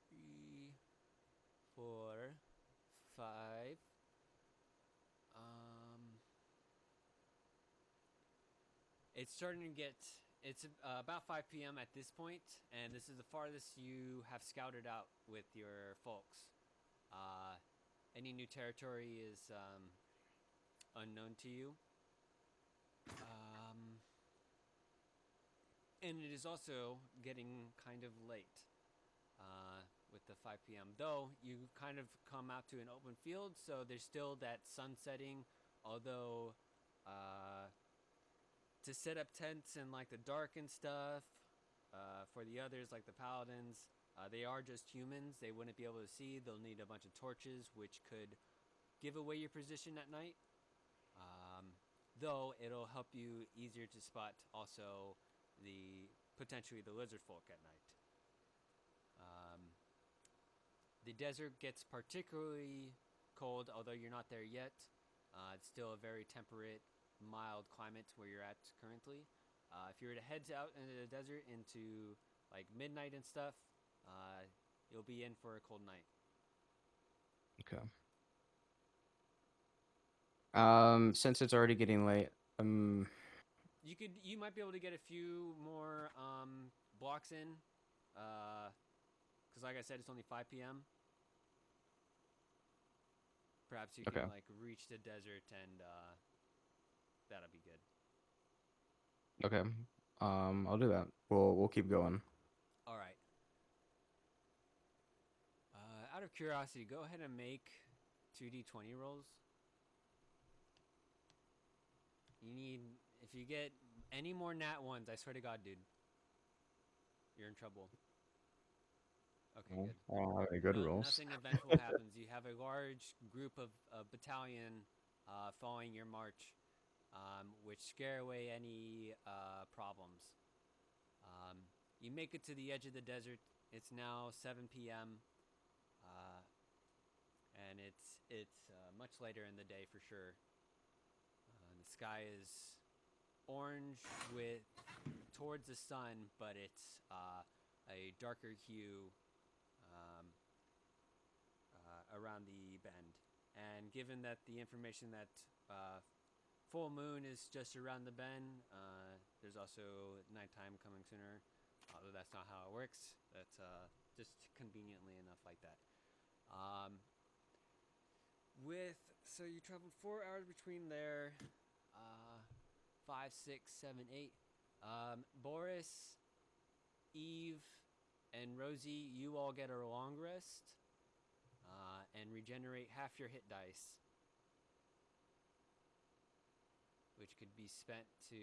3, 4, 5, it's starting to get. It's about 5 p.m. at this point, and this is the farthest you have scouted out with your folks. Any new territory is unknown to you. And it is also getting kind of late with the 5 p.m. Though you kind of come out to an open field, so there's still that sun setting. Although to set up tents in like the dark and stuff for the others, like the paladins, they are just humans. They wouldn't be able to see. They'll need a bunch of torches, which could give away your position at night. Though it'll help you easier to spot also potentially the lizard folk at night. The desert gets particularly cold, although you're not there yet. It's still a very temperate, mild climate where you're at currently. If you were to head out into the desert into like midnight and stuff, you'll be in for a cold night. Okay. Since it's already getting late, You might be able to get a few more blocks in, because like I said, it's only 5 p.m. Perhaps you Okay. can like reach the desert and that'll be good. okay. I'll do that. We'll keep going. All right. Out of curiosity, go ahead and make 2d20 rolls. You need, if you get any more nat ones, I swear to God, dude, you're in trouble. Okay, good. I don't have any good rules. Nothing eventful happens. You have a large group of battalion following your march, which scare away any problems. You make it to the edge of the desert. It's now 7 p.m. And it's much later in the day for sure. The sky is orange with towards the sun, but it's a darker hue around the bend. And given that the information that full moon is just around the bend, there's also nighttime coming sooner. Although that's not how it works. That's just conveniently enough like that. So you traveled 4 hours between there. 5, 6, 7, 8. Boris, Eve, and Rosie, you all get a long rest and regenerate half your hit dice, which could be spent to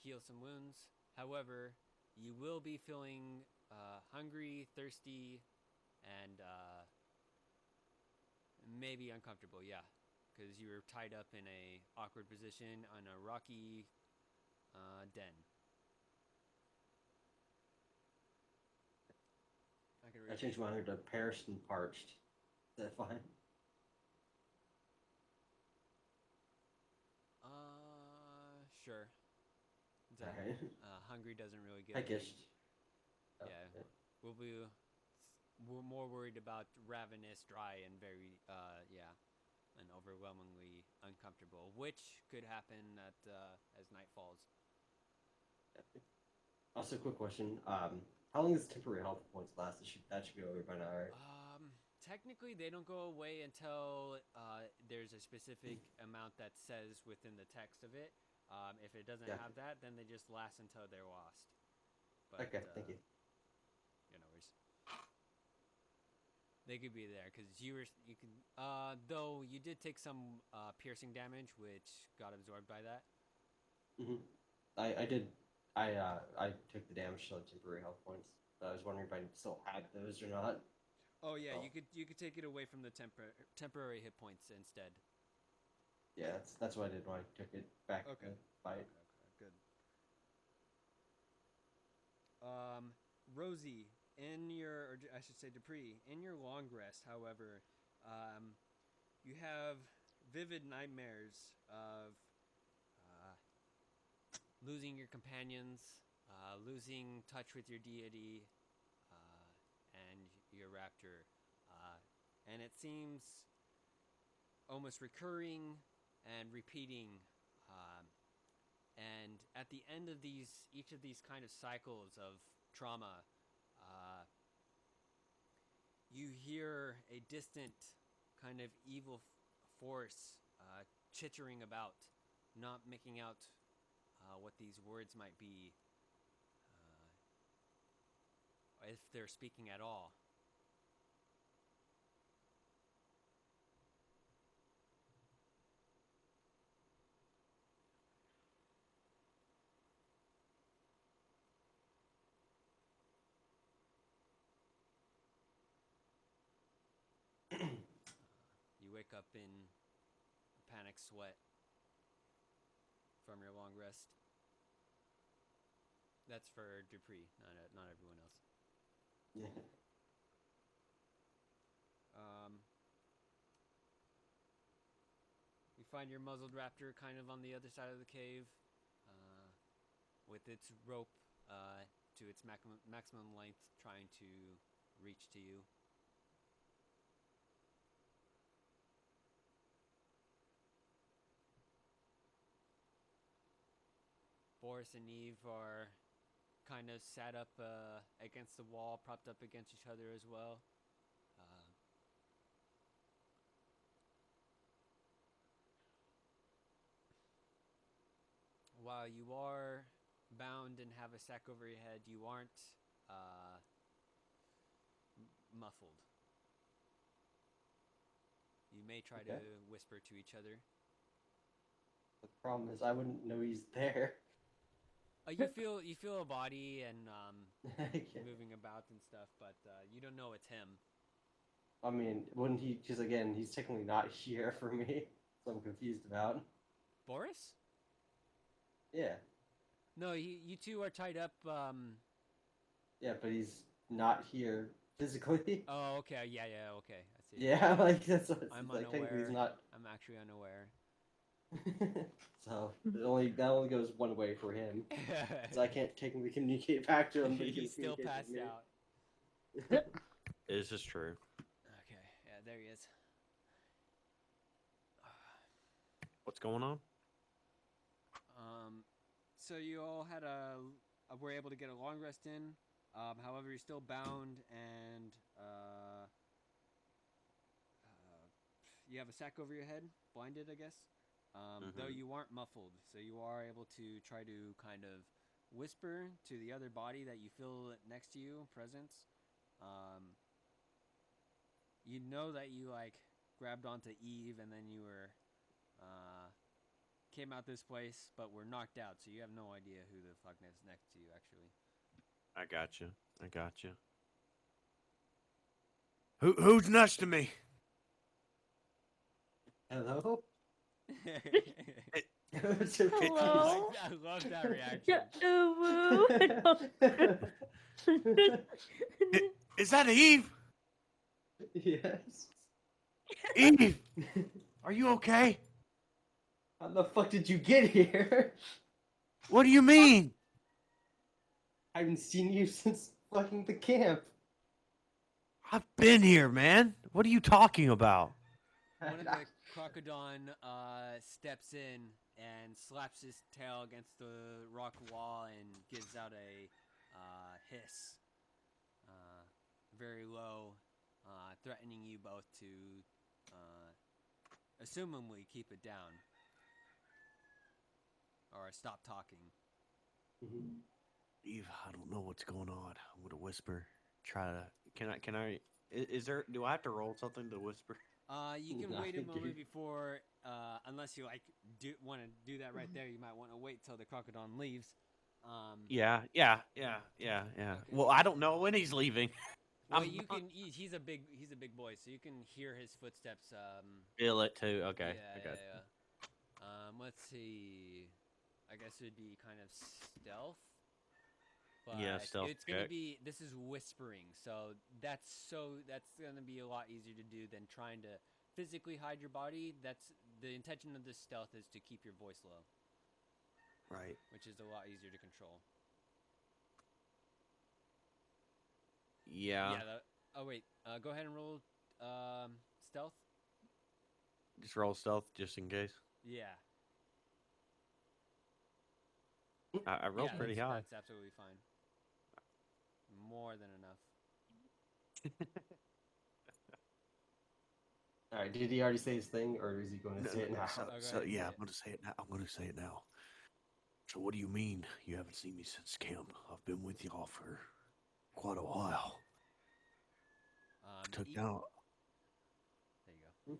heal some wounds. However, you will be feeling hungry, thirsty, and maybe uncomfortable, yeah, because you were tied up in a awkward position on a rocky den. I changed mine to perished and parched. Is that fine? Sure. Alright. Hungry doesn't really get Peckish. Yeah, we're more worried about ravenous, dry, and very and overwhelmingly uncomfortable, which could happen as night falls. Also, quick question. How long does temporary health points last? That should be over by now, right? Technically, they don't go away until there's a specific amount that says within the text of it. If it doesn't have that, then they just last until they're lost. But, Okay, thank you. No worries. They could be there because though you did take some piercing damage, which got absorbed by that. Mm-hmm. I did. I took the damage to the temporary health points. I was wondering if I still had those or not. Oh yeah, you could take it away from the temporary hit points instead. Yeah, that's what I did when I took it back. Okay. To fight. Okay, good. Rosie, I should say Dupree, in your long rest, however, you have vivid nightmares of losing your companions, losing touch with your deity, and your raptor. And it seems almost recurring and repeating. And at the end of each of these kind of cycles of trauma, you hear a distant kind of evil force chittering about, not making out what these words might be, if they're speaking at all. You wake up in a panic sweat from your long rest. That's for Dupree, not everyone else. Yeah. You find your muzzled raptor kind of on the other side of the cave, with its rope to its maximum length, trying to reach to you. Boris and Eve are kind of sat up against the wall, propped up against each other as well. While you are bound and have a sack over your head, you aren't muffled. You may try to whisper to each other. The problem is I wouldn't know he's there. You feel a body and Yeah. moving about and stuff, but you don't know it's him. I mean, wouldn't he? Because again, he's technically not here for me, so I'm confused about. Boris? Yeah, No, you two are tied up. yeah, but he's not here physically. Oh, okay, yeah, okay, I see. Yeah, like that's what, I'm like technically he's unaware. not. I'm actually unaware. So that only goes one way for him. So I can't technically communicate back to him. But he can He's still communicate passed with me. out. This is true. Okay, yeah, there he is. What's going on? So you all had were able to get a long rest in. However, you're still bound, and you have a sack over your head, blinded, I guess. Though you aren't muffled, so you are able to try to kind of whisper to the other body that you feel next to you, presence. You know that you like grabbed onto Eve, and then you were came out this place, but were knocked out, so you have no idea who the fuck is next to you, actually. I got you. Who's next to me? Hello. Hello? I love that reaction. Is that Eve? Yes. Eve, are you okay? How the fuck did you get here? What do you mean? I haven't seen you since fucking the camp. I've been here, man. What are you talking about? One of the crocodon steps in and slaps his tail against the rock wall and gives out a hiss, very low, threatening you both to, assumingly, keep it down or stop talking. Eve, I don't know what's going on. I'm gonna whisper. Try to. Can I? Is there? Do I have to roll something to whisper? You can Nah, wait a moment dude. before, unless you like want to do that right there. You might want to wait till the crocodile leaves. Yeah. Well, I don't know when he's leaving. Well, I'm you not- can. He's a big boy, so you can hear his footsteps. Feel it too. Okay. Yeah, I got yeah. Let's see. I guess it'd be kind of stealth. But Yeah, stealth it's gonna check. be. This is whispering, so that's gonna be a lot easier to do than trying to physically hide your body. That's the intention of this stealth, is to keep your voice low, Right. which is a lot easier to control. Yeah. Oh wait. Go ahead and roll stealth. Just roll stealth just in case. Yeah. I rolled Yeah, pretty that's, high. that's absolutely fine. More than enough. All right. Did he already say his thing, or is he going to say it now? So, Oh, go so ahead and yeah, say I'm it. gonna say it now. I'm gonna say it now. So what do you mean you haven't seen me since camp? I've been with y'all for quite a while. Took down. There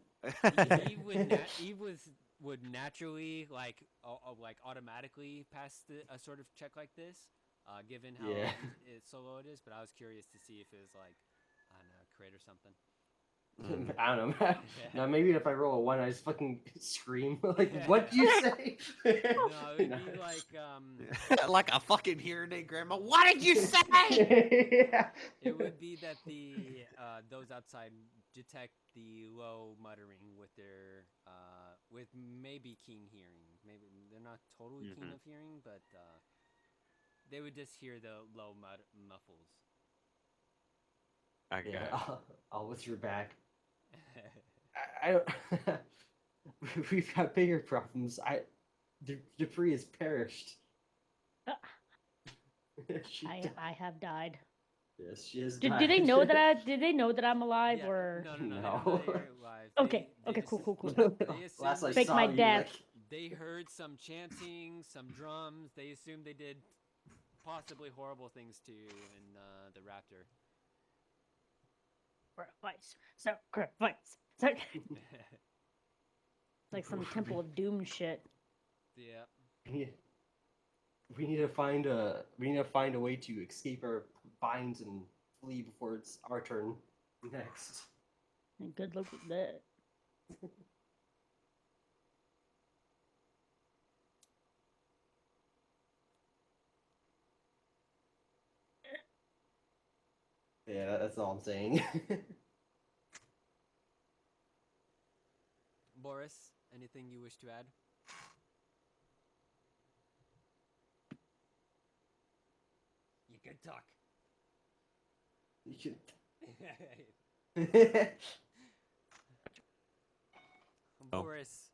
you Hmm? go. Eve would naturally like automatically pass a sort of check like this, given how Yeah. solo it is. But I was curious to see if it was like, I don't know, crit or something. I don't know. Now maybe if I roll a 1, I just fucking scream. Like, what do you say? No, it would be like Like a fucking hearing aid, Grandma. What did you say? Yeah. it would be that the those outside detect the low muttering with their with maybe keen hearing. Maybe they're not totally keen of hearing, but they would just hear the low muffles. I got Yeah, it. I'll whisper back. I don't. We've got bigger problems. Dupree has perished. She died. I have died. Yes, she has Did died. they know that did they know that I'm alive Yeah, or no, they don't know No. that you're alive. Okay, They okay, just, cool, cool, cool. They Last I assumed Fake saw my you, death. like, they heard some chanting, some drums. They assumed they did possibly horrible things to you in the raptor. Sacrifice. Like some Temple of Doom shit. Yeah. we need to find a way to escape our binds and flee before it's our turn next. And good luck with that. Yeah, that's all I'm saying. Boris, anything you wish to add? You can talk. You Oh. Boris.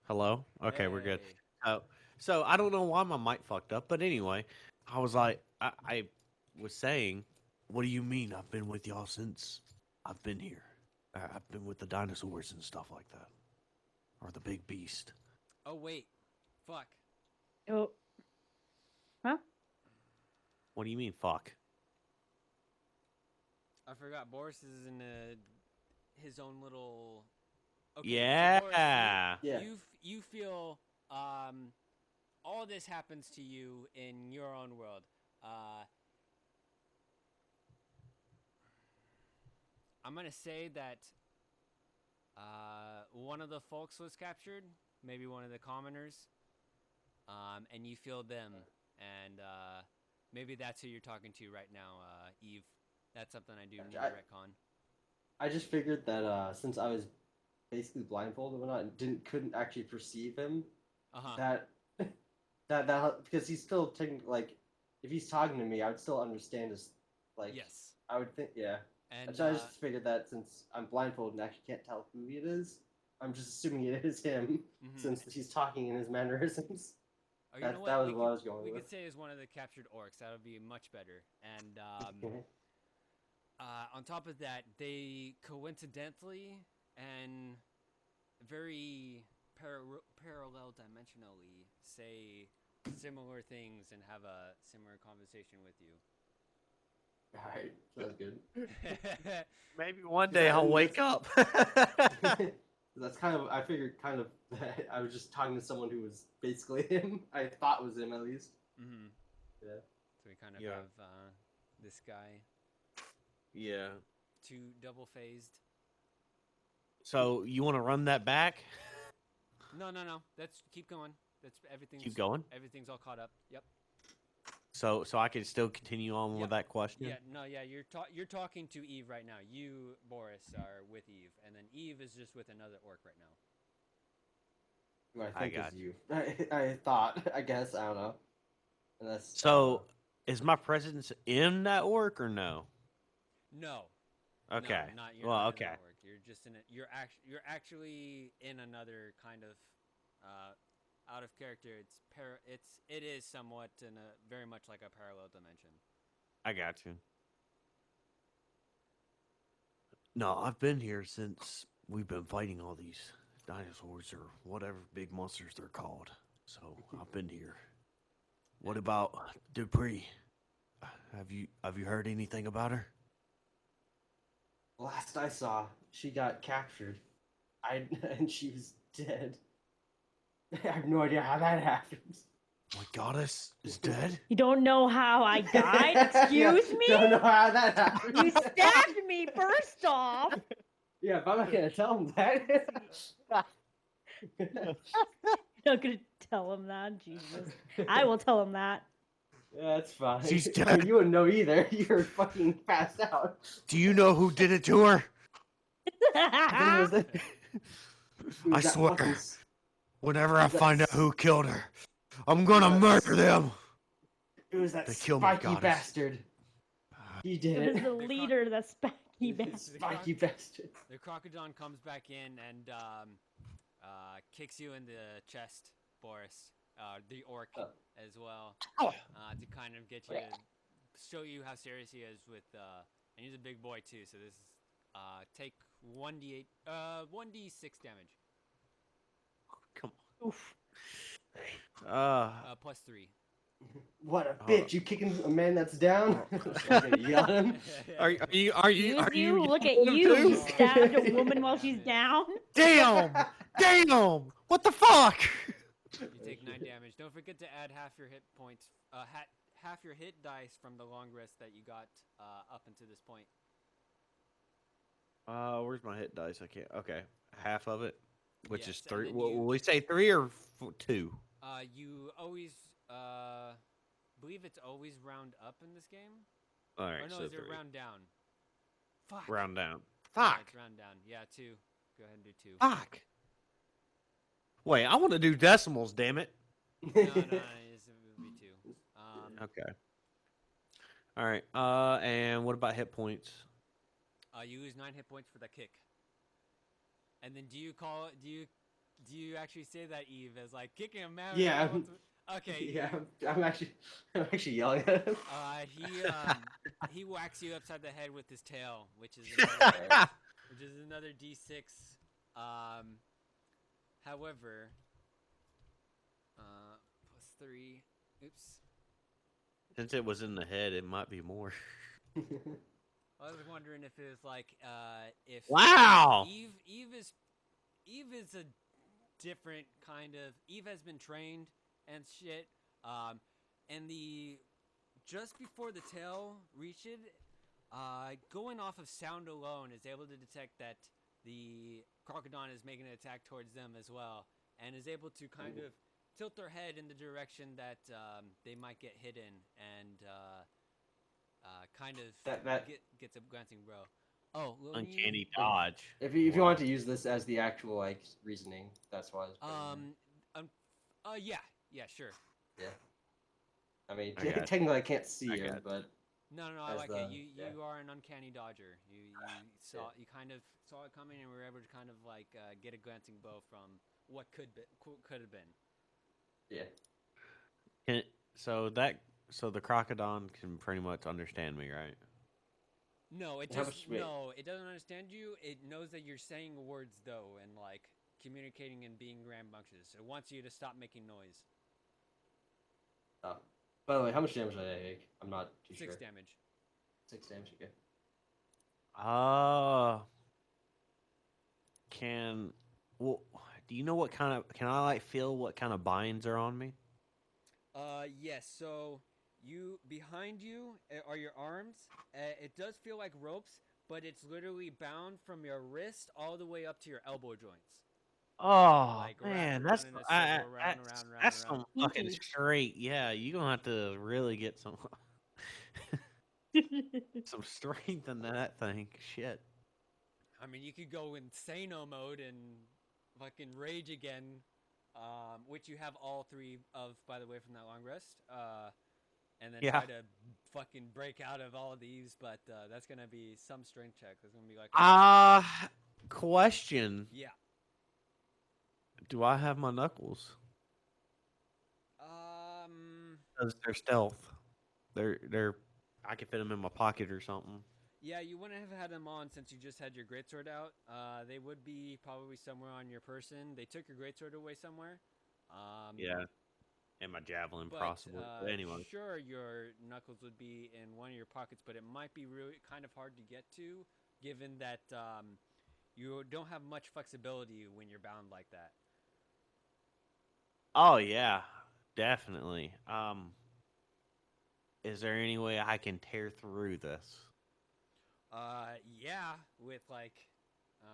Hello? Okay, we're good. Hey. So I don't know why my mic fucked up, but anyway, I was like, I was saying, what do you mean I've been with y'all since I've been here? I've been with the dinosaurs and stuff like that. Or the big beast. Oh wait. Fuck. Oh. Huh? What do you mean, fuck? I forgot. Boris is in his own little. Okay. Yeah. So Boris, Yeah. you feel all this happens to you in your own world. I'm gonna say that one of the folks was captured, maybe one of the commoners, and you feel them, and maybe that's who you're talking to right now, Eve. That's something I do need to retcon. I just figured that since I was basically blindfolded and whatnot and couldn't actually perceive him, that because he's still taking, like, if he's talking to me, I would still understand his, like, Yes. I would think, yeah. And So I just figured that since I'm blindfolded and actually can't tell who it is, I'm just assuming it is him since he's talking in his mannerisms. oh, you know That was we what I was going we with. could say is one of the captured orcs. That would be much better. And on top of that, they coincidentally and very parallel dimensionally say similar things and have a similar conversation with you. Alright, sounds good. Maybe one day I'll wake up. That's kind of, I figured kind of that I was just talking to someone who was basically him. I thought was him at least. Mm-hmm. Yeah. So we kind of Yeah. have this guy, Yeah. two double phased. So you want to run that back? No. That's keep going. That's everything's Keep going. Everything's all caught up. Yep. So I can still continue on with that question. Yeah. No. Yeah. You're talking to Eve right now. You, Boris, are with Eve, and then Eve is just with another orc right now. Who I I think got is you. I thought. I guess. I don't know. And that's, So is my presence in that orc or no? No. Okay. No, you're Well, not okay. in that orc. You're just in it. You're actually in another kind of Out of character, it is somewhat in a very much like a parallel dimension. I got you. No, I've been here since we've been fighting all these dinosaurs or whatever big monsters they're called. So I've been here. What about Dupree? Have you heard anything about her? Last I saw, she got captured. And she was dead. I have no idea how that happened. My goddess is dead? You don't know how I died? Yeah, Excuse me? Don't know how that happened. You stabbed me first off. Yeah, but I'm not gonna tell him that. You're not gonna tell him that, Jesus. I will tell him that. Yeah, that's fine. She's dead. You wouldn't know either. You're fucking passed out. Do you know who did it to her? I think it was I that swear. fucking Whenever I That's- find out who killed her, I'm gonna That's- murder them. It was that They killed me, spiky goddess. bastard. He did It was it. the leader, the spiky bastard. Spiky bastard. The crocodile comes back in and kicks you in the chest, Boris. The orc Oh. as well, Oh. to kind of get you to show you how serious he is with. And he's a big boy too, so this is take 1d8, 1d6 damage, Come Oof. on. plus 3. What a Oh. bitch! You kicking a man that's down? I'm gonna yell at him. Are you? Excuse you, look at yelling at him you. You too? stabbed a woman while she's down. Damn! Damn! What the fuck? You take 9 damage. Don't forget to add half your hit points, half your hit dice from the long rest that you got up until this point. Where's my hit dice? I can't. Okay, half of it, which Yes, is and 3. then Will you- we say 3 or 2? You always believe it's always round up in this game. All Or right, no, so is it 3. round down? Fuck. Round down. Yeah, Fuck. it's round down. Yeah, 2. Go ahead and do 2. Fuck. Wait, I want to do decimals. Damn it. No, it would be 2. Okay. All right. And what about hit points? You lose 9 hit points for that kick. And then do you actually say that, Eve, as like kicking a man? Yeah. Okay. Yeah, I'm actually yelling at him. He whacks you upside the head with his tail, which is another d6. However, plus 3. Oops. Since it was in the head, it might be more. I was wondering if it was like if Wow. Eve is a different kind of. Eve has been trained and shit. And just before the tail reaches, going off of sound alone is able to detect that the crocodile is making an attack towards them as well, and is able to kind of tilt their head in the direction that they might get hit in, and kind of gets a glancing bro. Oh, Uncanny dodge. If you want to use this as the actual like reasoning, that's why. Yeah, sure. Yeah. I mean, I got technically I can't see I her, got but No, I As like the- it. You yeah. are an uncanny dodger. You kind of saw it coming and were able to kind of like get a glancing blow from what could have been. yeah. So the crocodile can pretty much understand me, right? No, it How just much- wait. no, it doesn't understand you. It knows that you're saying words though, and like communicating and being rambunctious. It wants you to stop making noise. Oh. By the way, how much damage did I take? I'm not too 6 sure. damage. 6 damage. Okay. Do you know what kind of? Can I like feel what kind of binds are on me? Yes. So behind you are your arms. It does feel like ropes, but it's literally bound from your wrist all the way up to your elbow joints. Oh Like, wrapped man, around that's in a circle, round, that's round. some fucking Kinky. straight. Yeah, you gonna have to really get some some strength in that thing. Shit. I mean, you could go insano mode and fucking rage again, which you have all 3 of, by the way, from that long rest. And then Yeah. try to fucking break out of all of these, but that's gonna be some strength check. That's gonna be like, Question: yeah. Do I have my knuckles? Because they're stealth. They're. I can fit them in my pocket or something. Yeah, you wouldn't have had them on since you just had your greatsword out. They would be probably somewhere on your person. They took your greatsword away somewhere. Yeah, and my javelin, But possibly. But anyway, sure, your knuckles would be in one of your pockets, but it might be really kind of hard to get to, given that you don't have much flexibility when you're bound like that. oh yeah, definitely. Is there any way I can tear through this? Yeah, with like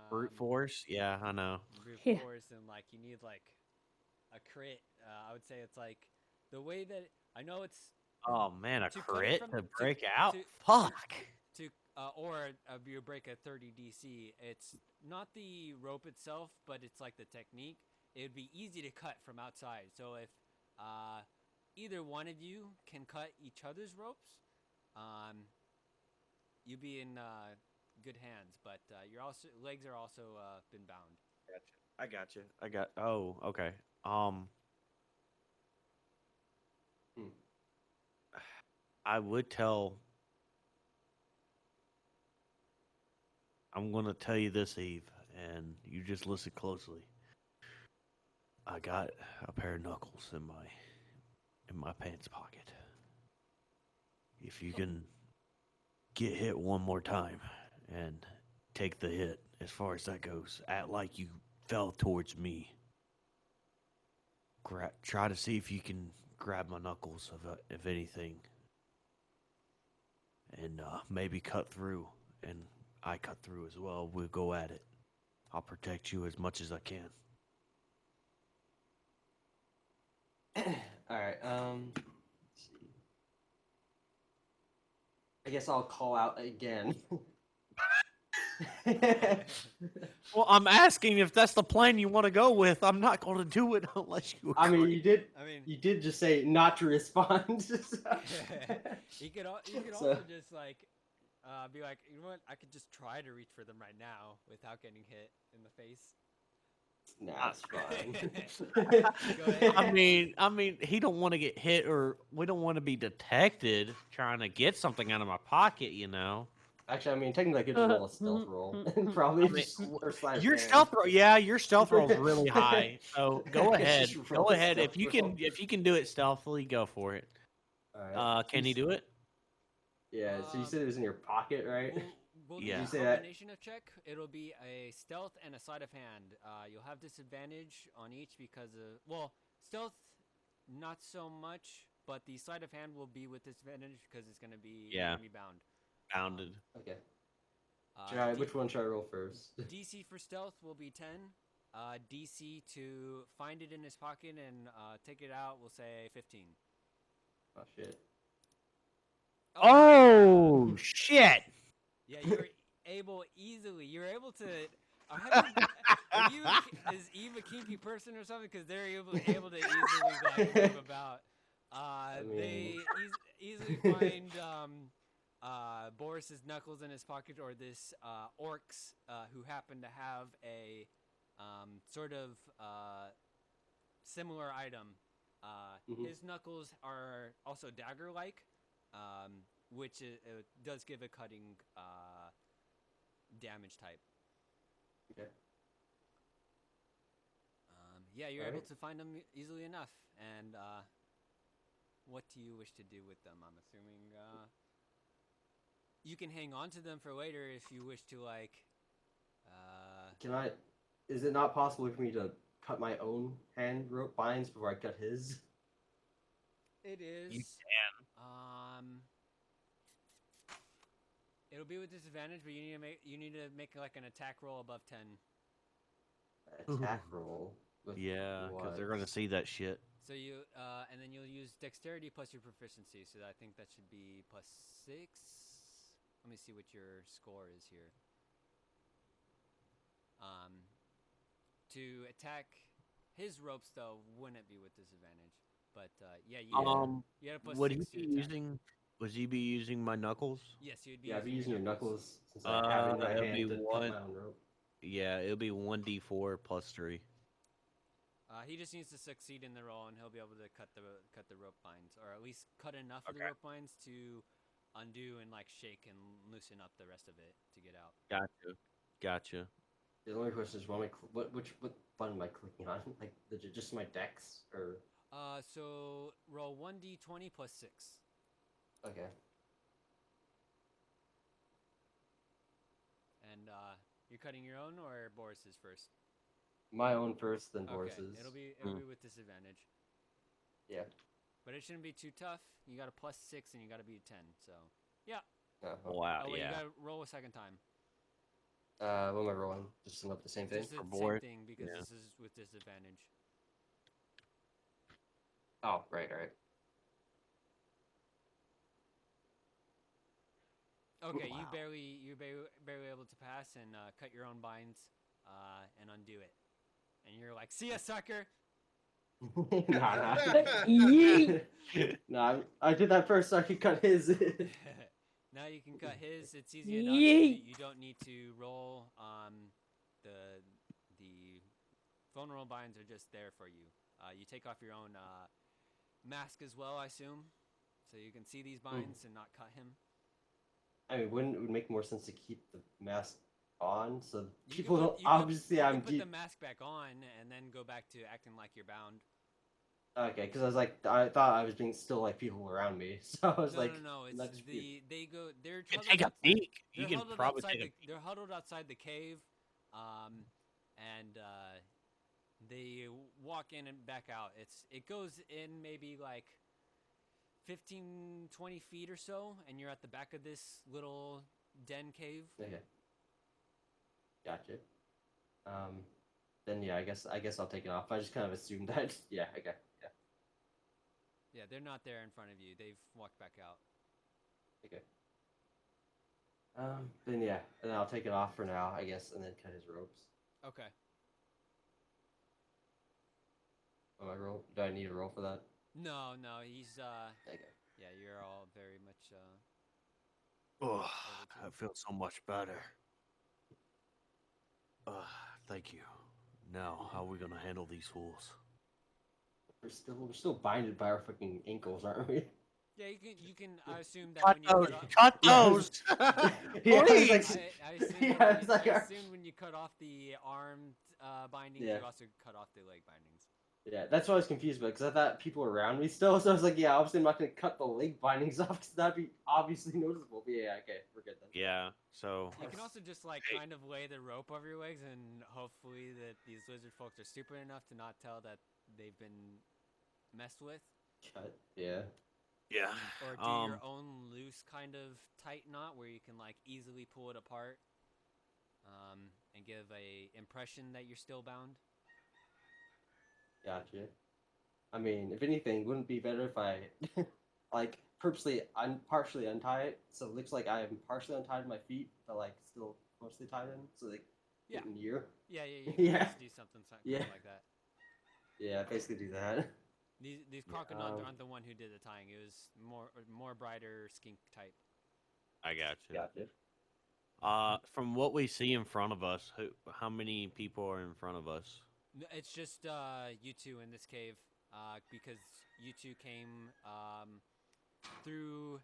Brute force? Yeah, I know. brute Yeah. force and like you need like a crit. I would say it's like the way that I know it's Oh man, a to cut it crit from to break out? to Fuck. to or you break a 30 DC. It's not the rope itself, but it's like the technique. It would be easy to cut from outside. So if either one of you can cut each other's ropes, you'd be in good hands. But your also legs are also been bound. I got you. I got. Oh, okay. Um, Hmm. I would tell. I'm gonna tell you this, Eve, and you just listen closely. I got a pair of knuckles in my pants pocket. If you can get hit one more time and take the hit, as far as that goes, act like you fell towards me. Try to see if you can grab my knuckles, if anything, and maybe cut through. And I cut through as well. We'll go at it. I'll protect you as much as I can. All right. Let's see. I guess I'll call out again. Well, I'm asking if that's the plan you want to go with. I'm not going to do it unless you agree. I mean, I mean, you did just say not to respond. you could So- also just like be like, you know what? I could just try to reach for them right now without getting hit in the face. Nah, it's fine. Go ahead. I mean, he don't want to get hit, or we don't want to be detected trying to get something out of my pocket. You know. Actually, I mean, technically, I could just roll a stealth roll and probably I mean, just or sleight of your hand. stealth roll, yeah, your stealth roll's really high. So go Just ahead, roll go a ahead. stealth roll. If you can do it stealthily, go for it. All right. Can he do it? Yeah. So you said it was in your pocket, right? We'll Yeah. do You a say that- combination of check. It'll be a stealth and a sleight of hand. You'll have disadvantage on each because of stealth, not so much, but the sleight of hand will be with disadvantage because it's gonna be you're Yeah. gonna be bound. Bounded. Okay. Uh, Which one should I roll first? DC for stealth will be 10. DC to find it in his pocket and take it out, we'll say 15. Oh shit. Oh shit! Yeah, you're able easily. You're able to. Are you? Is Eve a kinky person or something? Because they're able to easily like move about. They easily find Boris's knuckles in his pocket, or this orcs who happen to have a sort of similar item. Mhm. His knuckles are also dagger-like, which does give a cutting damage type. Okay. Yeah, you're able Alright. to find them easily enough. And what do you wish to do with them? I'm assuming you can hang on to them for later if you wish to, like. Can I? Is it not possible for me to cut my own hand rope binds before I cut his? It is. You It'll be with disadvantage, but you need to make like an attack roll above 10. Attack roll. With Yeah, because they're what? gonna see that shit. So you and then you'll use dexterity plus your proficiency. So I think that should be plus 6. Let me see what your score is here. To attack his ropes though wouldn't be with disadvantage. But yeah, you had a plus Would 6 he to be attack. using? Was he be using my knuckles? Yes, you'd be Yeah, I'd be using your knuckles since I Uh, have it in my it'll hand be to one- cut my own rope. Yeah, it'll be 1d4 plus 3. He just needs to succeed in the roll, and he'll be able to cut the rope binds, or at least cut enough of the Okay. rope binds to undo and like shake and loosen up the rest of it to get out. Gotcha. The only question is, what button am I clicking on? Like just my dex or? So roll 1d20 plus 6. Okay. And you're cutting your own or Boris's first? My own first, then Okay, Boris's. it'll be with disadvantage. Yeah. But it shouldn't be too tough. You got a plus 6 and you got to beat a 10. So yeah. Wow. Oh wait, Yeah. you got to roll a second time. What am I rolling? Just about the same thing. Just the same Boris, thing because yeah. this is with disadvantage. Oh, right. Okay, Wow. you're barely able to pass and cut your own binds and undo it. And you're like, "See ya, sucker!" Nah. Yeet. Nah, I did that first so I could cut his. Now you can cut his. It's easy enough. Yeet. You don't need to roll. The vulnerable binds are just there for you. You take off your own mask as well, I assume, so you can see these binds and not cut him. I mean, wouldn't it would make more sense to keep the mask on so You people can don't put, obviously you I'm can put deep. the mask back on and then go back to acting like you're bound. Okay, because I was like, I thought I was being still like people around me, so I was No, like, no, no. not It's just people. they go. They're You can huddled take a out- peek. They're You can huddled probably outside take a the. peek. They're huddled outside the cave, and they walk in and back out. It goes in maybe like 15, 20 feet or so, and you're at the back of this little den cave. Okay, gotcha. Then yeah, I guess I'll take it off. I just kind of assumed that. Yeah, okay, yeah, Yeah, they're not there in front of you. They've walked back out. okay. Then yeah, and then I'll take it off for now, I guess, and then cut his ropes. Okay. Oh, I roll? Do I need a roll for that? No, he's Okay. Yeah, you're all very much Oh, over I to. feel so much better. Thank you. Now, how are we gonna handle these fools? We're still binded by our fucking ankles, aren't we? Yeah, you can. I assume that Cut when you those! cut off. Cut Yeah, those! yeah, I was like, Please! I assume, yeah, it's like I our- assume when you cut off the arm bindings, Yeah. you also cut off the leg bindings. Yeah, that's what I was confused about because I thought people were around me still, so I was like, yeah, obviously I'm not gonna cut the leg bindings off because that'd be obviously noticeable. But yeah, okay, we're good then. Yeah. So You can also just like kind of lay the rope over your legs, and hopefully that these lizard folks are stupid enough to not tell that they've been messed with, Cut. Yeah. yeah. or do your own loose kind of tight knot where you can like easily pull it apart, and give a impression that you're still bound. Gotcha. I mean, if anything, wouldn't it be better if I like purposely partially untie it so it looks like I am partially untied my feet, but like still mostly tied in, so they Yeah. get near. Yeah, you can Yeah. just do something kind Yeah. of like that. Yeah, basically do that. These Yeah. crocodiles aren't the one who did the tying. It was more brighter skink type. I got you. Gotcha. From what we see in front of us, how many people are in front of us? It's just you two in this cave, because you two came through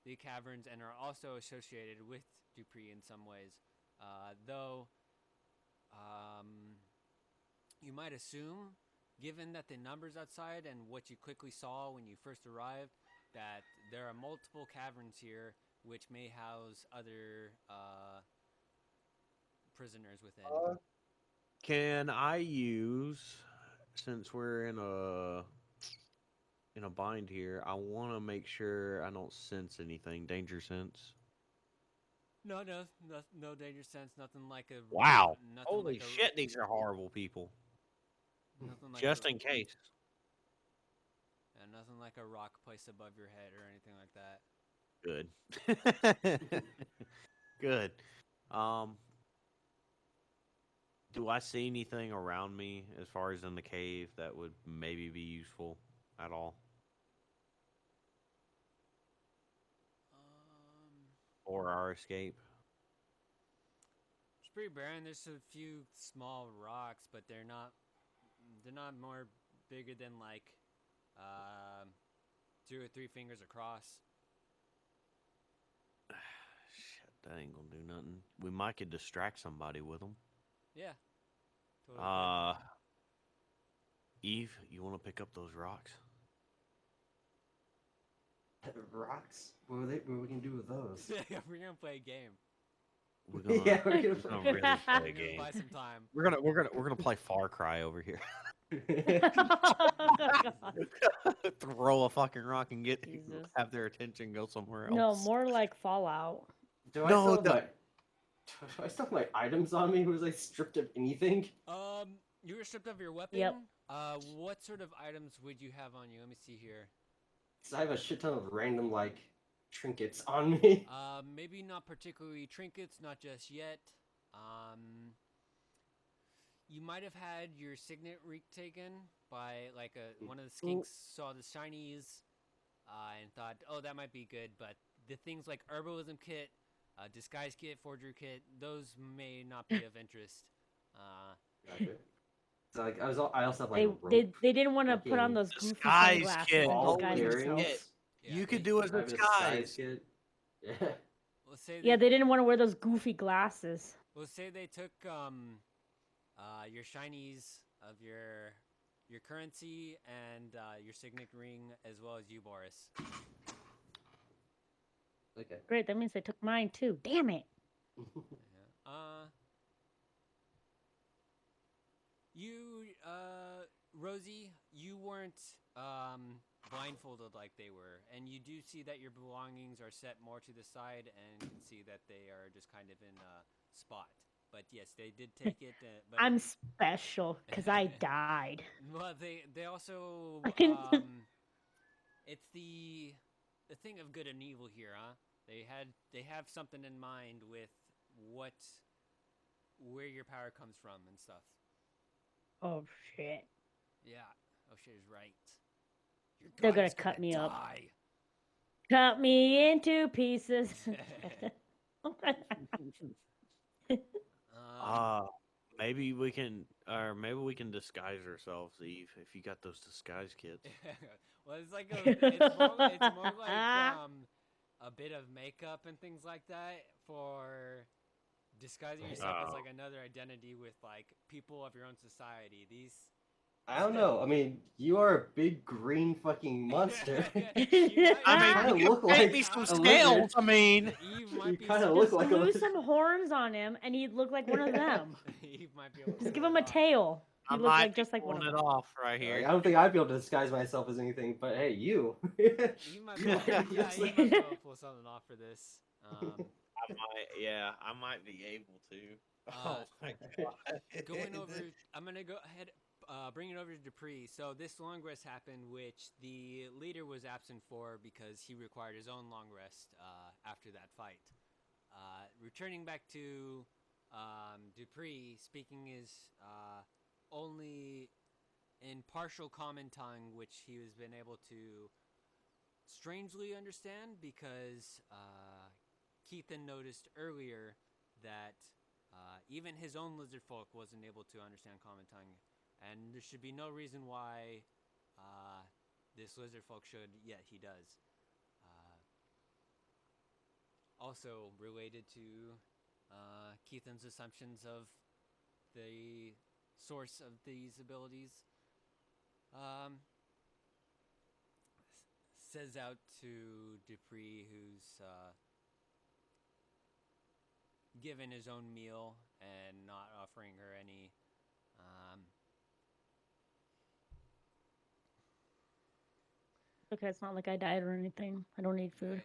the caverns and are also associated with Dupree in some ways. Though you might assume, given that the numbers outside and what you quickly saw when you first arrived, that there are multiple caverns here which may house other prisoners within. Can I use, since we're in a bind here, I want to make sure I don't sense anything, danger sense. No danger sense. Nothing like a Wow. Nothing Holy like a, shit, these are horrible people. Nothing like Just a, in case. yeah, nothing like a rock placed above your head or anything like that. Good. Good. Do I see anything around me as far as in the cave that would maybe be useful at all? Or our escape? It's pretty barren. There's a few small rocks, but they're not They're not more bigger than like 2 or 3 fingers across. Shit, that ain't gonna do nothing. We might could distract somebody with them. Yeah. Totally Eve, you want to pick up those rocks? Rocks? What we can do with those? good. We're gonna play a game. We're gonna, Yeah, we're we're gonna gonna really play a We're gonna game. buy some time. We're gonna play Far Cry over here. Throw a fucking rock and get Jesus. have their attention go somewhere else. No, more like Fallout. Do I No, still have my? Do I still have my items on me? Was I stripped of anything? You were stripped of your weapon. Yep. What sort of items would you have on you? Let me see here. So I have a shit ton of random like trinkets on me. Maybe not particularly trinkets, not just yet. You might have had your signet taken by like one of the skinks saw the shinies, and thought, oh, that might be good. But the things like herbalism kit, disguise kit, forger kit, those may not be of interest. Gotcha. So like I also have like They a rope. they didn't want to put on fucking those goofy disguise sunglasses kit. and ball disguise Holy themselves. bearings. Yeah, You could they- do a I have a disguise. kit. Yeah. Let's say Yeah, they didn't want to wear those goofy glasses. Let's say they took your shinies of your currency and your signet ring, as well as you, Boris. Okay. Great, that means they took mine too. Damn it. Yeah. You, Rosie, you weren't blindfolded like they were, and you do see that your belongings are set more to the side, and can see that they are just kind of in a spot. But yes, they did take it. But I'm special because I died. well, they also I didn't- it's the thing of good and evil here, huh? They have something in mind with where your power comes from and stuff. Oh shit. Yeah. Oh shit is right. Your They're god gonna is cut me up. die. Cut me into pieces. Maybe we can, or maybe we can disguise ourselves, Eve. If you got those disguise kits. Well, it's like it's more like a bit of makeup and things like that for disguising yourself as Oh. like another identity with like people of your own society. These I don't know. I mean, you are a big green fucking monster. You I kinda mean, you look can make like me some a scales. lizard. I mean, Eve You might be kinda some- look Just like a glue lizard. some horns on him, and he'd look like one of them. Eve might be able to Just pull give him it a off. tail. I He look might like be just like one of pulling them. it off right Like, here. I don't think I'd be able to disguise myself as anything, but hey, you. He might be able, Yeah, yeah, it's he like- might be able to pull something off for this. I might be able to. Uh, Oh my god. Going over, I'm gonna go ahead, bring it over to Dupree. So this long rest happened, which the leader was absent for because he required his own long rest after that fight. Returning back to Dupree, speaking is only in partial common tongue, which he has been able to strangely understand because Keithan noticed earlier that even his own lizard folk wasn't able to understand common tongue, and there should be no reason why this lizard folk should, yet he does. Also related to Keithan's assumptions of the source of these abilities, says out to Dupree, who's given his own meal and not offering her any. Okay, it's not like I died or anything. I don't need food.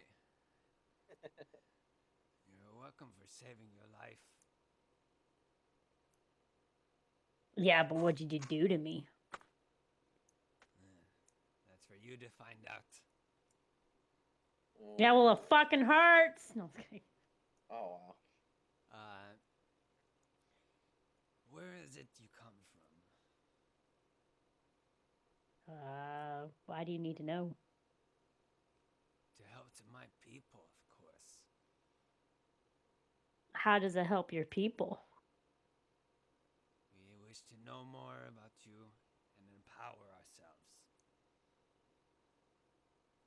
You're welcome for saving your life. Yeah, but what did you do to me? That's for you to find out. Yeah, well, it fucking hurts. No, I'm kidding. Oh wow. Where is it you come from? Why do you need to know? To help to my people, of course. How does it help your people? We wish to know more about you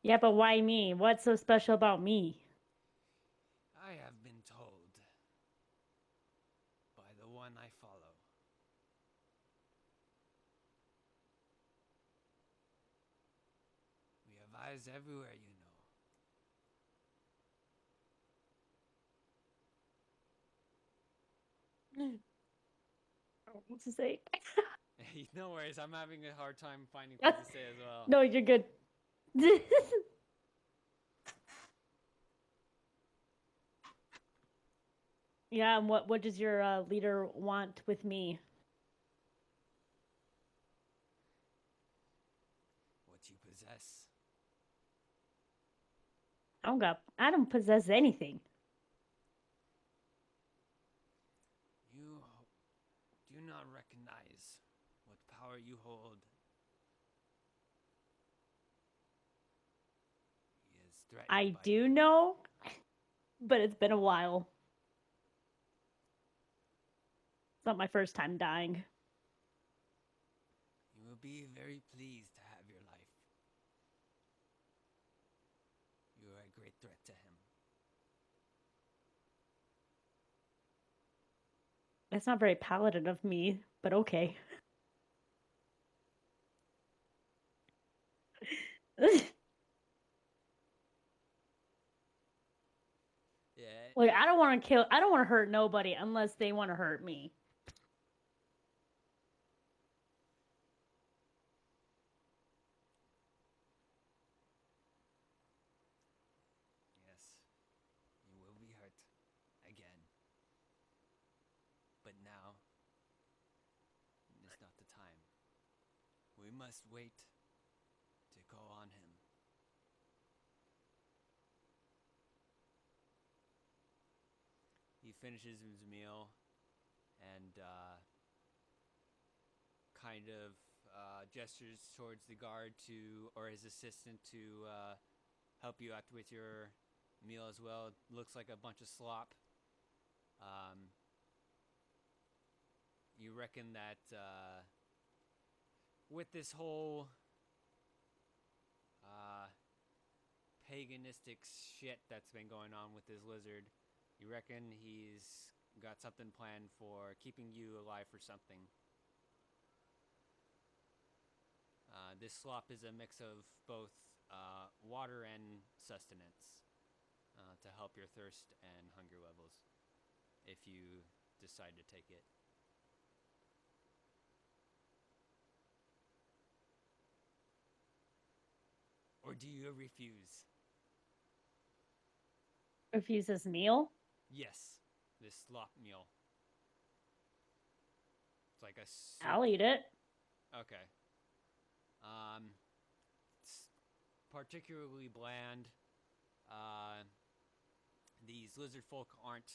Yeah, but why me? What's so special about me? I have been told by the one I follow. We have eyes everywhere, you know. What to say? Hey, no worries. I'm having a hard time finding things to say as well. No, you're good. Yeah, and what does your leader want with me? What you possess. I don't possess anything. You do not recognize what power you hold. He is threatened I by do you. know, but it's been a while. It's not my first time dying. You will be very pleased to have your life. You are a great threat to him. That's not very paladin of me, but okay. Yeah. Like I don't want to hurt nobody unless they want to hurt me. Yes. You will be hurt again. But now is not the time. We must wait to go on him. He finishes his meal and kind of gestures towards the guard or his assistant to help you out with your meal as well. It looks like a bunch of slop. You reckon that with this whole paganistic shit that's been going on with this lizard, you reckon he's got something planned for keeping you alive for something. This slop is a mix of both water and sustenance to help your thirst and hunger levels if you decide to take it. Or do you refuse? Refuse this meal? Yes, this slop meal. It's like a soup. I'll eat it. Okay. It's particularly bland. These lizard folk aren't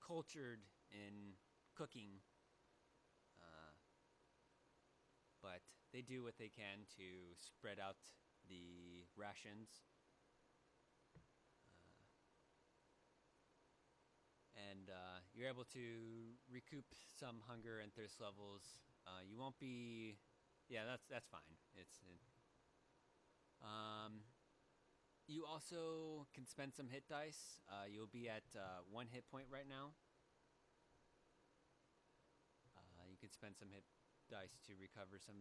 cultured in cooking, but they do what they can to spread out the rations. And you're able to recoup some hunger and thirst levels. You won't be, yeah, that's fine. You also can spend some hit dice. You'll be at 1 hit point right now. You can spend some hit dice to recover some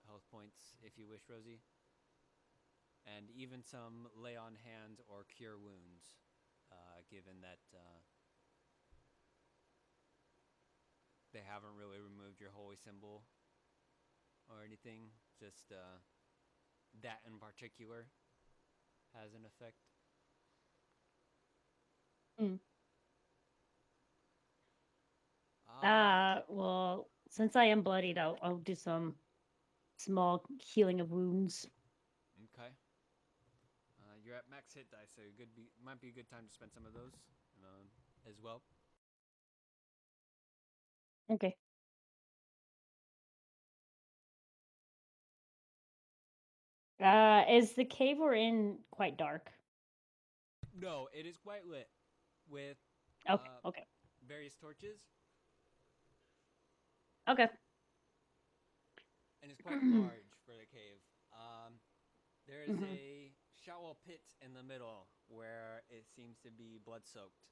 health points if you wish, Rosie. And even some lay on hands or cure wounds, given that they haven't really removed your holy symbol or anything. Just that in particular has an effect. Well, since I am bloodied, I'll do some small healing of wounds. Okay. You're at max hit dice, so might be a good time to spend some of those as well. Okay. Is the cave we're in quite dark? No, it is quite lit with Okay. various torches. Okay. And it's quite large for the cave. There is a shallow pit in the middle where it seems to be blood-soaked.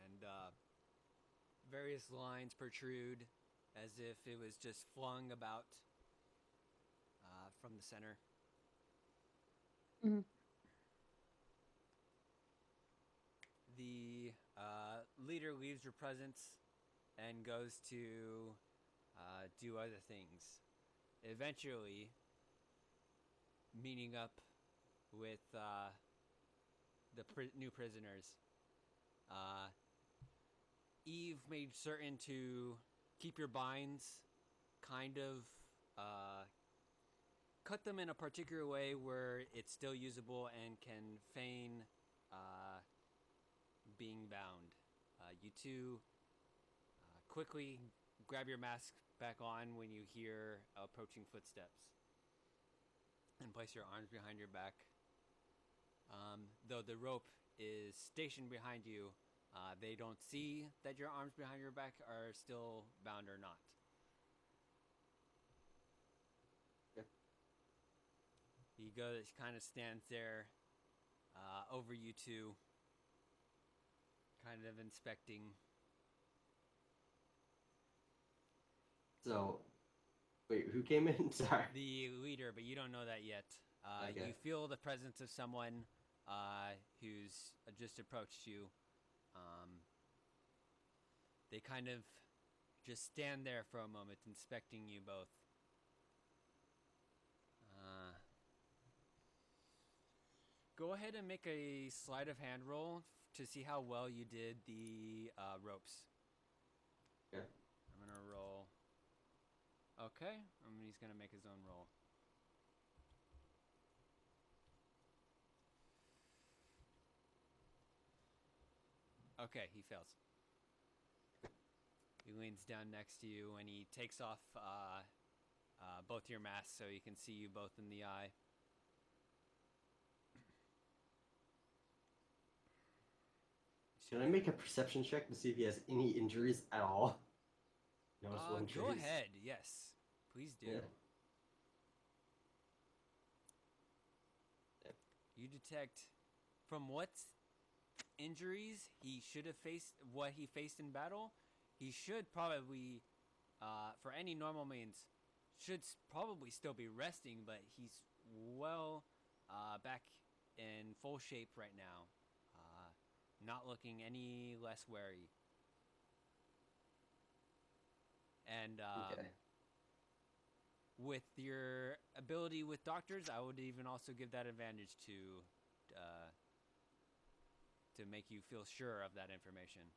And various lines protrude as if it was just flung about from the center. Mhm. The leader leaves your presence and goes to do other things. Eventually, meeting up with the new prisoners. Eve made certain to keep your binds kind of cut them in a particular way where it's still usable and can feign being bound. You two quickly grab your mask back on when you hear approaching footsteps and place your arms behind your back. Though the rope is stationed behind you, they don't see that your arms behind your back are still bound or not. He goes, kind of stands there over you two, kind of inspecting. So, wait, who came in? Sorry. The leader, but you don't know that yet. Okay. You feel the presence of someone who's just approached you. They kind of just stand there for a moment, inspecting you both. Go ahead and make a sleight of hand roll to see how well you did the ropes. Okay. I'm gonna roll. Okay, he's gonna make his own roll. Okay, he fails. He leans down next to you and he takes off both your masks so he can see you both in the eye. Should I make a perception check to see if he has any injuries at all? Noticeable injuries. Go ahead, yes. Please do. Yeah. You detect from what injuries he should have faced, what he faced in battle, he should probably, for any normal means, should probably still be resting, but he's well back in full shape right now. Not looking any less wary. And Okay. with your ability with doctors, I would even also give that advantage to make you feel sure of that information.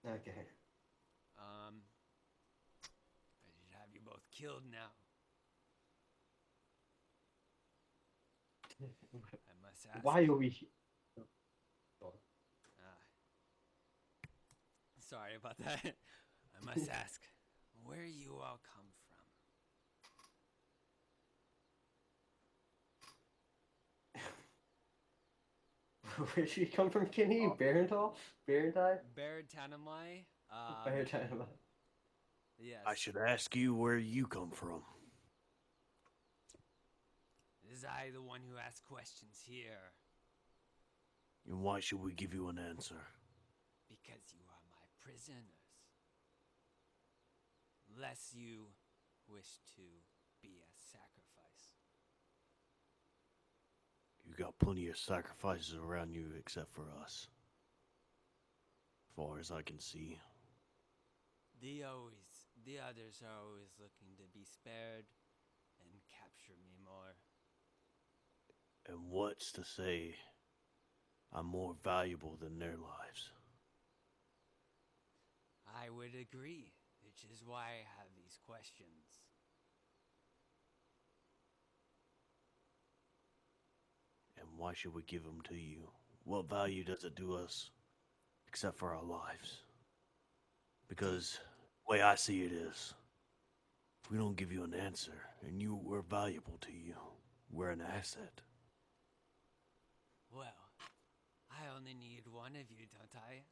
Okay. I should have you both killed now. I must ask. Why are we? Sorry about that. I must ask, where you all come from? Where did she come from, Kenny? Barental? Barentai? Baradtanamai. Barentai. Yes. I should ask you where you come from. Is I the one who asks questions here? And why should we give you an answer? Because you are my prisoners. Lest you wish to be a sacrifice. You got plenty of sacrifices around you except for us. As far as I can see. The others are always looking to be spared and capture me more. And what's to say I'm more valuable than their lives? I would agree, which is why I have these questions. And why should we give them to you? What value does it do us except for our lives? Because the way I see it is, if we don't give you an answer and we're valuable to you, we're an asset. Well, I only need one of you, don't I?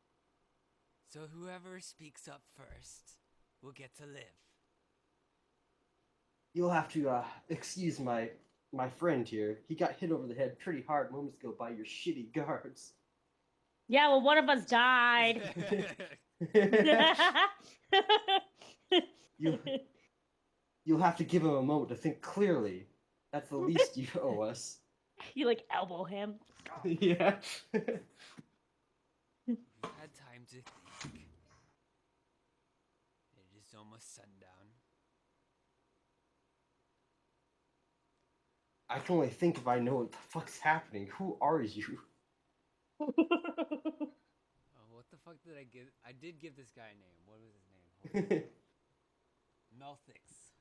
So whoever speaks up first will get to live. You'll have to excuse my friend here. He got hit over the head pretty hard moments ago by your shitty guards. Yeah, well, one of us died. you you'll have to give him a moment to think clearly. That's the least you owe us. You like elbow him. Yeah. We've had time to think. It is almost sundown. I can only think if I know what the fuck's happening. Who are you? Oh, what the fuck did I give? I did give this guy a name. What was his name? Hold on. Melthix.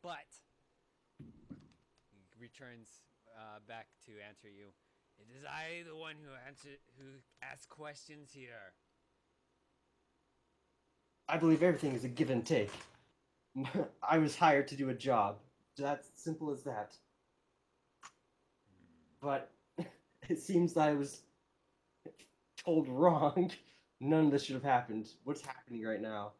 But he returns back to answer you. It is I, the one who asks questions here. I believe everything is a give and take. I was hired to do a job. That's simple as that. But it seems that I was told wrong. None of this should have happened. What's happening right now?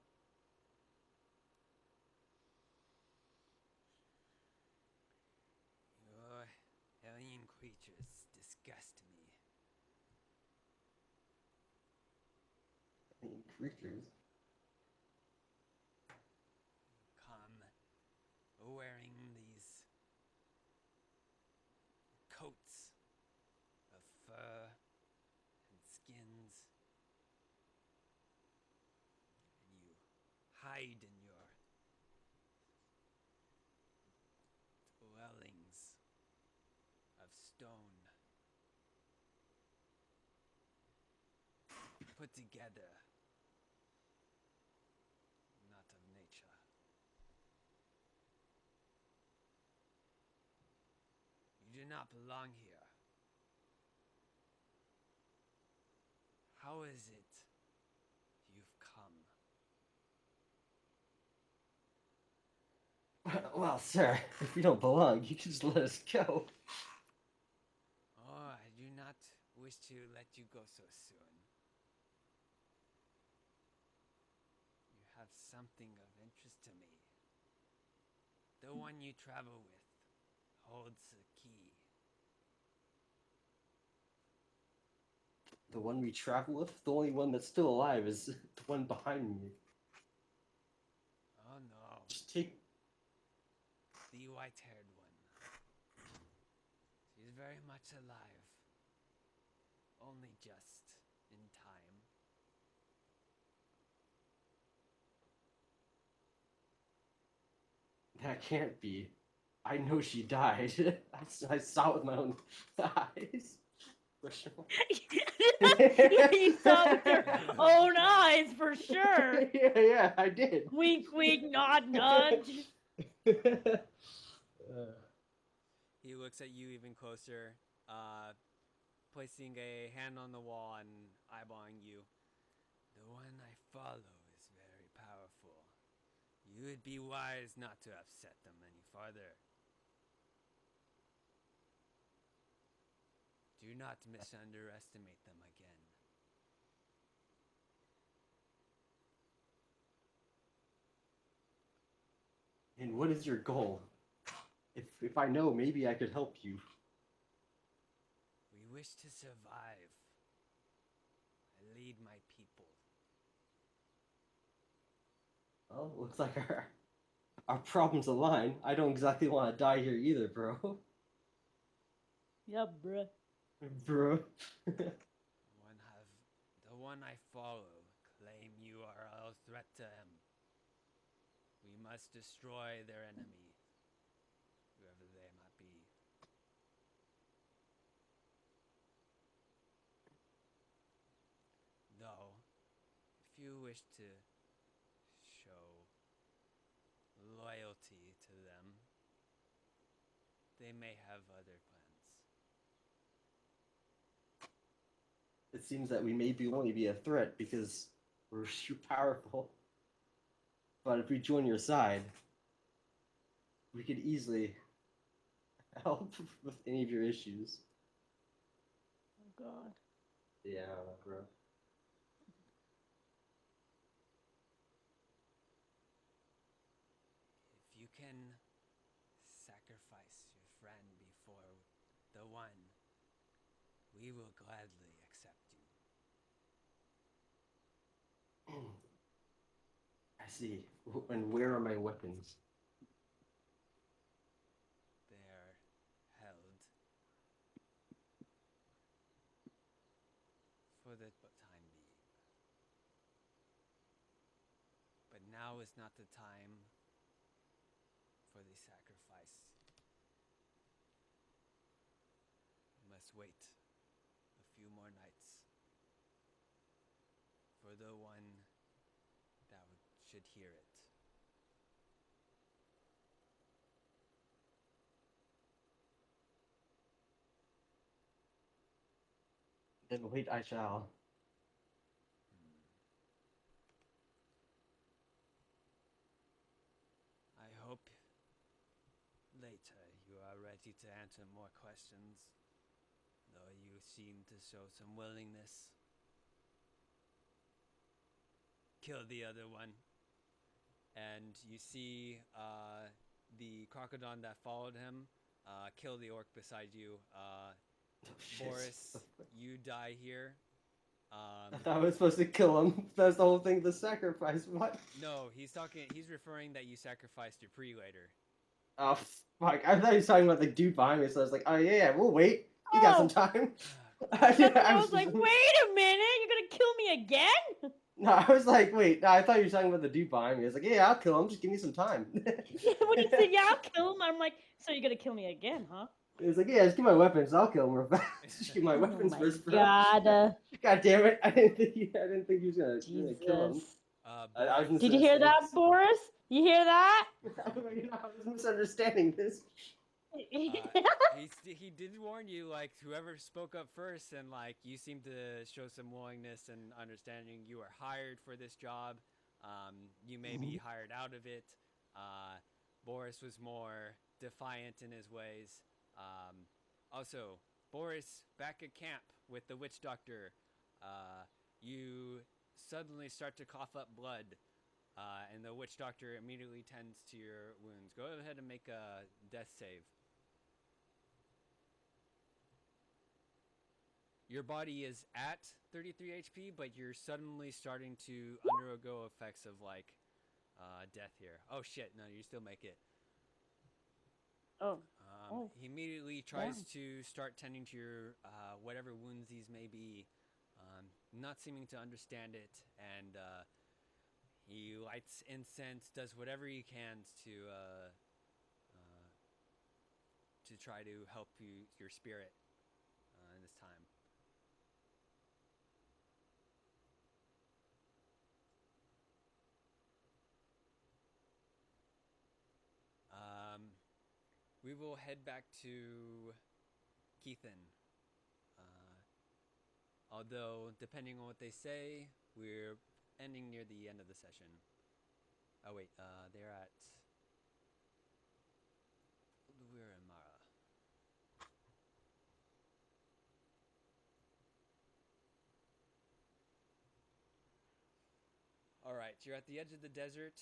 Your alien creatures disgust me. Alien creatures. Come wearing these coats of fur and skins, and you hide in your dwellings of stone, put together, not of nature. You do not belong here. How is it you've come? Well, sir, if we don't belong, you can just let us go. Oh, I do not wish to let you go so soon. You have something of interest to me. The one you travel with holds a key. The one we travel with, the only one that's still alive is the one behind me. Oh no, Just take. the white-haired one. She's very much alive. Only just in time. That can't be. I know she died. I saw it with my own eyes. You saw with your own eyes for sure. Yeah, I did. Wink, wink, nod, nudge. He looks at you even closer, placing a hand on the wall and eyeballing you. The one I follow is very powerful. You would be wise not to upset them any farther. Do not misunderestimate them again. And what is your goal? If I know, maybe I could help you. We wish to survive. I lead my people. Well, looks like our problems align. I don't exactly want to die here either, bro. Yeah, bruh. Bro. The one I follow claim you are a threat to him. We must destroy their enemy, whoever they might be. Though, if you wish to show loyalty to them, they may have other plans. It seems that we may only be a threat because we're too powerful. But if we join your side, we could easily help with any of your issues. Oh god. Yeah, bro. can sacrifice your friend before the one, we will gladly accept you. I see. And where are my weapons? They're held for the time being. But now is not the time for the sacrifice. You must wait a few more nights for the one that should hear it. Then wait, I shall. I hope later you are ready to answer more questions, though you seem to show some willingness. Kill the other one. And you see the crocodile that followed him kill the orc beside you. Shit. Boris, you die here. I thought I was supposed to kill him. That's the whole thing, the sacrifice. What? No, he's referring that you sacrificed your pre-later. Oh, fuck. I thought he was talking about the dude behind me, so I was like, oh, yeah, we'll wait. You got some time. I was like, wait a minute, you're gonna kill me again? No, I was like, wait, no, I thought you were talking about the dude behind me. I was like, yeah, I'll kill him. Just give me some time. When he said, yeah, I'll kill him, I'm like, so you're gonna kill me again, huh? He was like, yeah, just give my weapons. I'll kill him real fast. Just give my weapons oh my first, bro. God. God damn it! I didn't think he was gonna kill him. Jesus. I was Did you hear that, Boris? You hear that? I was misunderstanding this. He did warn you, like, whoever spoke up first, and like you seem to show some willingness and understanding. You are hired for this job. You may be hired out of it. Boris was more defiant in his ways. Also, Boris, back at camp with the witch doctor, you suddenly start to cough up blood. And the witch doctor immediately tends to your wounds. Go ahead and make a death save. Your body is at 33 HP, but you're suddenly starting to undergo effects of like death here. Oh shit! No, you still make it. Oh. He immediately tries to start tending to your whatever wounds these may be, not seeming to understand it, and he lights incense, does whatever he can to try to help your spirit in this time. We will head back to Keithan. Although, depending on what they say, we're ending near the end of the session. Oh wait, they're at... We're in Mara. Alright, you're at the edge of the desert.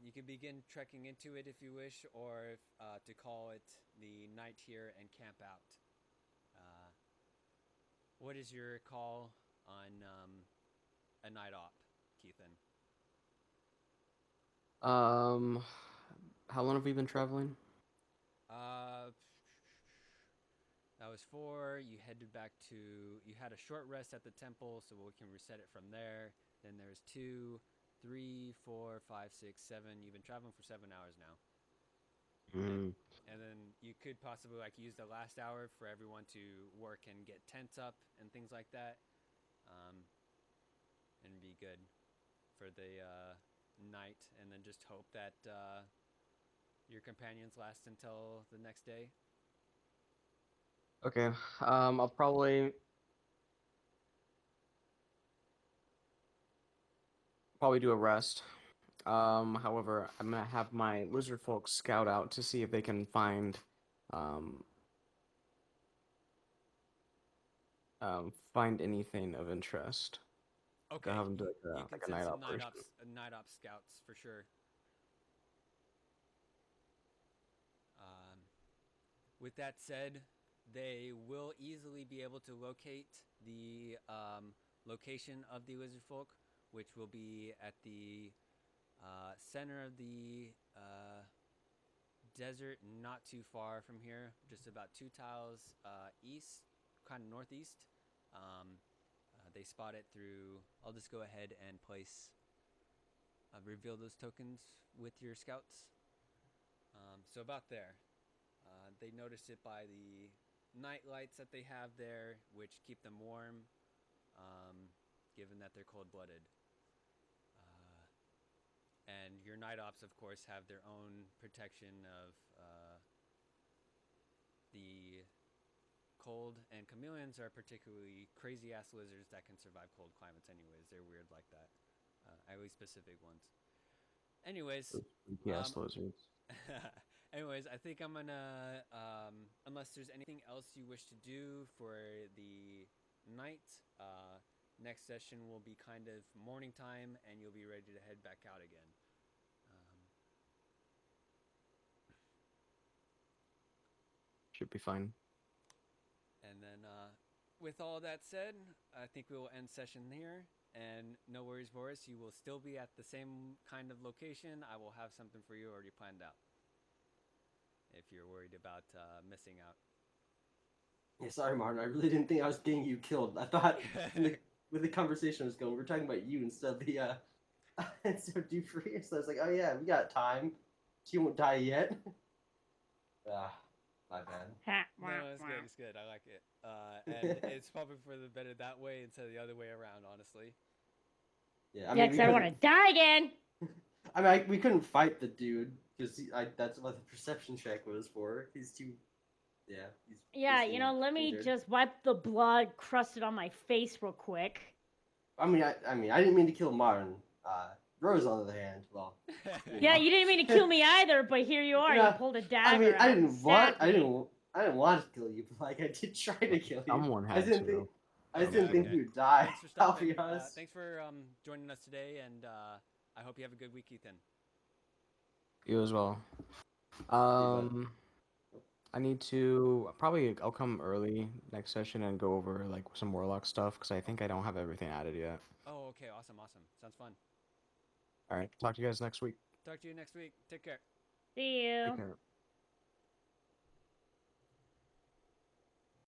You can begin trekking into it if you wish, or to call it the night here and camp out. What is your call on a night op, Keithan? How long have we been traveling? That was 4. You headed back to... You had a short rest at the temple, so we can reset it from there. Then there's 2, 3, 4, 5, 6, 7. You've been traveling for 7 hours now. And then you could possibly like use the last hour for everyone to work and get tents up and things like that, and be good for the night. And then just hope that your companions last until the next day. Okay. I'll probably do a rest. However, I'm gonna have my lizard folks scout out to see if they can find anything of interest. Okay, Have them do you like can a send night some operation. night ops scouts for sure. with that said, they will easily be able to locate the location of the lizard folk, which will be at the center of the desert, not too far from here, just about 2 tiles east, kind of northeast. They spot it through. I'll just go ahead and reveal those tokens with your scouts. So about there. They notice it by the night lights that they have there, which keep them warm, given that they're cold-blooded. And your night ops, of course, have their own protection of the cold, and chameleons are particularly crazy-ass lizards that can survive cold climates anyways. They're weird like that. At least specific ones. Anyways. Yes, lizards. Anyways, I think I'm gonna, unless there's anything else you wish to do for the night, next session will be kind of morning time, and you'll be ready to head back out again. Should be fine. And then, with all that said, I think we will end session here. And no worries, Boris, you will still be at the same kind of location. I will have something for you already planned out, if you're worried about missing out. Yeah, sorry, Martin. I really didn't think I was getting you killed. I thought with the conversation was going, we were talking about you instead of the instead of Dupree. So I was like, oh yeah, we got time. She won't die yet. Ah, my bad. No, it's good. It's good. I like it. And it's probably for the better that way instead of the other way around, honestly. Yeah, Yeah, because I don't want to die again. I mean, we couldn't fight the dude because that's what the perception check was for. He's too. Yeah. Yeah, you know, let me injured. just wipe the blood crusted on my face real quick. I mean, I didn't mean to kill Martin. Rose, on the other hand, well. Yeah, you didn't mean to kill me either, but here you are. You pulled a dagger. I mean, out I and didn't want to kill you, but like I did try to kill you. Someone had I didn't to. think you'd die. Thanks for I'll stopping. be honest. Thanks for joining us today, and I hope you have a good week, Ethan. You as well. I need to I'll come early next session and go over like some warlock stuff because I think I don't have everything added yet. Oh, okay, awesome. Sounds fun. All right, talk to you guys next week. Talk to you next week. Take care. See you. Take care.